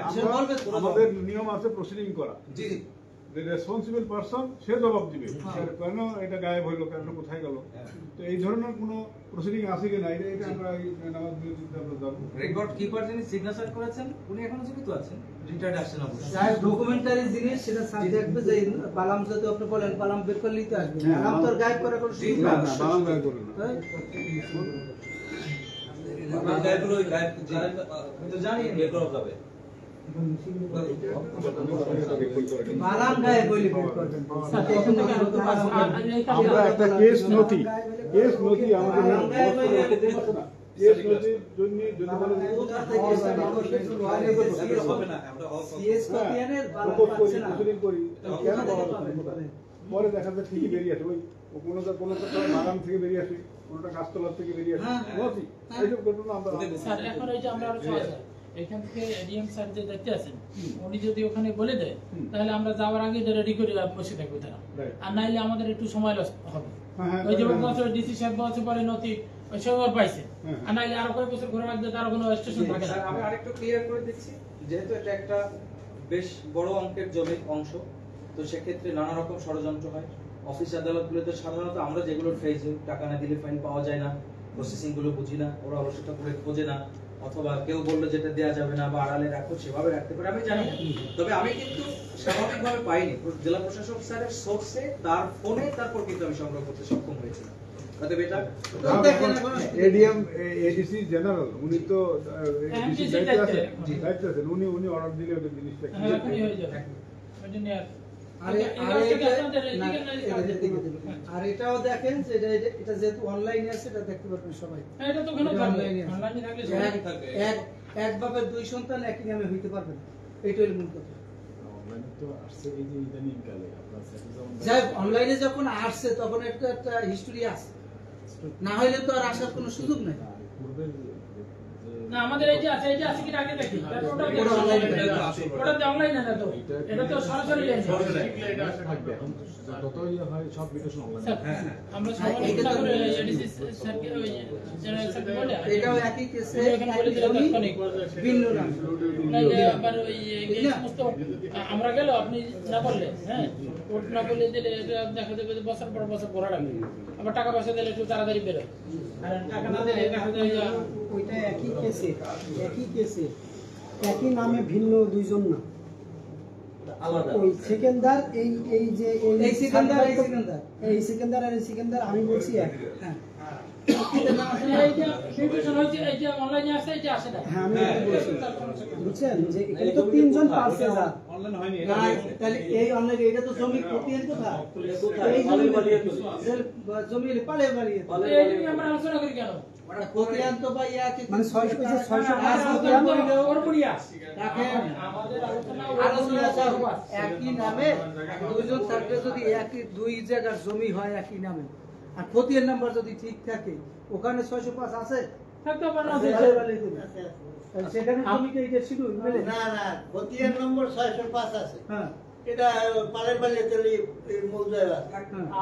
আমাদের নিয়ম আছে প্রসিডিং করা। জি জি, the responsible person সে জবাব দিবে কেন এটা গায়েব হইলো, কেন কোথায় গেল। তো এই ধরনের কোনো প্রসিডিং আছে কি না এটা আমরা নামাজ দিয়ে আমরা জানবো। রেকর্ড কিপার যিনি সিগনেচার করেছেন উনি এখনো জীবিত আছেন, রিটায়ার্ড আসছেন অবশ্যই। স্যার ডকুমেন্টারি জিনিস সেটা স্যার দেখবে যে বালাম যদি আপনি বলেন বালাম বের করলেই তো আসবে, বালাম তো আর গায়েব করার কোনো সুযোগ না, নেই। না, বালাম গায়েব করে না। তো জানি বের করা যাবে। বালাম গায়েব হইলে বের করবেন। আমরা একটা কেস নথি আমাদের কেস নথির জন্য যদি বলে সিএস কপি এনে বালাম প্রপোজ করি পাচ্ছে না, প্রসিডিং করি, কেন বালাম পরে দেখা যায় ঠিকই বেরিয়ে আসে। ওই কোনোটা বাগান থেকে বেরিয়ে আসে, কোনোটা গাছতলার থেকে বেরিয়ে আসে নথি। এইসব ঘটনা আমরা স্যার এখন এই যে আমরা আরো সহজ হয়, এখান থেকে এডিএম স্যার যে দেখতে আছেন উনি যদি ওখানে বলে দেয় তাহলে আমরা যাওয়ার আগে এটা রেডি করে বসে থাকবো তারা, আর নাইলে আমাদের একটু সময় লস হবে। ওই যে বছর ডিসি সাহেব বছর পরে নথি ওই সময় পাইছে, আর নাইলে আরো কয়েক বছর ঘুরে রাখতে তার কোনো স্টেশন থাকে না। আমি আরেকটু ক্লিয়ার করে দিচ্ছি, যেহেতু এটা একটা বেশ বড় অঙ্কের জমির অংশ, তো সেক্ষেত্রে নানা রকম ষড়যন্ত্র হয়। অফিস আদালতগুলোতে সাধারণত আমরা যেগুলো ফেস টাকা না দিলে ফাইল পাওয়া যায় না, প্রসেসিং গুলো বুঝি না, ওরা আবার সেটা করে খোঁজে না, অথবা কেউ বললো যেটা দেওয়া যাবে না বা আড়ালে রাখো সেভাবে রাখতে পারে, আমি জানি না। তবে আমি কিন্তু স্বাভাবিকভাবে পাইনি, জেলা প্রশাসক স্যারের সোর্সে তার ফোনে তারপর কিন্তু আমি সংগ্রহ করতে সক্ষম হয়েছিলাম। অতএব এটা এডিএম এডিসি জেনারেল উনি তো দায়িত্ব আছেন, উনি অর্ডার দিলে ওই জিনিসটা কি আর এটাও দেখেন যে এটা যেহেতু অনলাইনে আছে, এটা দেখতে পারবেন সবাই। এটা তো ওখানে থাকবে, অনলাইনে থাকলে সবাই থাকবে। এক বাপের দুই সন্তান একই নামে হইতে পারবে না, এইটাই মূল কথা। অনলাইনে তো আসছে এই যে ইদানিং কালে আপনার সাথে যাই অনলাইনে যখন আসছে তখন একটা হিস্টোরি আছে, না হইলে তো আর আসার কোনো সুযোগ নাই। পূর্বের না আমাদের এই যে আছে, এই যে আছে কি আগে দেখি, ওটা অনলাইনে না তো, এটা তো সরাসরি থাকবে এখন যত ইয়ে হয় সব ভিডিও অনলাইন। আমরা সবাই এটা করে এডিসি স্যারকে ওই জেনারেল স্যারকে বলে এটাও একই কেসে এখানে বলে দিলে তাৎক্ষণিক ভিন্ন নাম নাইলে আবার ওই এই সমস্ত আমরা গেল আপনি না বললে, হ্যাঁ ওট না বলে দিলে এটা দেখা যাবে যে বছর পর বছর ভরা রাখবে, আবার টাকা পয়সা দিলে একটু তাড়াতাড়ি বেরোয়, আর টাকা না দিলে দেখা যায় ওইটা একই কেসে একই নামে ভিন্ন দুইজন না আলাদা। ওই সেকেন্দার এই যে এই সেকেন্দার আর এই সেকেন্দার আমি বলছি এক। হ্যাঁ এইটা মিউটেশন হইছে, এইটা অনলাইনে আসে, এইটা আসে না। হ্যাঁ আমি বলছি, বুঝছেন যে এখানে তো তিনজন পারছে যা অনলাইন হয়নি। তাহলে এই অনলাইনে এটা তো জমি খতিয়ান কোথায়? এই জমি পালে বাড়িয়ে এই জন্য আমরা আলোচনা করি কেন? খতিয়ান তো ভাই মানে 605 খতিয়ান ওর বুড়িয়া দেখেন আমাদের আলোচনা একই নামে দুইজন থাকলে যদি একই দুই জায়গার জমি হয় একই নামে, আর খতিয়ান নাম্বার যদি ঠিক থাকে, ওখানে 605 আছে থাকতে পারে না। সেখানে জমিকে এটা ছিল না না খতিয়ান নম্বর 605 আছে। হ্যাঁ এটা পালের বালিয়াতে মৌজায় আছে,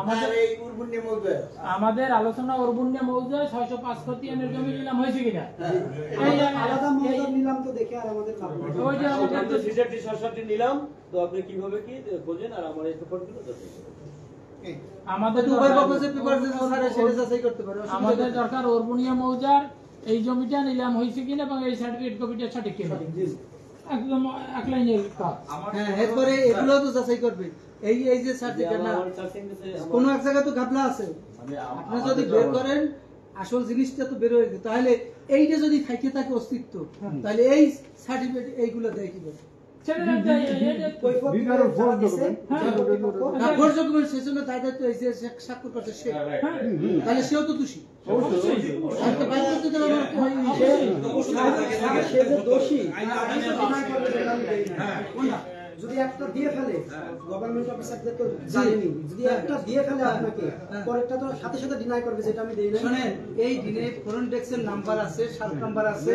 আমাদের এই উর্বুন্নি মৌজায় আছে। আমাদের আলোচনা অরবুন্যা মৌজায় 605 খতিয়ানের জমি নিলাম হয়েছে কিনা, আলাদা মৌজা নিলাম তো দেখে আর আমাদের লাভ নেই। ওই যে আমাদের তো 66 নিলাম, তো আপনি কিভাবে কি খোঁজেন আর আমার এই পেপারগুলো যাচাই করুন। আমাদের উভয় পক্ষ যে পেপার যে স্যার সেটা যাচাই করতে পারে। আমাদের দরকার অরবুনিয়া মৌজার এই জমিটা নিলাম হয়েছে কিনা এবং এই সার্টিফিকেট কপিটা সঠিক কিনা, একদম এক লাইনের কাজ। হ্যাঁ এরপরে এগুলো তো যাচাই করবে। এই এই যে সার্টিফিকেট না কোনো এক জায়গায় তো ঘাপলা আছে, আপনি যদি বের করেন আসল জিনিসটা তো বের হয়ে যেত, তাহলে এইটা যদি থাকে থাকে অস্তিত্ব, তাহলে এই সার্টিফিকেট এইগুলো দেয় কি বলে সেজন্য তাদের তো এই যে স্বাক্ষর করছে সে, তাহলে সেও তো দোষী। যদি একটা দিয়ে ফেলে গভর্নমেন্ট অফিসারদের তো জানেনি, যদি একটা দিয়ে ফেলে আপনাকে পরেরটা তো সাথে সাথে ডিনাই করবে যেটা আমি দেই না। শুনেন এই ডিনাই ফরেন ট্যাক্সের নাম্বার আছে, সার্ট নাম্বার আছে,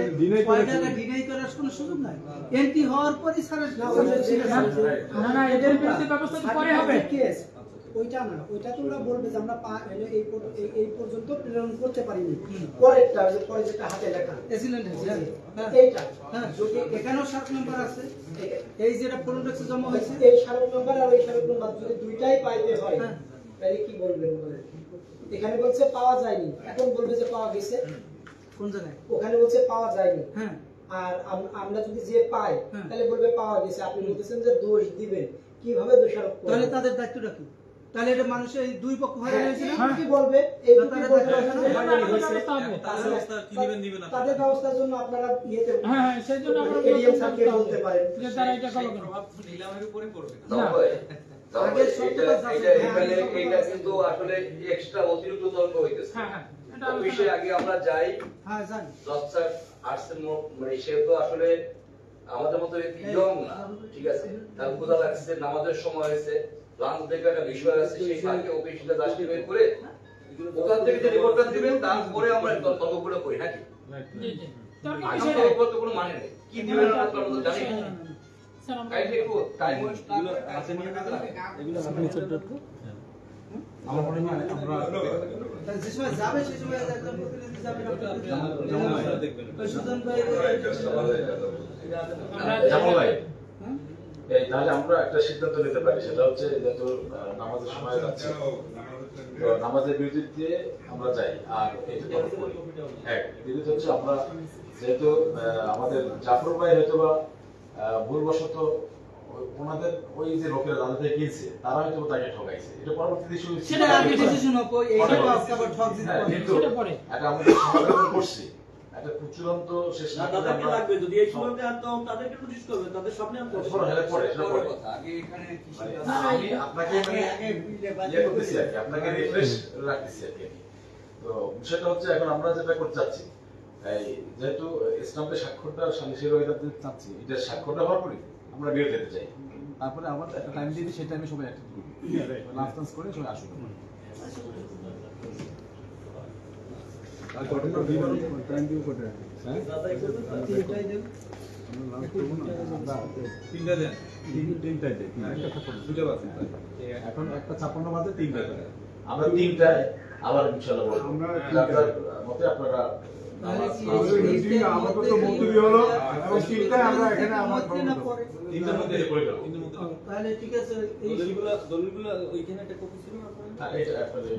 কয়টাকে ডিনাই করার কোনো সুযোগ নাই। এন্ট্রি হওয়ার পরই সারা না না এদের বিরুদ্ধে ব্যবস্থা তো পরে হবে। কেস ওইটা না, ওইটা তো ওরা বলবে যে আমরা এই পর্যন্ত প্রেরণ করতে পারিনি, পরেরটা যে পরে যেটা হাতে লেখা এসিলেন্ট এইটা যদি এখানেও সার্ট নাম্বার আছে, এই যেটা ফরেন ট্যাক্সে জমা হয়েছে এই স্মারক নাম্বার আর ওই স্মারক নাম্বার যদি দুইটাই পাইতে হয় তাহলে কি বলবেন বলেন? এখানে বলছে পাওয়া যায়নি, এখন বলবে যে পাওয়া গেছে। কোন জায়গায়? ওখানে বলছে পাওয়া যায়নি, হ্যাঁ আর আমরা যদি যে পাই তাহলে বলবে পাওয়া গেছে। আপনি বলতেছেন যে দোষ দিবেন, কিভাবে দোষারোপ করবেন? তাহলে তাদের দায়িত্বটা কি? তাহলে এটা মানুষের এই দুই পক্ষ হয়ে গেছে না, কি বলবে? এই তাদের তাদের ব্যবস্থার জন্য আপনারা ইয়েতে হ্যাঁ সেই জন্য আমরা এডিএম স্যারকে বলতে পারেন যে তারা এটা ফলো করবে। নিলামের উপরে পড়বে এইটা কিন্তু আসলে এক্সট্রা অতিরিক্ত তর্ক হইতেছে। হ্যাঁ হ্যাঁ এটা অফিসে আগে আমরা যাই, হ্যাঁ জানি জজ স্যার আসছেন, মানে সে তো আসলে আমাদের মতো ইয়ং না, ঠিক আছে, তার ক্ষুধা লাগছে, নামাজের সময় হয়েছে, লাঞ্চ ব্রেকের একটা বিষয় আছে, সেই ফাঁকে অফিসটা দাসটি বের করে ওখান থেকে যে রিপোর্টটা দিবেন তারপরে আমরা তর্কগুলো করি নাকি? জি জি তর্ক আগে বিষয় তর্ক তো কোনো মানে নেই, কি দিবেন আমরা তো জানি না। স্যার আমরা কাইন্ডলি একটু টাইম ওয়েস্ট না করে হাতে নিয়ে নিতে লাগে। এগুলো আপনি ছোট আমার মনে হয় আমরা যে সময় যাবে সেই সময় একদম প্রতিনিধি যাবে সুজন ভাই জামাল ভাই, এই তাহলে আমরা একটা সিদ্ধান্ত নিতে পারি, সেটা হচ্ছে যেহেতু নামাজের সময় যাচ্ছে, তো নামাজের বিরতিতে আমরা যাই। আর এটা তখন করি। এক দ্বিতীয়ত হচ্ছে আমরা যেহেতু আমাদের জাফর ভাই হয়তো বা ভুলবশত ওনাদের ওই যে লোকেরা যাদের থেকে কিনছে তারা হয়তো তাকে ঠকাইছে, এটা পরবর্তীতে সেটা আগে ডিসিশন হবে এইটা তো আজকে আবার ঠক দিতে পারে সেটা পরে এটা আমাদের সমাধান করছি, এটা চূড়ান্ত শেষ না করে তাদেরকে আমরা লাগবে যদি এই সুযোগে আনতাম তাদেরকে নোটিশ করবে, তাদের সামনে আনতে হবে। পরে সেটা পরে আগে এখানে মানে আমি আপনাকে ইয়ে করতেছি আর কি, আপনাকে রিফ্রেশ রাখতেছি আর কি। তো বিষয়টা হচ্ছে এখন আমরা যেটা করতে চাচ্ছি, এই যেহেতু স্টাম্পে স্বাক্ষরটা সালিশের ওইটাতে চাচ্ছি, এটা স্বাক্ষরটা হওয়ার পরে আমরা বের যেতে চাই, তারপরে আবার একটা টাইম দিয়ে সেই টাইমে সবাই অ্যাটেন্ড করি, লাঞ্চ টাঞ্চ করে সবাই আসুন। আর ঘটনা বিবরণ টাইম দিও কোটা হ্যাঁ এটাই দেব তিনটায় দেয়, এখন 1:56 বাজে, 3টায় আমরা 3টায় আবার ইনশাআল্লাহ বলবো। আমরা আপনার মতে আপনারা আমাদের তো মন্তব্য হলো এবং 3টায় আমরা এখানে আমার তিনটার মধ্যে করে দেবো। তাহলে ঠিক আছে এই দলিলগুলো ওইখানে একটা কপি ছিল না আপনার? হ্যাঁ, এটা আপনাদের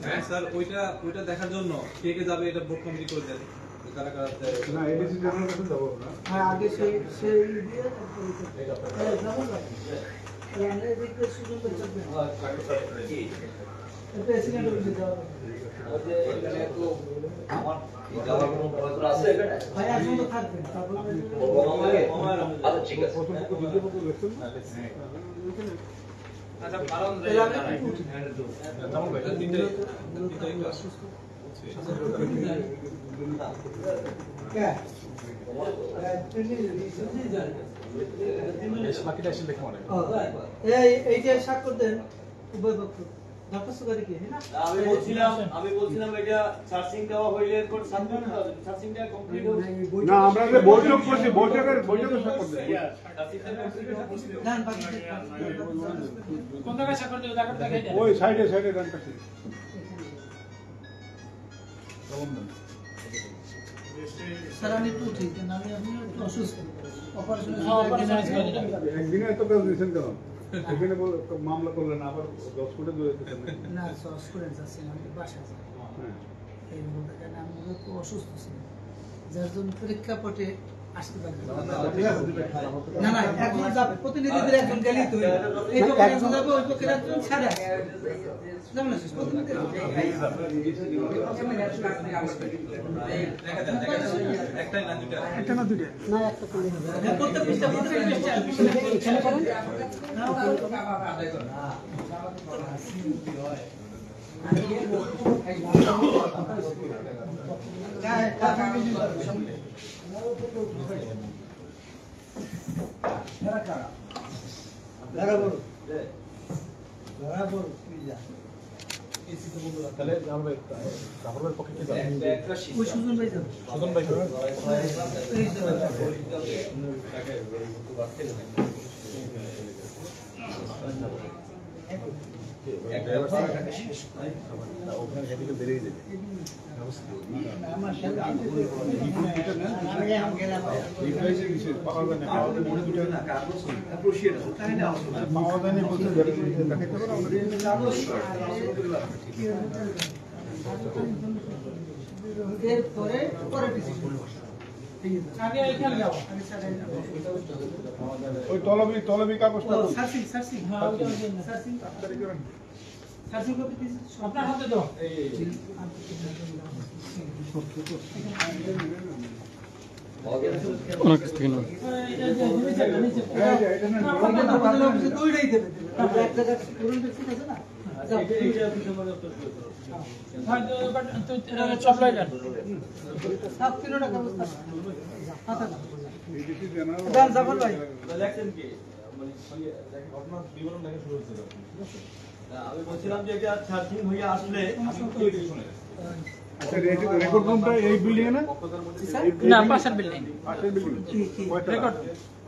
হ্যাঁ স্যার, ওইটা দেখার জন্য কে কে যাবে এটা বোর্ড কমিটি করে দেন, কারা কারা না এডিসি জানার কাছে যাব না। হ্যাঁ আগে সেই দিয়ে হ্যাঁ যাবো না আমরা এদিকে সুযোগ পেয়ে যাবে প্রেসিডেন্ট অফিসে যাওয়া এখানে তো আমার যাওয়ার কোনো প্রয়োজন আছে এখানে? ভাই এখন তো থাকবেন তারপর আচ্ছা ঠিক আছে। আচ্ছা কারণ বাকিটা এসে দেখো অনেক এইটা স্বাক্ষর দেন উভয় পক্ষ দরখাস্ত করে কি হ্যাঁ আমি বলছিলাম এটা সার্চিং দেওয়া হইলে এরপর সার্চিংটা কমপ্লিট হবে না আমরা যে বৈঠক করছি বৈঠকের সাথে দেন বাকি কোন জায়গায় স্বাক্ষর দেবে দেখার দেখাই দেন ওই সাইডে গান কাছে স্যার আমি একটু ঠিক আমি একটু অসুস্থ অপারেশন একদিনে এত কাজ দিয়েছেন কেন? এখানে মামলা করলেন আবার 10 কোটি ধরে দিতেন না স্টুডেন্টস আছেন আমি বাসায় যাই হ্যাঁ এই বলতে গেলে আমি একটু অসুস্থ ছিলাম যার জন্য প্রেক্ষাপটে আসতে পারি না না এখন যাবে প্রতিনিধিদের একজন গেলেই তো এই পক্ষে একজন যাবে ওই পক্ষের একজন ছাড়া যাবে না প্রতিনিধি একটাই না দুইটা? একটা না দুইটা না একটা করে হ্যাঁ প্রত্যেক পৃষ্ঠা এখানে করেন না আদায় করুন তাহলে আমরা জাফরের পক্ষে কি জানেন? ওই সুজন ভাই যাবে সুজন ভাই ওখানে সেদিকে বেরিয়ে যাবে পাওয়া যায়নি বলছে দেখাইতে পারো এরপরে পরে ডিসিশন আগে এখানে যাও ওই তলবি কাগজটা সার্চিং সার্চিং হ্যাঁ ওটা সার্চিং সার্চিং কপি দিছি আপনার হাতে দাও ওনার কাছ থেকে নাও। দুইটাই দেবে এক জায়গায় পুরো ঠিক আছে না চপলাই দেন সব কিলোটা কাগজ হাতে না এডিসি জানার দেন জাফর ভাই লেখছেন কি? ঘটনার বিবরণ লেখা শুরু হচ্ছে ঠিক আছে? আমি বলছিলাম যে এটা সার্চিং হয়ে আসলে আচ্ছা রেকর্ড রুমটা এই বিল্ডিং এ না না পাশের বিল্ডিং পাশের বিল্ডিং রেকর্ড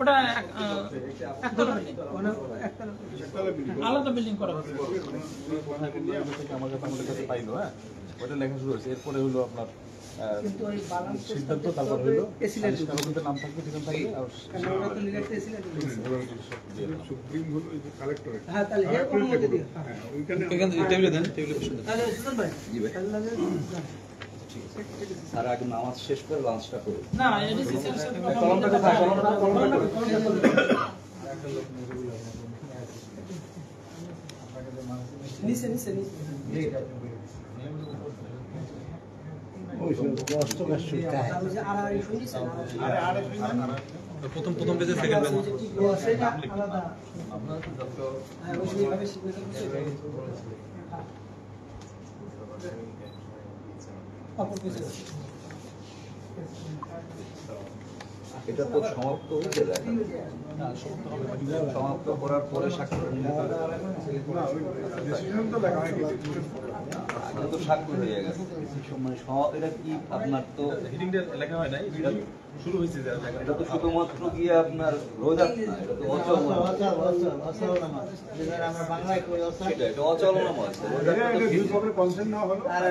ওটা একতলা বিল্ডিং একটা আলাদা বিল্ডিং করা হচ্ছে আমাদের কাছে পাইলো, হ্যাঁ ওটা লেখা শুরু হয়েছে। এরপরে হলো আপনার কিন্তু ওই বালাম সিদ্ধান্ত তারপর হইলো এসিলেন্ট কাগজের নাম থাকবে সেখানে থাকবে আর কারণ ওরা তো নিলে এসিলেন্ট সুপ্রিম হলো এই যে কালেক্টরেট হ্যাঁ তাহলে এর অনুমতি দিও হ্যাঁ ওইখানে এখানে টেবিলে দেন, টেবিলে বসে দেন। তাহলে সুজন ভাই তাহলে তার আগে নামাজ শেষ করে লাঞ্চটা করুন। না এডিসি স্যারের সাথে কথা কলমটা বলতে কোথায়? হবে। কলমটা নিচে নিচে নিচে আমি যে আড়াআড়ি শুনছেন প্রথম পেজে সেকেন্ড পেজ। সেটা আলাদা হ্যাঁ ওই সেইভাবে শিখে অপর কিছু এটা তো সমাপ্ত হয়েছে দেখা সমাপ্ত করার পরে স্বাক্ষর নিতে হবে। ডিসিশন তো লেখা হয়ে গেছে আগে তো স্বাক্ষর হয়ে গেছে মানে এটা কি আপনার তো হিডিংটা লেখা হয় নাই, এটা শুরু হয়েছে যে লেখা। এটা তো শুধুমাত্র গিয়ে আপনার রোজাত না, এটা তো অচল নামাজ। আমরা বাংলায় কই অসল সেটা এটা অচল নামাজ। রোজাত এটা তো দুই ঠিক। পক্ষের কনসেন্ট না হলো আর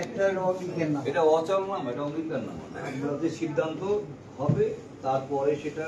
একটা অভিজ্ঞান না এটা অচল নাম, এটা অঙ্গীকার নাম। আপনার যে সিদ্ধান্ত হবে তারপরে সেটা